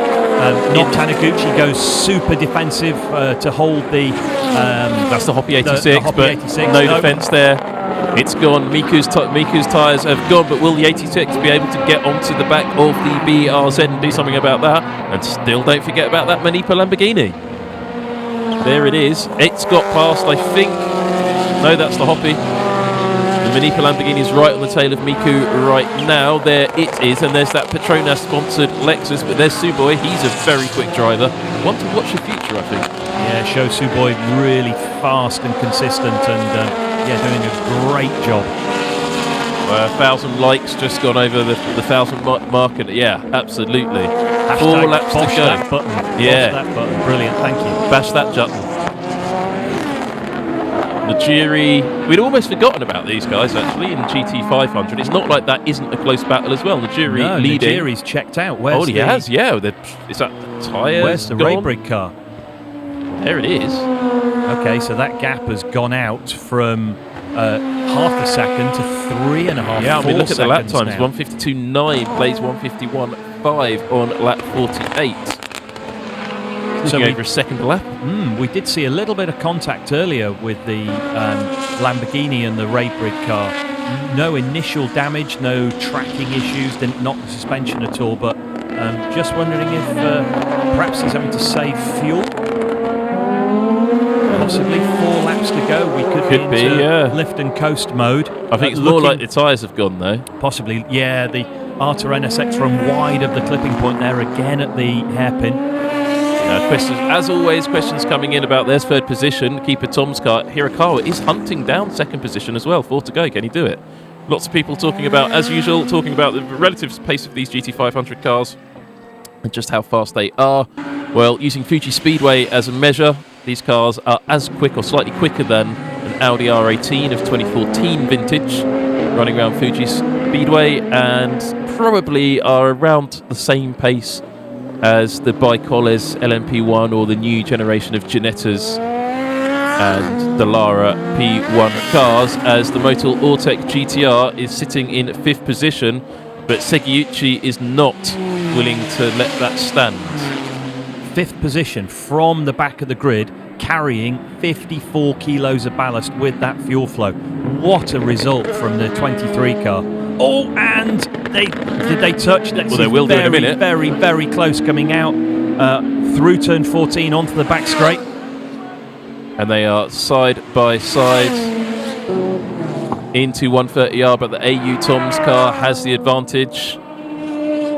Nob Taniguchi goes super defensive to hold the... that's the Hoppy 86, the Hoppy but 86. no defence there. It's gone. Miku's tyres have gone, but will the 86 be able to get onto the back of the BRZ and do something about that? And still don't forget about that Manipa Lamborghini. There it is. It's got past, I think. No, that's the Hoppy. The Manipa Lamborghini is right on the tail of Miku right now. There it is, and there's that Petronas sponsored Lexus, but there's Suboi. He's a very quick driver. One to watch the future, I think. Yeah, show Suboi really fast and consistent, and doing a great job. 1,000 likes just gone over the 1,000 mark, and yeah, absolutely. Hashtag 4 laps to go. That button. Yeah. Bosh that button. Brilliant, thank you. Bash that button. Najiri, we'd almost forgotten about these guys actually in GT500. It's not like that isn't a close battle as well. Najiri leading. Najiri's checked out. Where's he has, yeah. Is that the tyres? Where's the Raybrig car? There it is. Okay, so that gap has gone out from half a second to 3.5. Yeah, I mean, look at the lap times. Now. 152.9 plays 151.5 on lap 48. So over a second lap. We did see a little bit of contact earlier with the Lamborghini and the Raybrig car. No initial damage, no tracking issues, didn't knock the suspension at all, but just wondering if perhaps he's having to save fuel. Possibly 4 laps to go. We could be into lift and coast mode. I think it's more like the tyres have gone though. Possibly, yeah. The Arta NSX run wide of the clipping point there again at the hairpin. Questions, as always, questions coming in about there's third position. Keeper Tom's car, Hirakawa, is hunting down second position as well. 4 to go. Can he do it? Lots of people talking about, as usual, talking about the relative pace of these GT500 cars and just how fast they are. Well, using Fuji Speedway as a measure, These cars are as quick or slightly quicker than an Audi R18 of 2014 vintage, running around Fuji Speedway, and probably are around the same pace as the Bicoles LMP1 or the new generation of Ginettas and the Lara P1 cars, as the Motul Ortec GT-R is sitting in 5th position, but Seguiuchi is not willing to let that stand. 5th position from the back of the grid, carrying 54 kilos of ballast with that fuel flow. What a result from the 23 car. Oh, and did they touch? Well, they will do in a minute. Very, very close coming out through turn 14 onto the back straight. And they are side by side into 130R, but the AU Tom's car has the advantage.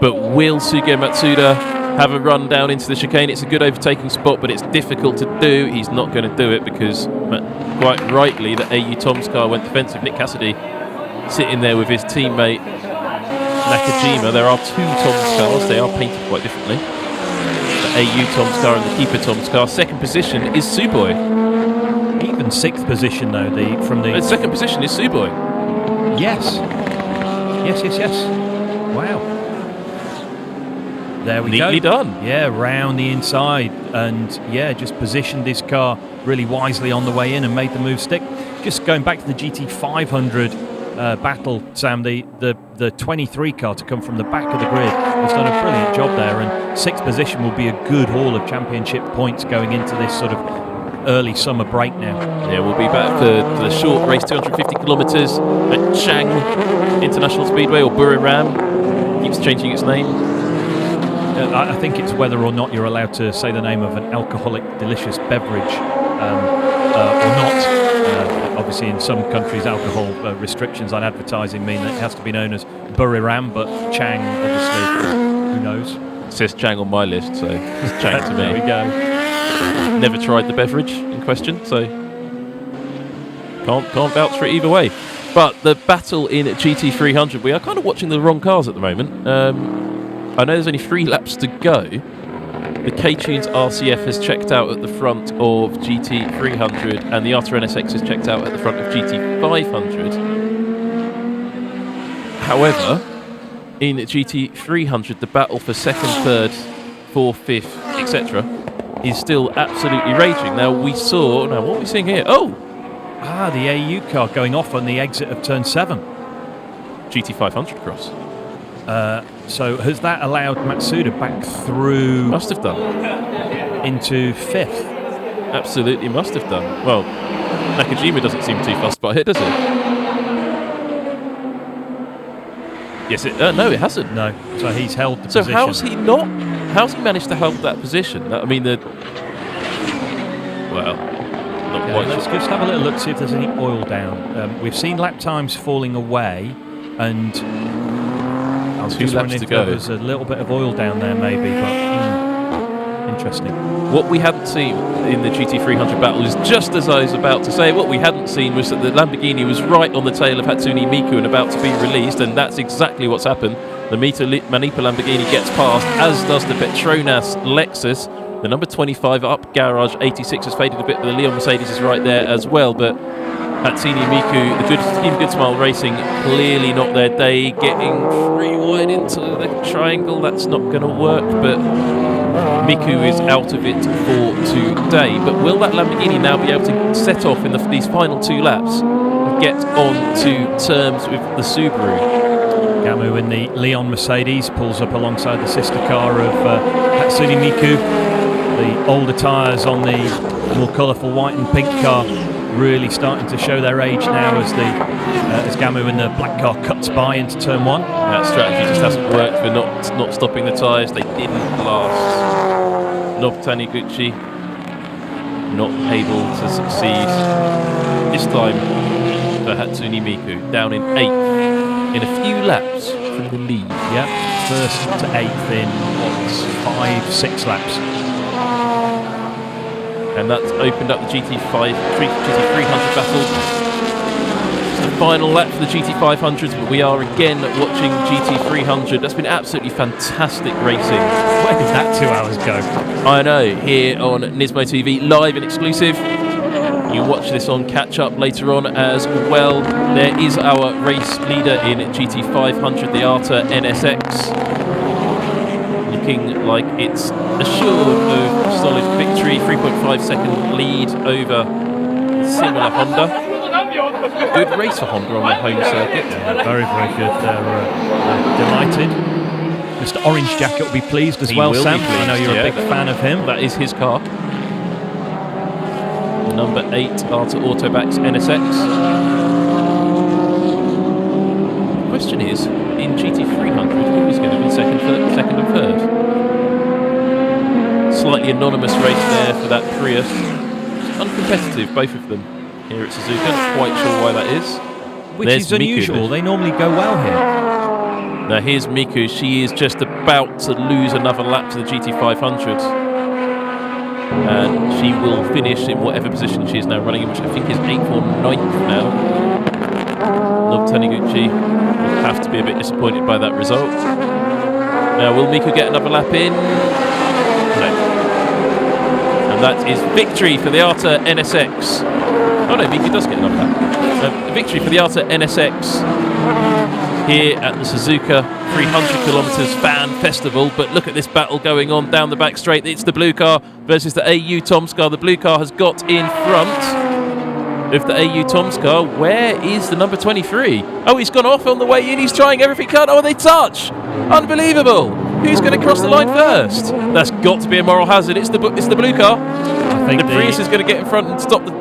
But will Suge Matsuda have a run down into the chicane? It's a good overtaking spot, but it's difficult to do. He's not going to do it because, quite rightly, the AU Tom's car went defensive. Nick Cassidy sitting there with his teammate Nakajima. There are 2 Tom's cars. They are painted quite differently. The AU Tom's car and the Keeper Tom's car. 2nd position is Suboi. Even 6th position though, from the 2nd position is Suboi. Yes. Wow. There we go. Neatly done. Yeah, round the inside, and yeah, just positioned this car really wisely on the way in and made the move stick. Just going back to the GT500 battle, Sam, the 23 car to come from the back of the grid has done a brilliant job there, and 6th position will be a good haul of championship points going into this sort of early summer break now. Yeah, we'll be back for the short race, 250 kilometres at Chang International Speedway, or Buriram. Keeps changing its name. I think it's whether or not you're allowed to say the name of an alcoholic delicious beverage or not. Obviously in some countries alcohol restrictions on advertising mean that it has to be known as Buriram, but Chang, obviously, who knows? It says Chang on my list, so it's Chang to me. There we go. Never tried the beverage in question, so can't vouch for it either way. But the battle in GT300, we are kind of watching the wrong cars at the moment. I know there's only 3 laps to go. The K-Tunes RCF has checked out at the front of GT300, and the Arta NSX has checked out at the front of GT500. However, in GT300, the battle for 2nd, 3rd, 4th, 5th, etc. is still absolutely raging. Now, what are we seeing here? Oh! The AU car going off on the exit of turn 7. GT500 cross. So has that allowed Matsuda back through? Must have done. Into 5th. Absolutely must have done. Well, Nakajima doesn't seem too fussed by it, does it? Yes, no, it hasn't. No, so he's held the position. So how's he managed to hold that position? I mean, not quite. Let's just have a little look, see if there's any oil down. We've seen lap times falling away, and I was just wondering if there was a little bit of oil down there maybe, but interesting. What we hadn't seen in the GT300 battle is, just as I was about to say, what we hadn't seen was that the Lamborghini was right on the tail of Hatsune Miku and about to be released, and that's exactly what's happened. The Manipa Lamborghini gets past, as does the Petronas Lexus. The number 25 up garage 86 has faded a bit, but the Leon Mercedes is right there as well. But Hatsune Miku, the Team Good Smile Racing, clearly not their day. Getting 3 wide into the triangle, that's not going to work. But Miku is out of it for today. But will that Lamborghini now be able to set off in these final 2 laps and get on to terms with the Subaru? Gamu in the Leon Mercedes pulls up alongside the sister car of Hatsune Miku. The older tyres on the more colourful white and pink car really starting to show their age now as Gamu in the black car cuts by into turn 1. That strategy just hasn't worked for not stopping the tyres. They didn't last. Nobu Taniguchi not able to succeed. This time for Hatsune Miku, down in 8th in a few laps from the lead. Yep, 1st to 8th in 5-6 laps. And that's opened up the GT300 battle. Just a final lap for the GT500s, but we are again watching GT300. That's been absolutely fantastic racing. Where did that 2 hours go? I know, here on Nismo TV, live and exclusive. You watch this on catch up later on as well. There is our race leader in GT500, the Arta NSX. Looking like it's assured of solid victory. 3.5 second lead over similar Honda. Good race for Honda on the home circuit. Yeah, very, very good. They're delighted. Mr. Orange Jacket will be pleased as well, Sam. I know you're a big fan of him. That is his car. Number 8, Arta Autobacks NSX. The question is, in GT300, who is going to be second and third? Slightly anonymous race there for that Prius. Uncompetitive, both of them. Here at Suzuka, not quite sure why that is. Which There's is unusual. Miku. They normally go well here. Now here's Miku. She is just about to lose another lap to the GT500. And she will finish in whatever position she is now running in, which I think is 8th or 9th now. Love Taniguchi will have to be a bit disappointed by that result. Now, will Miku get another lap in? No. And that is victory for the Arta NSX. Oh no, Miku does get another lap. Victory for the Arta NSX here at the Suzuka 300 kilometers fan festival. But look at this battle going on down the back straight. It's the blue car versus the AU Tom's car. The blue car has got in front of the AU Tom's car. Where is the number 23? Oh, he's gone off on the way in. He's trying everything he can. Oh, they touch. Unbelievable. Who's going to cross the line first? That's got to be a moral hazard. It's the blue car. I think the Prius is going to get in front and stop the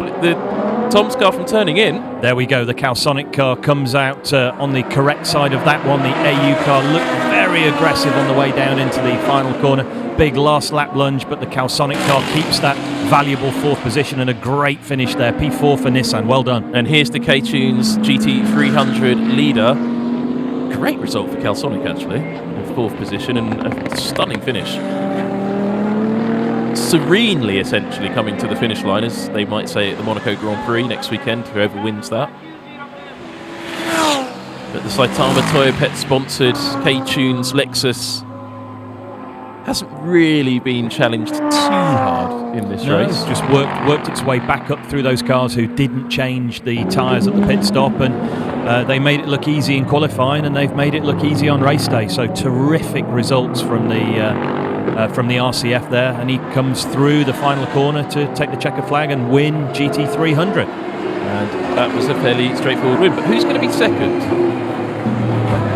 Tom's car from turning in. There we go. The Calsonic car comes out on the correct side of that one. The AU car looked very aggressive on the way down into the final corner. Big last lap lunge, but the Calsonic car keeps that valuable 4th position and a great finish there. P4 for Nissan. Well done. And here's the K-Tunes GT300 leader. Great result for Calsonic, actually. In 4th position and a stunning finish. Serenely, essentially, coming to the finish line, as they might say at the Monaco Grand Prix next weekend, whoever wins that. But the Saitama Toyopet sponsored K-Tunes Lexus hasn't really been challenged too hard in this race. It's just worked its way back up through those cars who didn't change the tyres at the pit stop, and they made it look easy in qualifying, and they've made it look easy on race day. So terrific results from the RCF there, and he comes through the final corner to take the checker flag and win GT300. And that was a fairly straightforward win. But who's going to be second?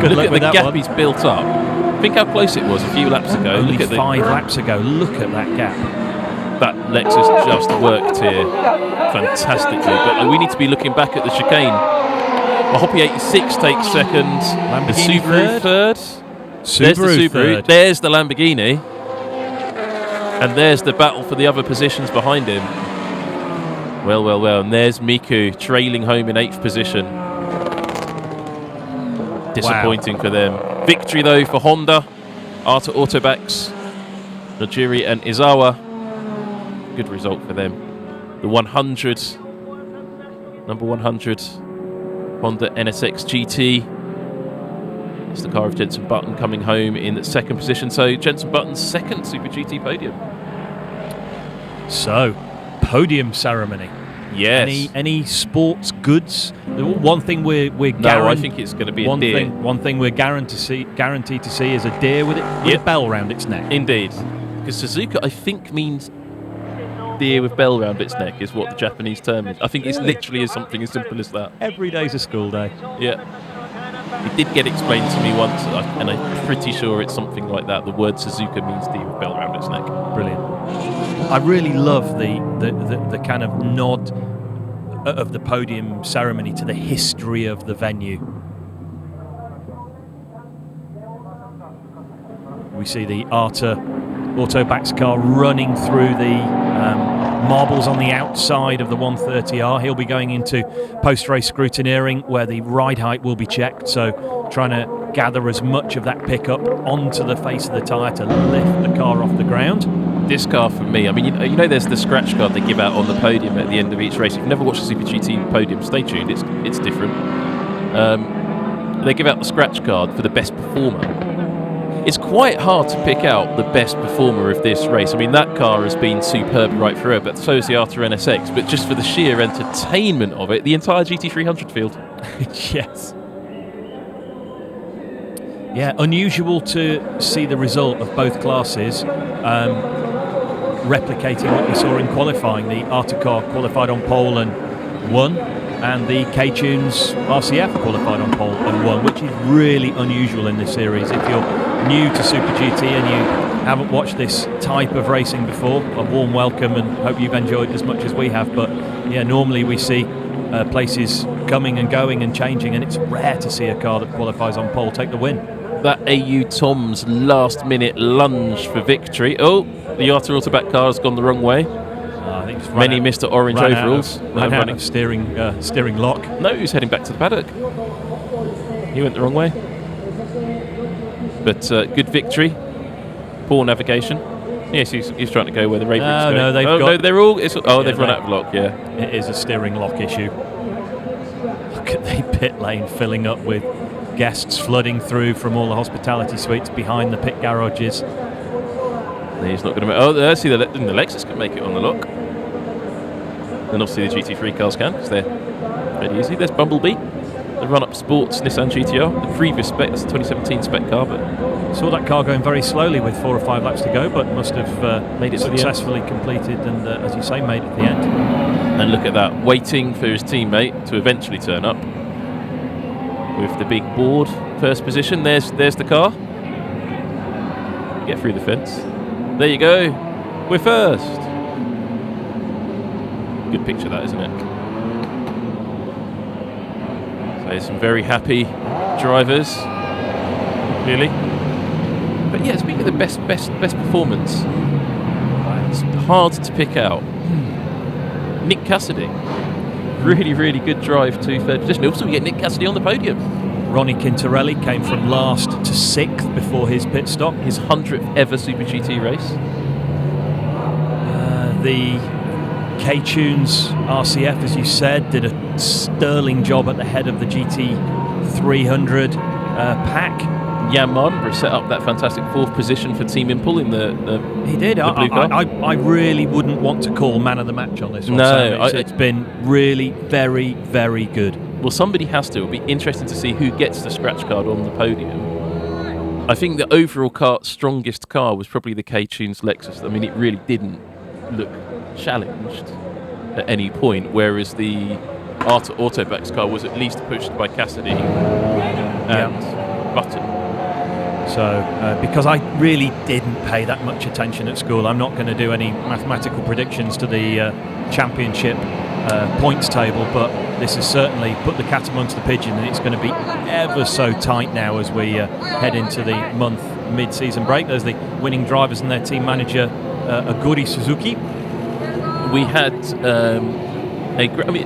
Good Look luck at with the that gap one. he's built up. Think how close it was a few laps ago. Only Look at 5 laps ago. Look at that gap. That Lexus just worked here fantastically. But we need to be looking back at the chicane. Hoppy 86 takes second. The Subaru third. There's the Subaru. Third. There's the Lamborghini. And there's the battle for the other positions behind him. Well, well, well. And there's Miku trailing home in 8th position. Disappointing for them. Victory, though, for Honda. Arta Autobacks, Nojiri and Izawa. Good result for them. The 100, number 100, Honda NSX GT. It's the car of Jenson Button coming home in 2nd position. So Jenson Button's 2nd Super GT podium. So, podium ceremony. Yes. Any sports goods? One thing we're No, I think it's going to be a deer. One thing we're guaranteed to see is a deer with a bell round its neck. Indeed. Because Suzuka, I think, means deer with bell round its neck is what the Japanese term is. I think it's literally something as simple as that. Every day's a school day. Yeah. It did get explained to me once, and I'm pretty sure it's something like that. The word Suzuka means deer with bell round its neck. Brilliant. I really love the kind of nod of the podium ceremony to the history of the venue. We see the Arta Autobacks car running through the marbles on the outside of the 130R. He'll be going into post-race scrutineering where the ride height will be checked, so trying to gather as much of that pickup onto the face of the tyre to lift the car off the ground. This car for me, I mean, you know there's the scratch card they give out on the podium at the end of each race. If you've never watched a Super GT podium, stay tuned, it's different. they give out the scratch card for the best performer. It's quite hard to pick out the best performer of this race. I mean, that car has been superb right through it, but so is the Arta NSX. But just for the sheer entertainment of it, the entire GT300 field. Yes. Yeah, unusual to see the result of both classes replicating what we saw in qualifying. The Arta car qualified on pole and won, and the K-Tunes RCF qualified on pole and won, which is really unusual in this series. If you're new to Super GT and you haven't watched this type of racing before, a warm welcome and hope you've enjoyed as much as we have. But yeah, normally we see places coming and going and changing, and it's rare to see a car that qualifies on pole take the win. That AU Tom's last minute lunge for victory. Oh, the Arta Autoback car has gone the wrong way. I think it's Many Mr. Orange overalls. Ran out of steering lock. No, he was heading back to the paddock. He went the wrong way. But good victory. Poor navigation. Yes, he's trying to go where the Raven's going. No, they've they've run out of lock, yeah. It is a steering lock issue. Look at the pit lane filling up with guests flooding through from all the hospitality suites behind the pit garages. He's not going to make... Oh, I see the Lexus can make it on the lock. And obviously the GT3 cars can, because they're very easy. There's Bumblebee, the run-up sports Nissan GT-R, the previous spec, that's the 2017 spec car, but... Saw that car going very slowly with 4 or 5 laps to go, but must have made it successfully completed and, as you say, made it to the end. And look at that, waiting for his teammate to eventually turn up. With the big board, first position. There's the car. Get through the fence. There you go. We're first. Good picture that, isn't it? So there's some very happy drivers, clearly. But yeah, speaking of the best performance, it's hard to pick out. Nick Cassidy. Really, really good drive to third position. Also, we get Nick Cassidy on the podium. Ronnie Quintarelli came from last to 6th before his pit stop. His 100th ever Super GT race. The K-Tunes RCF, as you said, did a sterling job at the head of the GT300 pack. Jan Mardenborough set up that fantastic 4th position for Team Impel in the He did. The blue car. I really wouldn't want to call man of the match on this one. No, it's been really very, very good. Well, somebody has to. It'll be interesting to see who gets the scratch card on the podium. I think the overall strongest car was probably the K-Tunes Lexus. I mean, it really didn't look challenged at any point, whereas the Arta Autobacks car was at least pushed by Cassidy and Button. So, because I really didn't pay that much attention at school, I'm not going to do any mathematical predictions to the championship points table, but this has certainly put the cat amongst the pigeon, and it's going to be ever so tight now as we head into the month mid-season break. There's the winning drivers and their team manager, Aguri Suzuki. We had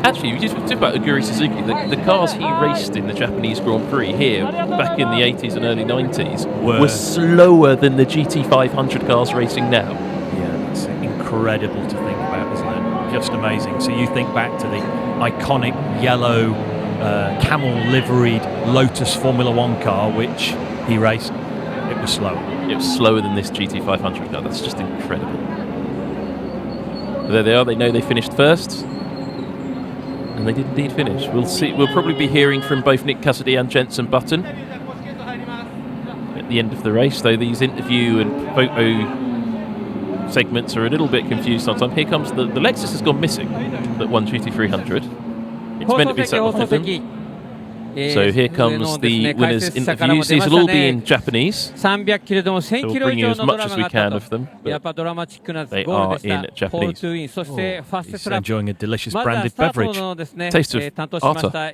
actually, you just talk about Aguri Suzuki. The cars he raced in the Japanese Grand Prix here back in the 80s and early 90s were slower than the GT500 cars racing now. Yeah, that's incredible to think about, isn't it? Just amazing. So you think back to the iconic yellow camel liveried Lotus Formula One car, which he raced. It was slower. It was slower than this GT500 car. That's just incredible. But there they are. They know they finished first. And they did indeed finish. We'll see. We'll probably be hearing from both Nick Cassidy and Jenson Button at the end of the race, though these interview and photo segments are a little bit confused sometimes. Here comes the Lexus has gone missing that won GT300. It's meant to be sat with them. So here comes the winners' interviews. These will all be in Japanese. So we'll bring you as much as we can of them, but they are in Japanese. He's enjoying a delicious branded beverage. Taste of Arta.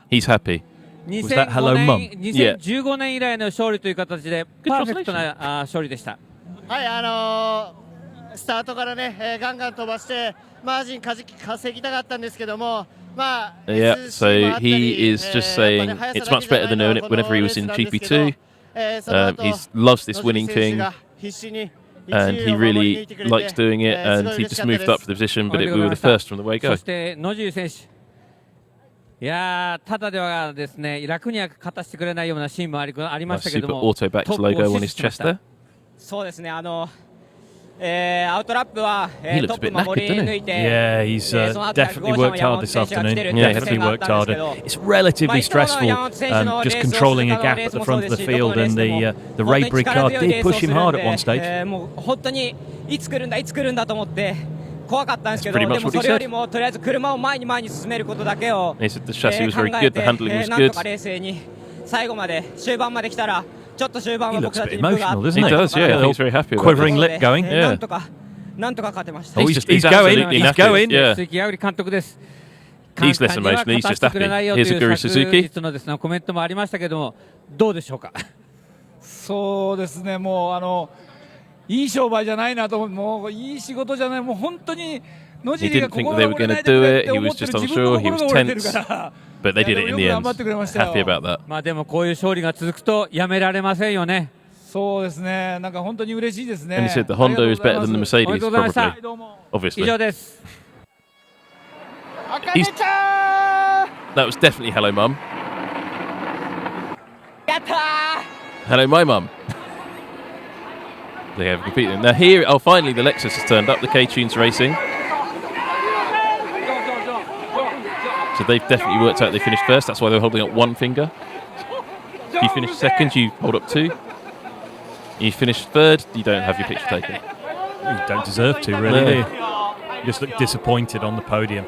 He's happy. Was that hello, mum? Yeah. 2015年以来の勝利という形でパーフェクトな勝利でした。はい、スタートからね、ガンガン飛ばしてマージン稼ぎたかったんですけども、まあ Yeah, so he is just saying it's much better than whenever he was in GP2. He loves this winning thing. and he really likes doing it, and he just moved up to the position, but we were the first from the way go. そして野尻選手、いやーただではですね楽には勝たせてくれないようなシーンもありましたけど Super も、 Auto Backs logo on his chest there. そうですね、アウトラップは、He looks ト a ッ bit プ守り knackered, doesn't 抜 he? いて、 Yeah, he's その後から definitely worked hard this 山本選手が来 afternoon. てる Yeah, っていう definitely のがあっ worked たんですけ harder. ど It's relatively まあ、いつもの stressful, 山本選手の just レースを controlling a してた gap レー at ス the もそう front で of す the し、どこ field, のレー and スでも the 本当 Ray に Brigg 力 car 強い did レースを push す him る hard ん at one で、 stage. もう本当にいつ来るんだいつ来るんだと思って怖かったんですけど、 That's で pretty much も what he それよ said. りもとりあえず車を前に進めることだけを He said the chassis was 考 very え good, て the handling was なんと good. か冷静に最後まで終盤まで来たらちょっと終盤 He は looks 僕 a たち bit に分があっ emotional, て doesn't He he? does, yeah. I think he's very happy about Quivering it. lip going. なん Yeah. とか勝てました Oh, He's he's absolutely going. He's knackered. going. Yeah. 鈴木葵監督です。 He's less 簡単には emotional, he's 勝 just たせてくれないよと happy. Here's い a guru う昨 Suzuki. 日のですねコメントもありましたけども、どうでしょうか。そうですね、もういい商売じゃないなと思う、もういい仕事じゃない、もう本当に野 He 尻が didn't think 心 they が were 折れ going な to いでく do れっ it. て He 思 was ってる just 自分の unsure. He 心 was が折れてる tense. から。 But they did it in the よく頑 end. 張ってくれましたよ。 Happy about that. まあでもこういう勝利が続くとやめられませんよね。そうですね、なんか本当に嬉しいですね。 And he said the Honda is better than the おめ Mercedes, でとうございました。 probably. どうも。 Obviously. 以上です。 He's- That was definitely hello, mum. やったー Hello, my mum. They have competed. Now here, oh, finally the Lexus has turned up. The K-Tunes Racing. So they've definitely worked out they finished first. That's why they're holding up one finger. If you finish second, you hold up two. You finish third, you don't have your picture taken. You don't deserve to, really, do you? You just look disappointed on the podium.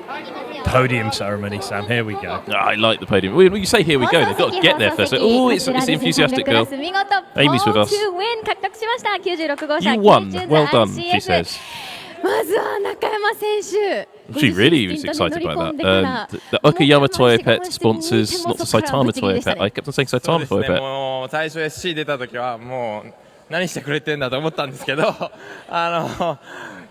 Podium ceremony, Sam. Here we go. I like the podium. When you say here we go, they've got to get there first. Oh, it's the enthusiastic girl. Amy's with us. You won. Well done, she says. まずは中山選手。 She really was excited by that. The Okayama Toyo Pet sponsors, not the Saitama Toyo Pet. I kept on saying そう Saitama です Toyo ね、 Pet. もう最初 SC 出た時はもう何してくれてんだと思ったんですけどい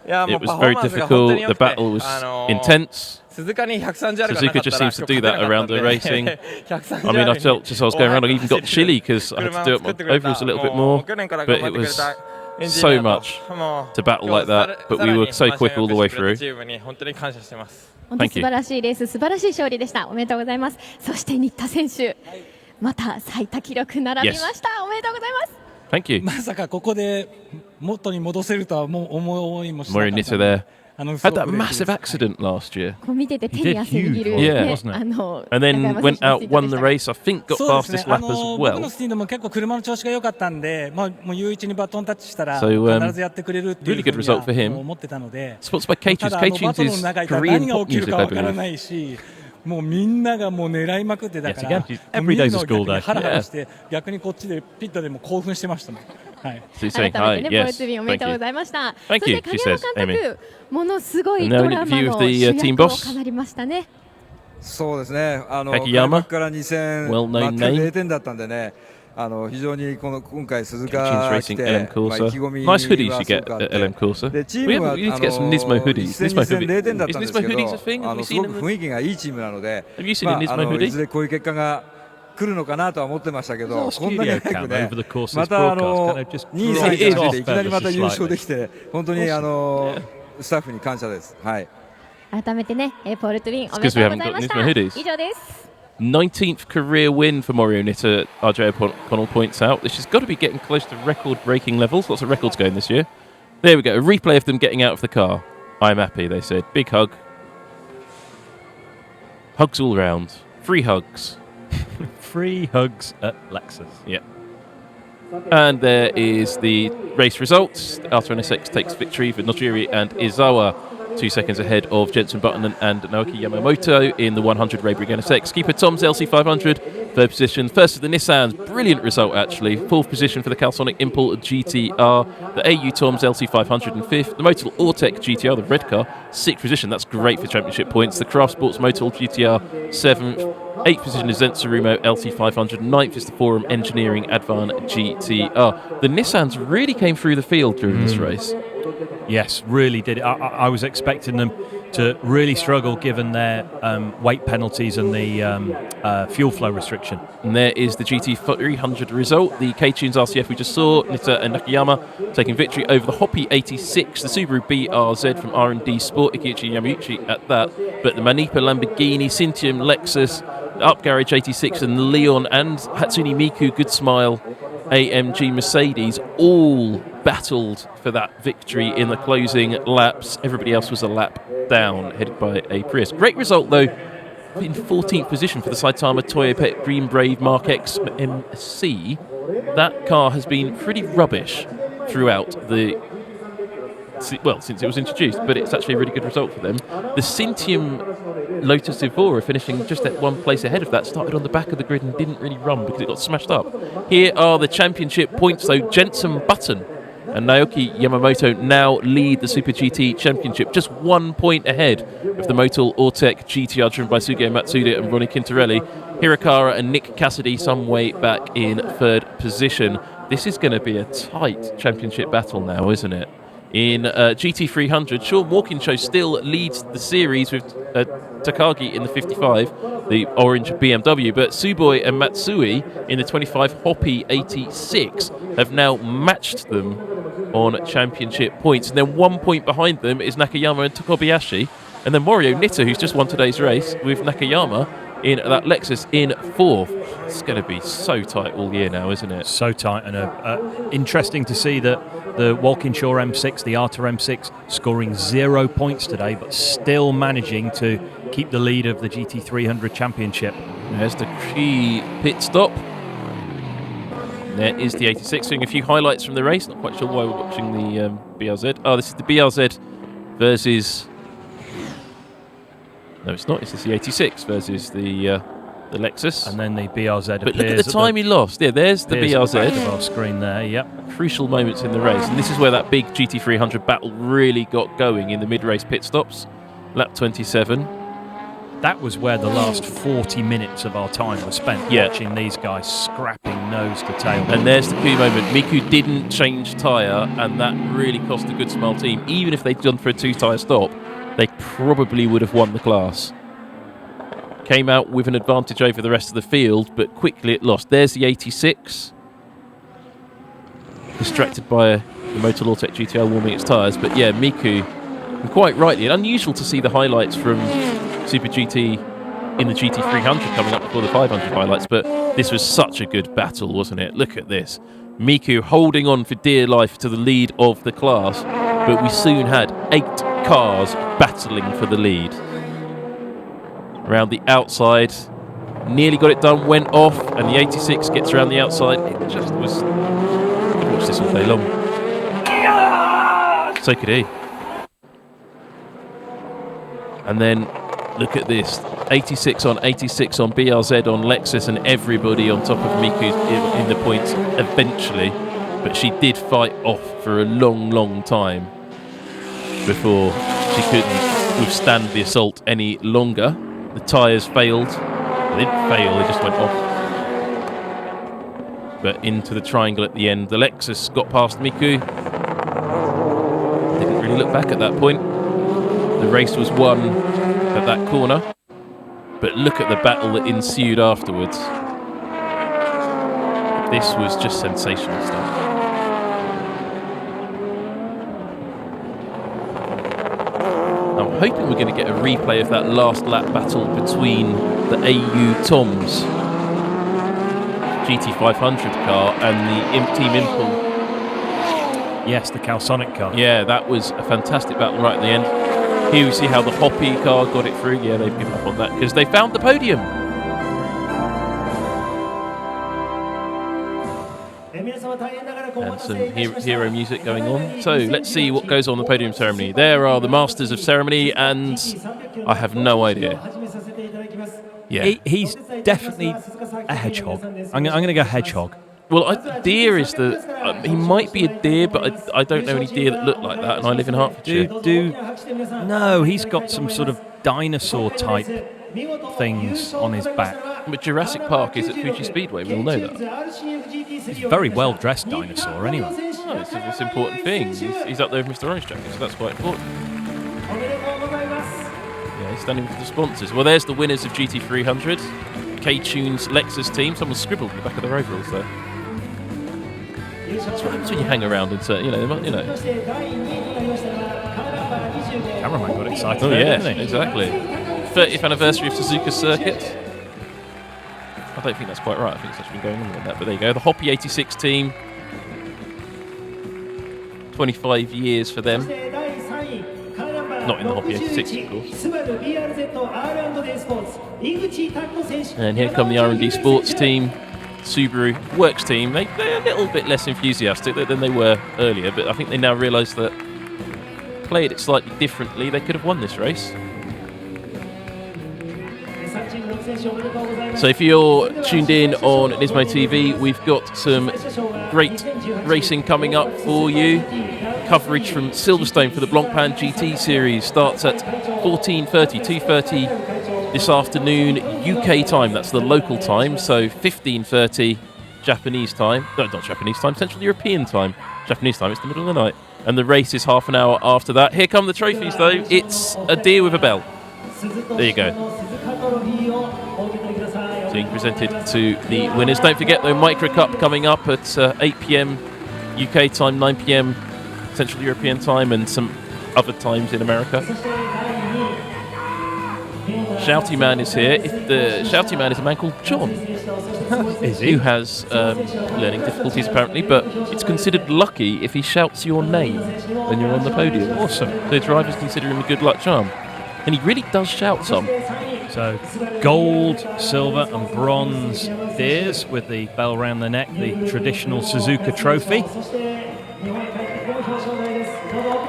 やもう It パ was フォー very マンスが本当に difficult. 良 The くて battle was intense. 鈴鹿に130あるがなか Suzuka った just ら seems to do that around the racing. 130 I mean, I felt just as I was going around, I even got chilly because I had to do it overalls a little bit more. But it was so much to battle like that. But we were so quick all the way through. 本当に感謝してます。本当に素晴らしいレース、素晴らしい勝利でした。おめでとうございます。そして新田選手、また最多記録並びました。おめでとうございます。 Thank you. まさかここで元に戻せるとはもう思いもしなか Morio った Nita there. すご Had く that 嬉しい massive です accident last year. こう見てて手に汗握る、 Yeah, ね、wasn't it? And then went out, won the race. I think got そうです fastest ね、 lap as 僕の well. スティンドも結構車の調子が良かったんで、まあ、もう U1 にバトンタッチしたら So, 必ずやってくれるっていう really ふう good に result for は him. もう思ってたので、 Sponsored by た K-Tunes. だバ K-Tunes トルの is 中にいたら Korean 何が pop 起きる music, か I わから believe. ないし、もうみんながもう狙いまくってたから Yes, again, every day's a school day. ハラハラして逆にこっちでピットでも興奮してましたもん。はい。 So he's saying 改 hi. めてね、ポル Yes. トゥビンおめで Thank とうご you. ざいました。 Thank そし you, て she 影 says, 山監督、ものすごい And now ド an ラマ interview の of the 主 team 役を boss. 飾りましたね。そうですね、滝山開幕から2戦、 Well-known 全く name. 0点だったんでね、非常に今回、鈴 K-Tunes 鹿来 Racing て、LM 意 Corsa. 気込み Nice hoodies は you すご get くあっ at て LM Corsa. でチ We ームは need to get some Nismo hoodies. 1戦 Nismo 2戦 hoodies. 0点だっ Is たんです Nismo けど、 hoodies a thing? Have we す seen ごく them? 雰囲気がいいチームなので、 Have you seen a Nismo い hoodie? ずれこういう結果が来るのかなとは思ってましたけど、 There's a こんなに studio 早 cam くね over the course of ま this たbroadcast. Kind of just 2位 draws 3位 it で off いきなりまた ever so 優勝 slightly. できて、本当にスタッフに感謝です。はい。改めてね、ポルトゥビンおめ It's で because と we うござい haven't got まし Nismo た。 hoodies. 以上です。 19th career win for Morio Nita, RJ O'Connell points out. This has got to be getting close to record-breaking levels. Lots of records going this year. There we go, a replay of them getting out of the car. I'm happy, they said. Big hug. Hugs all round. Free hugs. Free hugs at Lexus. Yeah. And there is the race results. Alto NSX takes victory for Nojiri and Izawa. 2 seconds ahead of Jensen Button and Naoki Yamamoto in the 100 Ray Brigade NSX. Keeper Tom's LC500, third position. First of the Nissans, brilliant result actually. Fourth position for the Calsonic Import GT-R. The AU Tom's LC500 and fifth. The Motul Ortec GT-R, the red car, sixth position. That's great for championship points. The Craft Sports Motul GT-R, seventh. Eighth position is Zensurumo LC500. Ninth is the Forum Engineering Advan GT-R. The Nissans really came through the field during this race. Yes, really did. I was expecting them to really struggle given their weight penalties and the fuel flow restriction. And there is the GT300 result. The K-Tunes RCF we just saw, Nita and Nakayama taking victory over the Hoppy 86, the Subaru BRZ from R&D Sport, Ikiuchi Yamauchi at that. But the Manipa Lamborghini, Cintium Lexus, Up Garage 86 and Leon and Hatsune Miku Good Smile AMG Mercedes all battled for that victory in the closing laps. Everybody else was a lap down, headed by a Prius. Great result, though, in 14th position for the Saitama Toyota Green Brave Mark X MC. That car has been pretty rubbish throughout since it was introduced, but it's actually a really good result for them. The Cintium Lotus Evora, finishing just at one place ahead of that, started on the back of the grid and didn't really run because it got smashed up. Here are the championship points, though. Jensen Button and Naoki Yamamoto now lead the Super GT Championship, just 1 point ahead of the Motul Ortec GTR driven by Suge Matsuda and Ronnie Quintarelli. Hirakara and Nick Cassidy some way back in third position. This is going to be a tight championship battle now, isn't it? In GT300, Sean Walkinshaw still leads the series with Takagi in the 55, the orange BMW, but Tsuboi and Matsui in the 25 Hoppy 86 have now matched them on championship points. And then 1 point behind them is Nakayama and Tokobayashi, and then Morio Nitta, who's just won today's race, with Nakayama in that Lexus in fourth. It's going to be so tight all year now, isn't it? So tight, and interesting to see that the Walkinshaw M6, the Arta M6, scoring 0 points today, but still managing to keep the lead of the GT300 Championship. There's the key pit stop. There is the 86, doing a few highlights from the race. Not quite sure why we're watching the BRZ. Oh, this is the BRZ versus... No, it's not. It's the 86 versus the Lexus. And then the BRZ But look at the time he lost. Yeah, there's the BRZ. Of our screen there, yep. Crucial moments in the race. And this is where that big GT300 battle really got going in the mid-race pit stops. Lap 27. That was where the last 40 minutes of our time was spent watching these guys scrapping nose to tail. And there's the key moment. Miku didn't change tyre, and that really cost the Good Smile team. Even if they'd gone for a two-tyre stop, they probably would have won the class. Came out with an advantage over the rest of the field, but quickly it lost. There's the 86. Distracted by the Motul Ortec GTR warming its tyres. But yeah, Miku, and quite rightly, and unusual to see the highlights from Super GT in the GT300 coming up before the 500 highlights, but this was such a good battle, wasn't it? Look at this. Miku holding on for dear life to the lead of the class, but we soon had 8 cars battling for the lead. Around the outside, nearly got it done, went off, and the 86 gets around the outside. It just was... I could watch this all day long. So could he. And then, look at this. 86 on BRZ on Lexus, and everybody on top of Miku in the points eventually. But she did fight off for a long, long time before she couldn't withstand the assault any longer. The tyres failed. They didn't fail, they just went off. But into the triangle at the end. The Lexus got past Miku. Didn't really look back at that point. The race was won at that corner. But look at the battle that ensued afterwards. This was just sensational stuff. I'm hoping we're going to get a replay of that last lap battle between the AU Toms GT500 car and the Team Impel. Yes, the Calsonic car. Yeah, that was a fantastic battle right at the end. Here we see how the Hoppy car got it through. Yeah, they've given up on that because they found the podium. And some hero music going on. So let's see what goes on the podium ceremony. There are the masters of ceremony, and I have no idea. Yeah, he's definitely a hedgehog. I'm going to go hedgehog. Well, deer is the... he might be a deer, but I don't know any deer that look like that, and I live in Hertfordshire. No, he's got some sort of dinosaur-type things on his back. But Jurassic Park is at Fuji Speedway, we all know that. He's a very well-dressed dinosaur, anyway. Oh, it's an important thing. He's up there with Mr. Orange Jacket, so that's quite important. Yeah, he's standing with the sponsors. Well, there's the winners of GT300. K-Tunes Lexus team. Someone scribbled in the back of their overalls there. That's what happens when you hang around in certain, Cameraman got excited. Oh, yeah, didn't he? exactly. 30th anniversary of Suzuka circuit. I don't think that's quite right. I think it's actually been going on with that. But there you go. The Hoppy 86 team. 25 years for them. Not in the Hoppy 86, of course. And here come the R&D Sports team. Subaru Works team. They're a little bit less enthusiastic than they were earlier, but I think they now realise that played it slightly differently, they could have won this race. So if you're tuned in on Nismo TV, we've got some great racing coming up for you. Coverage from Silverstone for the Blancpain GT series starts at 14:30, 2:30 this afternoon UK time. That's the local time, so 15:30 Japanese time. No, not Japanese time, Central European time. Japanese time, it's the middle of the night. And the race is half an hour after that. Here come the trophies though. It's a deer with a bell. There you go. Being presented to the winners. Don't forget though, Micro Cup coming up at 8 PM UK time, 9 PM Central European time, and some other times in America. Shouty Man is here. The Shouty Man is a man called John. Is he? Who has learning difficulties apparently, but it's considered lucky if he shouts your name when you're on the podium. Awesome. The drivers consider him a good luck charm. And he really does shout some. So gold, silver and bronze deers with the bell round the neck, the traditional Suzuka trophy.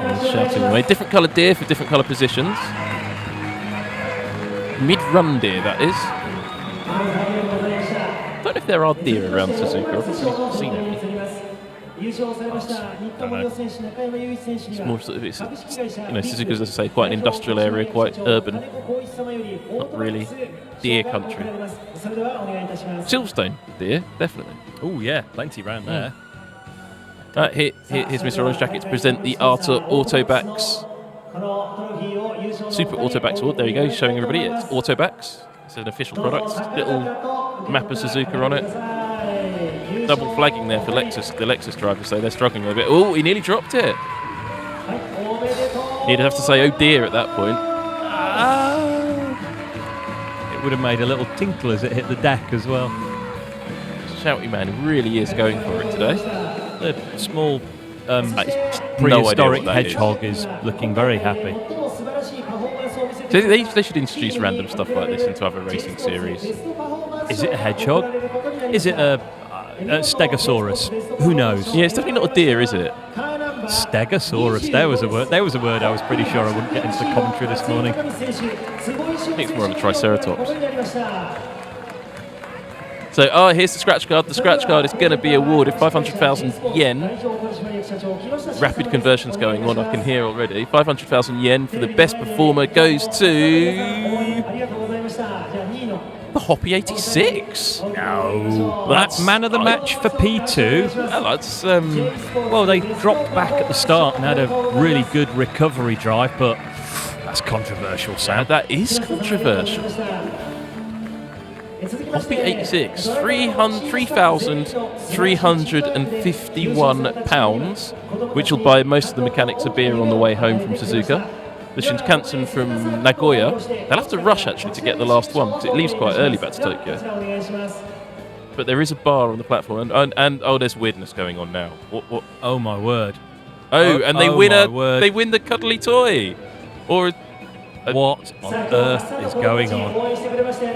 And shouting away. Different coloured deer for different colour positions. Mid-run deer, that is. I don't know if there are deer around Suzuka. I've not really seen any. It's more sort of, Suzuka's, as I say, quite an industrial area, quite urban. Not really deer country. Silverstone deer, definitely. Oh yeah, plenty round there. Here's Mr. Orange Jacket to present the Arta Autobacks Super Autobacks Award. There you go, showing everybody it's Autobacks. It's an official product. Little map of Suzuka on it. Double flagging there for Lexus. The Lexus drivers say they're struggling a bit. Oh, he nearly dropped it. He'd have to say, oh dear, at that point. It would have made a little tinkle as it hit the deck as well. Shouty Man really is going for it today. The small prehistoric hedgehog is looking very happy. So they should introduce random stuff like this into other racing series. Is it a hedgehog? Is it a Stegosaurus? Who knows? Yeah, it's definitely not a deer, is it? Stegosaurus. There was a word. There was a word I was pretty sure I wouldn't get into the commentary this morning. I think it's more of a triceratops. So, here's the scratch card. The scratch card is going to be awarded 500,000 yen. Rapid conversions going on, I can hear already. 500,000 yen for the best performer goes to the Hoppy 86. No. That's man of the match for P2. Well, that's, well, they dropped back at the start and had a really good recovery drive, but that's controversial, Sam. That is controversial. Hoppy 86, £3,351, which will buy most of the mechanics a beer on the way home from Suzuka. The Shinkansen from Nagoya, they'll have to rush actually to get the last one because it leaves quite early back to Tokyo. But there is a bar on the platform, and there's weirdness going on now. What? Oh my word! And they win the cuddly toy, or. What on earth is going on?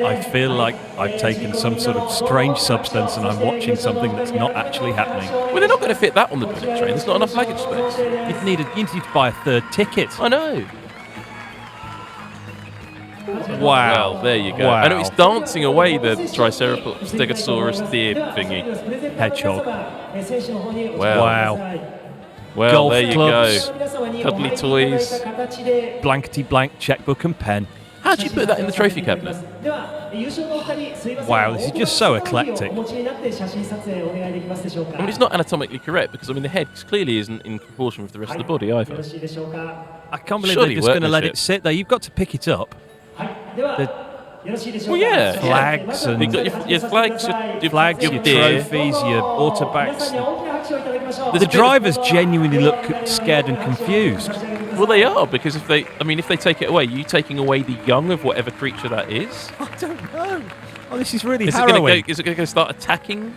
I feel like I've taken some sort of strange substance and I'm watching something that's not actually happening. Well, they're not going to fit that on the bullet train. There's not enough luggage space. You need to buy a third ticket. I know. Wow. Well, there you go. Wow. I know it's dancing away the Triceratops Stegosaurus deer thingy. Hedgehog. Wow. Well, Golf there you clubs, go. Cuddly toys. Blankety-blank checkbook and pen. How'd you put that in the trophy cabinet? Wow, this is just so eclectic. I mean, it's not anatomically correct because, I mean, the head clearly isn't in proportion with the rest of the body either. I can't believe Surely they're just going to let workmanship. it sit there. You've got to pick it up. Well, yeah. Flags and You've got your flags, your deer. trophies, your autobacks. The drivers genuinely look scared and confused. Well, they are, because if they take it away, you taking away the young of whatever creature that is. I don't know. Oh, this is really Is harrowing. it going to start attacking?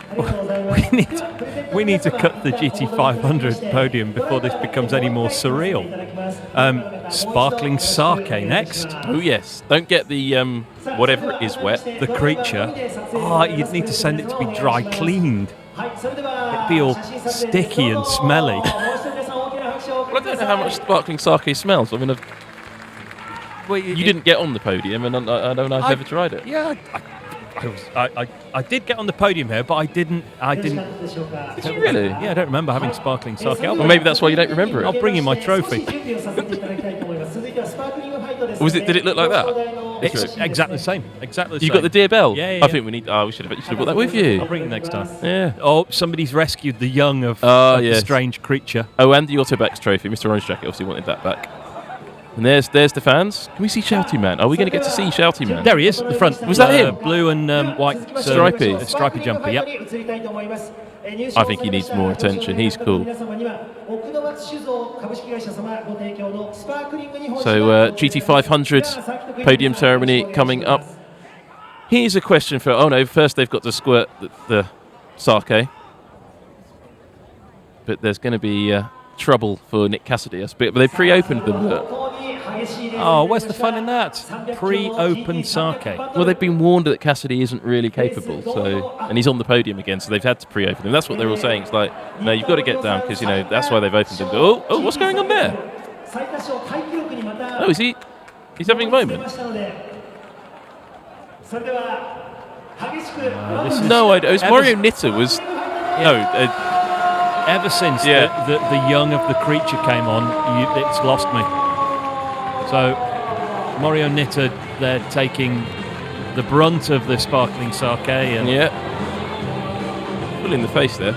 we need to cut the GT500 podium before this becomes any more surreal. Sparkling sake next. Oh yes. Don't get the whatever it is wet. The creature. Oh, you'd need to send it to be dry cleaned. It'd be all sticky and smelly. Well, I don't know how much sparkling sake smells. I mean, you didn't get on the podium, and I don't know. I've never tried it. Yeah, I did get on the podium here, but I didn't. Did you really? Yeah, I don't remember having sparkling sake. Well, maybe that's why you don't remember it. I'll bring you my trophy. Did it look like that? It's exactly the same. Exactly the You same. got the deer bell? Yeah, yeah. I think we need. Oh, we should have got that with you. I'll bring it next time. Yeah. Oh, somebody's rescued the young of the strange creature. Oh, and the Autobacks trophy. Mr. Orange Jacket obviously wanted that back. And there's the fans. Can we see Shouty Man? Are we going to get to see Shouty Man? There he is, at the front. Was that him? Blue and white Stripy. Stripy jumper, yep. I think he needs more attention. He's cool. So GT500 podium ceremony coming up. Here's a question for... Oh no, first they've got to squirt the sake. But there's going to be trouble for Nick Cassidy. But they pre-opened them. Oh, where's the fun in that? Pre-opened sake. Well, they've been warned that Cassidy isn't really capable, and he's on the podium again, so they've had to pre-open him. That's what they're all saying. It's like, no, you've got to get down, because, that's why they've opened him. Oh, what's going on there? Oh, is he? He's having a moment? It was Mario Nitta was... Ever since the young of the creature came on, it's lost me. So, Mario Nitta, they're taking the brunt of the sparkling sake. And full in the face there.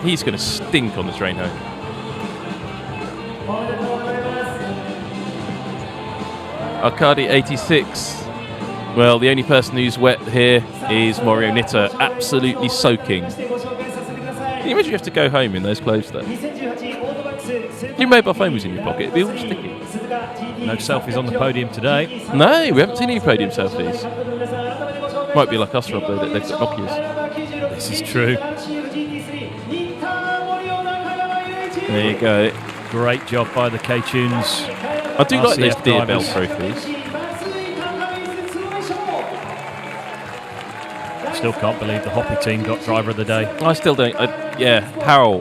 He's going to stink on the train home. Arcadi 86. Well, the only person who's wet here is Mario Nitta, absolutely soaking. Can you imagine you have to go home in those clothes though? If your mobile phone was in your pocket, it'd be all sticky. No selfies on the podium today. No, we haven't seen any podium selfies. Might be like us, Rob, though, that they've got Nokias. This is true. There you go. Great job by the K-Tunes. I do like those Deer Bell trophies. Still can't believe the Hoppy team got driver of the day. I still don't. How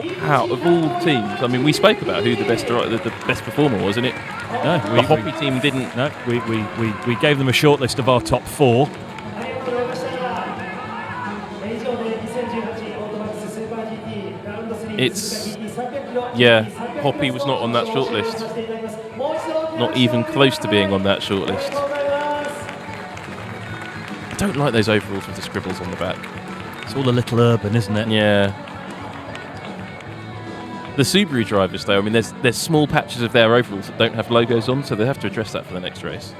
of all teams? I mean, we spoke about who the best performer was, and the Hoppy team didn't. No, we gave them a short list of our top 4. Hoppy was not on that short list. Not even close to being on that short list. I don't like those overalls with the scribbles on the back. It's all a little urban, isn't it? Yeah. The Subaru drivers, though, I mean, there's small patches of their overalls that don't have logos on, so they have to address that for the next race.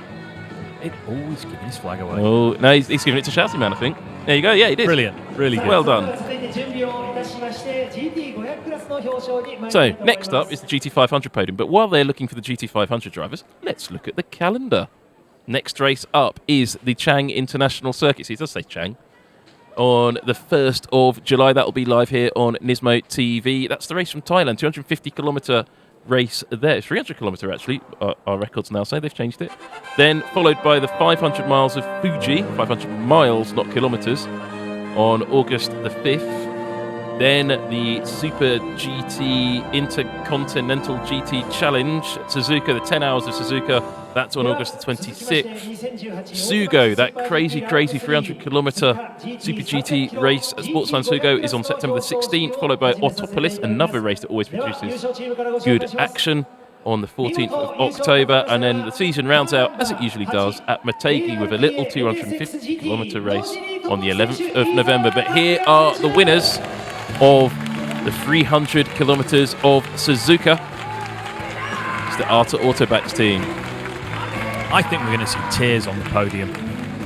It always giving his flag away. Oh, no, he's giving it to Shouty Man, I think. There you go, yeah, he did. Brilliant, really good. Well done. So, next up is the GT500 podium, but while they're looking for the GT500 drivers, let's look at the calendar. Next race up is the Chang International Circuit. See, it does say Chang. On the 1st of July, that will be live here on NISMO TV. That's the race from Thailand, 250-kilometre race there. 300-kilometre, actually, our records now say. They've changed it. Then followed by the 500 miles of Fuji, 500 miles, not kilometres, on August the 5th. Then the SuperGT Intercontinental GT Challenge, Suzuka, the 10 hours of Suzuka, that's on August the 26th. Sugo, that crazy 300-kilometre Super GT race at Sportsline Sugo is on September the 16th, followed by Autopolis, another race that always produces good action, on the 14th of October. And then the season rounds out, as it usually does, at Motegi with a little 250-kilometre race on the 11th of November. But here are the winners of the 300 kilometres of Suzuka. It's the Arta Autobacks team. I think we're going to see tears on the podium.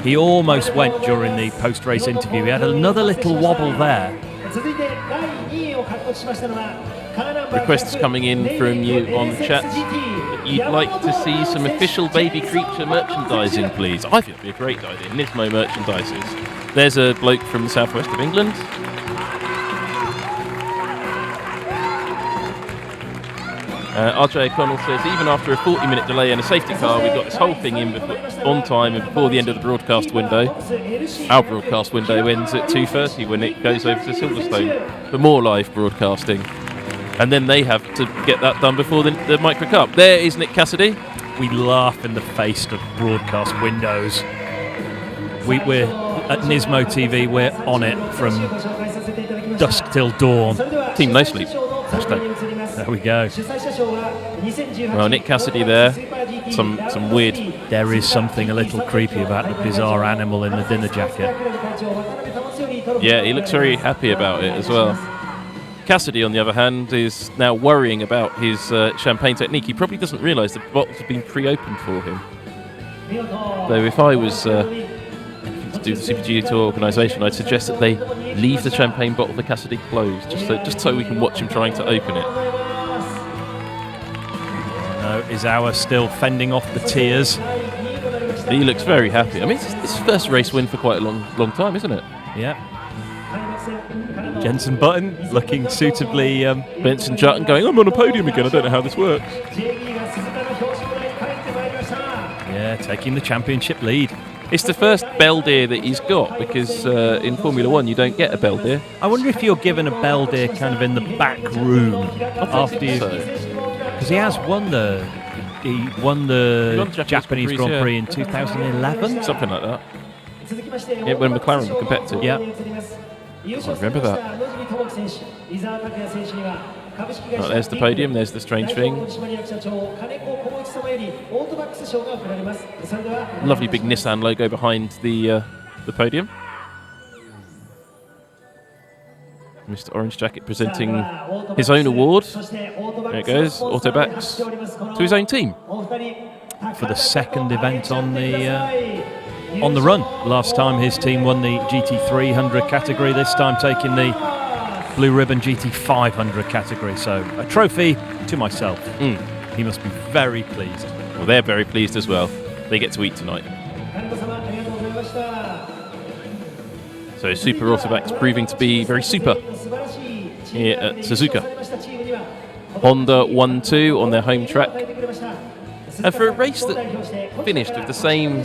He almost went during the post-race interview. He had another little wobble there. Requests coming in from you on the chat. You'd like to see some official baby creature merchandising, please. I think it'd be a great idea. Nismo merchandises. There's a bloke from the southwest of England. RJ O'Connell says, even after a 40-minute delay and a safety car, we got this whole thing in on time and before the end of the broadcast window. Our broadcast window ends at 2:30 when it goes over to Silverstone for more live broadcasting. And then they have to get that done before the Micro Cup. There is Nick Cassidy. We laugh in the face of broadcast windows. We're at Nismo TV, we're on it from dusk till dawn. Team No Sleep. There we go. Well, Nick Cassidy there. Some weird. There is something a little creepy about the bizarre animal in the dinner jacket. Yeah, he looks very happy about it as well. Cassidy, on the other hand, is now worrying about his champagne technique. He probably doesn't realise the bottles have been pre-opened for him. Though if I was anything to do with the SuperGT organisation, I'd suggest that they leave the champagne bottle for Cassidy closed, just so we can watch him trying to open it. No, Izawa still fending off the tears. He looks very happy. I mean, it's his first race win for quite a long time, isn't it? Yeah. Jenson Button looking suitably. Benson Jutton going, I'm on a podium again, I don't know how this works. Yeah, taking the championship lead. It's the first Beldier that he's got, because in Formula 1 you don't get a Beldier. I wonder if you're given a Beldier kind of in the back room after you... Because he has won the... He won the Japanese Grand Prix in 2011? Something like that. Yeah, when McLaren were competitive. Yeah. I remember that. Right, there's the podium, there's the strange thing. Lovely big Nissan logo behind the podium. Mr. Orange Jacket presenting his own award. There it goes, Autobacks, to his own team. For the second event on the run. Last time his team won the GT300 category, this time taking the Blue Ribbon GT500 category. So a trophy to myself. He must be very pleased. Well, they're very pleased as well. They get to eat tonight. So Super Autobacks proving to be very super here at Suzuka. Honda 1-2 on their home track. And for a race that finished with the same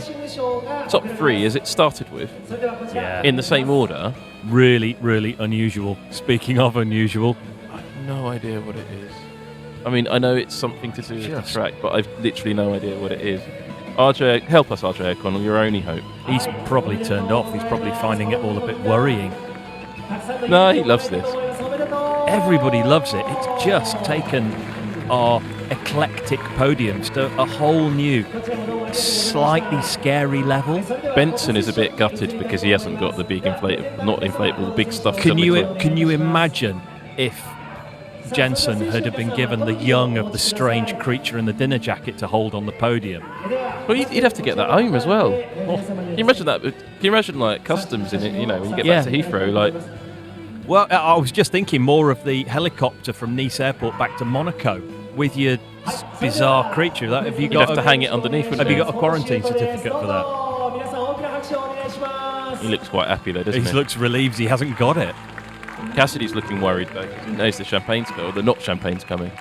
top three as it started with, in the same order. Really, really unusual. Speaking of unusual. I have no idea what it is. I mean, I know it's something to do with the track, but I've literally no idea what it is. RJ, help us, RJ O'Connell, your only hope. He's probably turned off. He's probably finding it all a bit worrying. No, he loves this. Everybody loves it. It's just taken our eclectic podiums to a whole new, slightly scary level. Benson is a bit gutted because he hasn't got the big inflatable, the big stuff. Can you imagine if Jenson had been given the young of the strange creature in the dinner jacket to hold on the podium? Well, he'd have to get that home as well. Can you imagine that? Can you imagine like customs in it? You know, when you get back to Heathrow, like. Well, I was just thinking more of the helicopter from Nice Airport back to Monaco with your bizarre creature. Have you got? You'd have to hang it underneath. Have you got a quarantine certificate for that? He looks quite happy though, doesn't he? He looks relieved he hasn't got it. Cassidy's looking worried though. He knows the champagne's coming, or the not champagne's coming.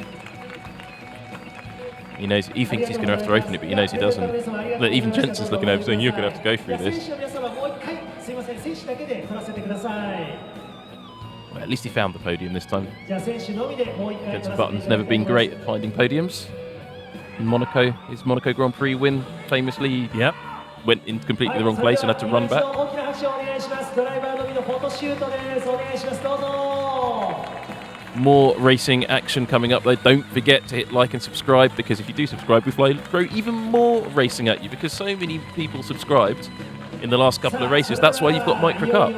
He knows. He thinks he's going to have to open it, but he knows he doesn't. But even Jensen's looking over, saying, "You're going to have to go through this." Well, at least he found the podium this time. Jensen Button's never been great at finding podiums. In Monaco, his Monaco Grand Prix win, famously, went in completely the wrong place and had to run back. More racing action coming up though. Don't forget to hit like and subscribe, because if you do subscribe, we throw even more racing at you, because so many people subscribed in the last couple of races. That's why you've got Micro Cup.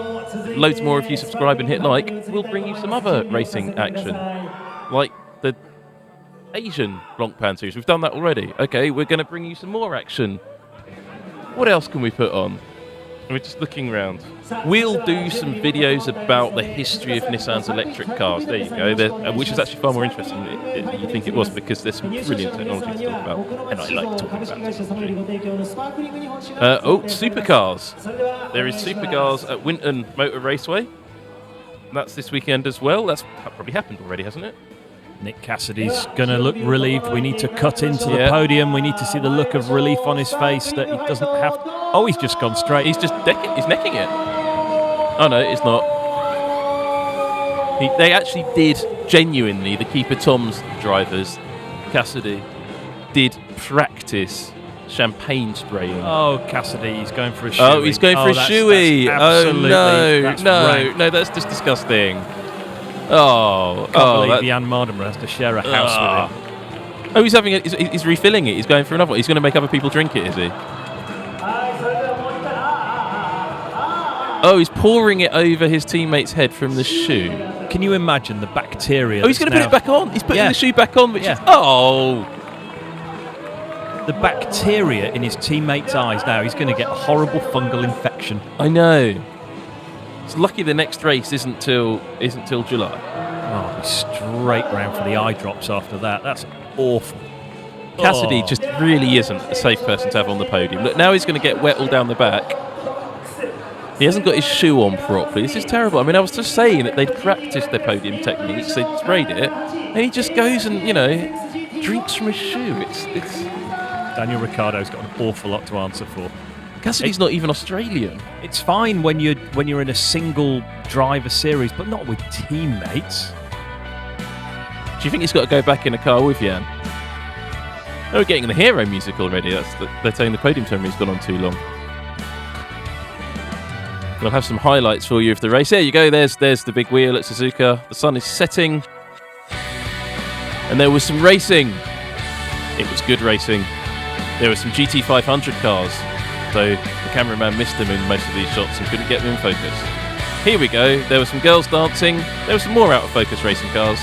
Loads more if you subscribe and hit like. We'll bring you some other racing action, like the Asian Blancpain series. We've done that already. Okay, we're going to bring you some more action. What else can we put on? We're just looking around. We'll do some videos about the history of Nissan's electric cars. There you go. Which is actually far more interesting than you think it was, because there's some brilliant technology to talk about, and I like talking about technology. Supercars. There is Supercars at Winton Motor Raceway. That's this weekend as well. That's probably happened already, hasn't it? Nick Cassidy's going to look relieved. We need to cut into the podium. We need to see the look of relief on his face that he doesn't have. Oh, he's just gone straight. He's just he's necking it. Oh no, it's not. They actually did genuinely. The Keeper Tom's drivers, Cassidy, did practice champagne spraying. Oh, Cassidy, he's going for a shoey. Oh, he's going for a shoey. No, that's just disgusting. Oh, can't believe Jan Mardenborough has to share a house with him. Oh, he's having he's refilling it. He's going for another one. He's going to make other people drink it, is he? Oh, he's pouring it over his teammate's head from the shoe. Can you imagine the bacteria? Oh, he's going to put it back on. He's putting the shoe back on, which is the bacteria in his teammate's eyes. Now he's going to get a horrible fungal infection. I know. It's lucky the next race isn't till July. Oh, he's straight round for the eye drops after that. That's awful. Cassidy just really isn't a safe person to have on the podium. Look, now he's going to get wet all down the back. He hasn't got his shoe on properly. This is terrible. I mean, I was just saying that they'd practiced their podium techniques. They sprayed it, and he just goes and drinks from his shoe. It's Daniel Ricciardo's got an awful lot to answer for. Cassidy's not even Australian. It's fine when you're in a single driver series, but not with teammates. Do you think he's got to go back in a car with Jan? Oh, we're getting the hero music already. They're saying the podium ceremony's gone on too long. We'll have some highlights for you of the race. There you go. There's the big wheel at Suzuka. The sun is setting, and there was some racing. It was good racing. There were some GT500 cars. So the cameraman missed them in most of these shots and couldn't get them in focus. Here we go. There were some girls dancing. There were some more out of focus racing cars.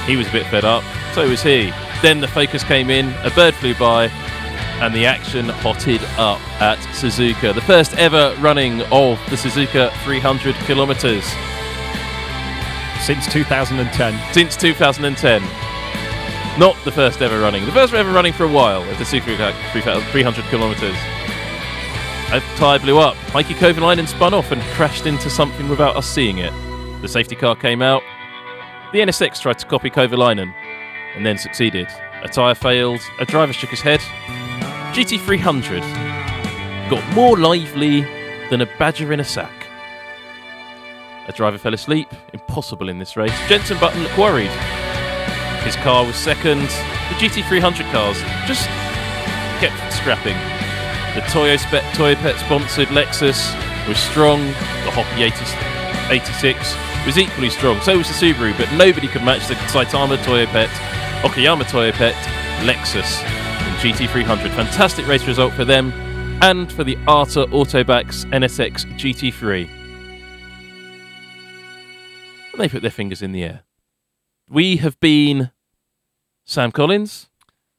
He was a bit fed up. So was he. Then the focus came in. A bird flew by. And the action hotted up at Suzuka. The first ever running of the Suzuka 300 kilometres. Since 2010. Since 2010. Not the first ever running. The first ever running for a while at the Suzuka 300 kilometres. A tyre blew up. Heikki Kovalainen spun off and crashed into something without us seeing it. The safety car came out. The NSX tried to copy Kovalainen and then succeeded. A tyre failed. A driver shook his head. GT300 got more lively than a badger in a sack. A driver fell asleep. Impossible in this race. Jenson Button looked worried. His car was second. The GT300 cars just kept scrapping. The Toyopet sponsored Lexus was strong. The Hoppy 86 was equally strong. So was the Subaru, but nobody could match the Saitama Toyopet, Okayama Toyopet, Lexus in GT300. Fantastic race result for them and for the Arta Autobacks NSX GT3. And they put their fingers in the air. We have been Sam Collins.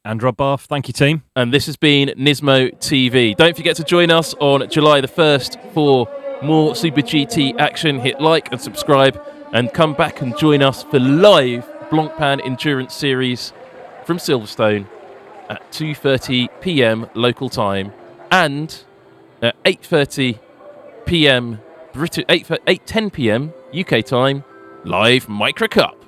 And Rob Bath. Thank you, team. And this has been Nismo TV. Don't forget to join us on July the 1st for more Super GT action. Hit like and subscribe and come back and join us for live Blancpain Endurance Series from Silverstone at 2:30 p.m. local time and at 8:30 p.m. 8:10 p.m. UK time live Micro Cup.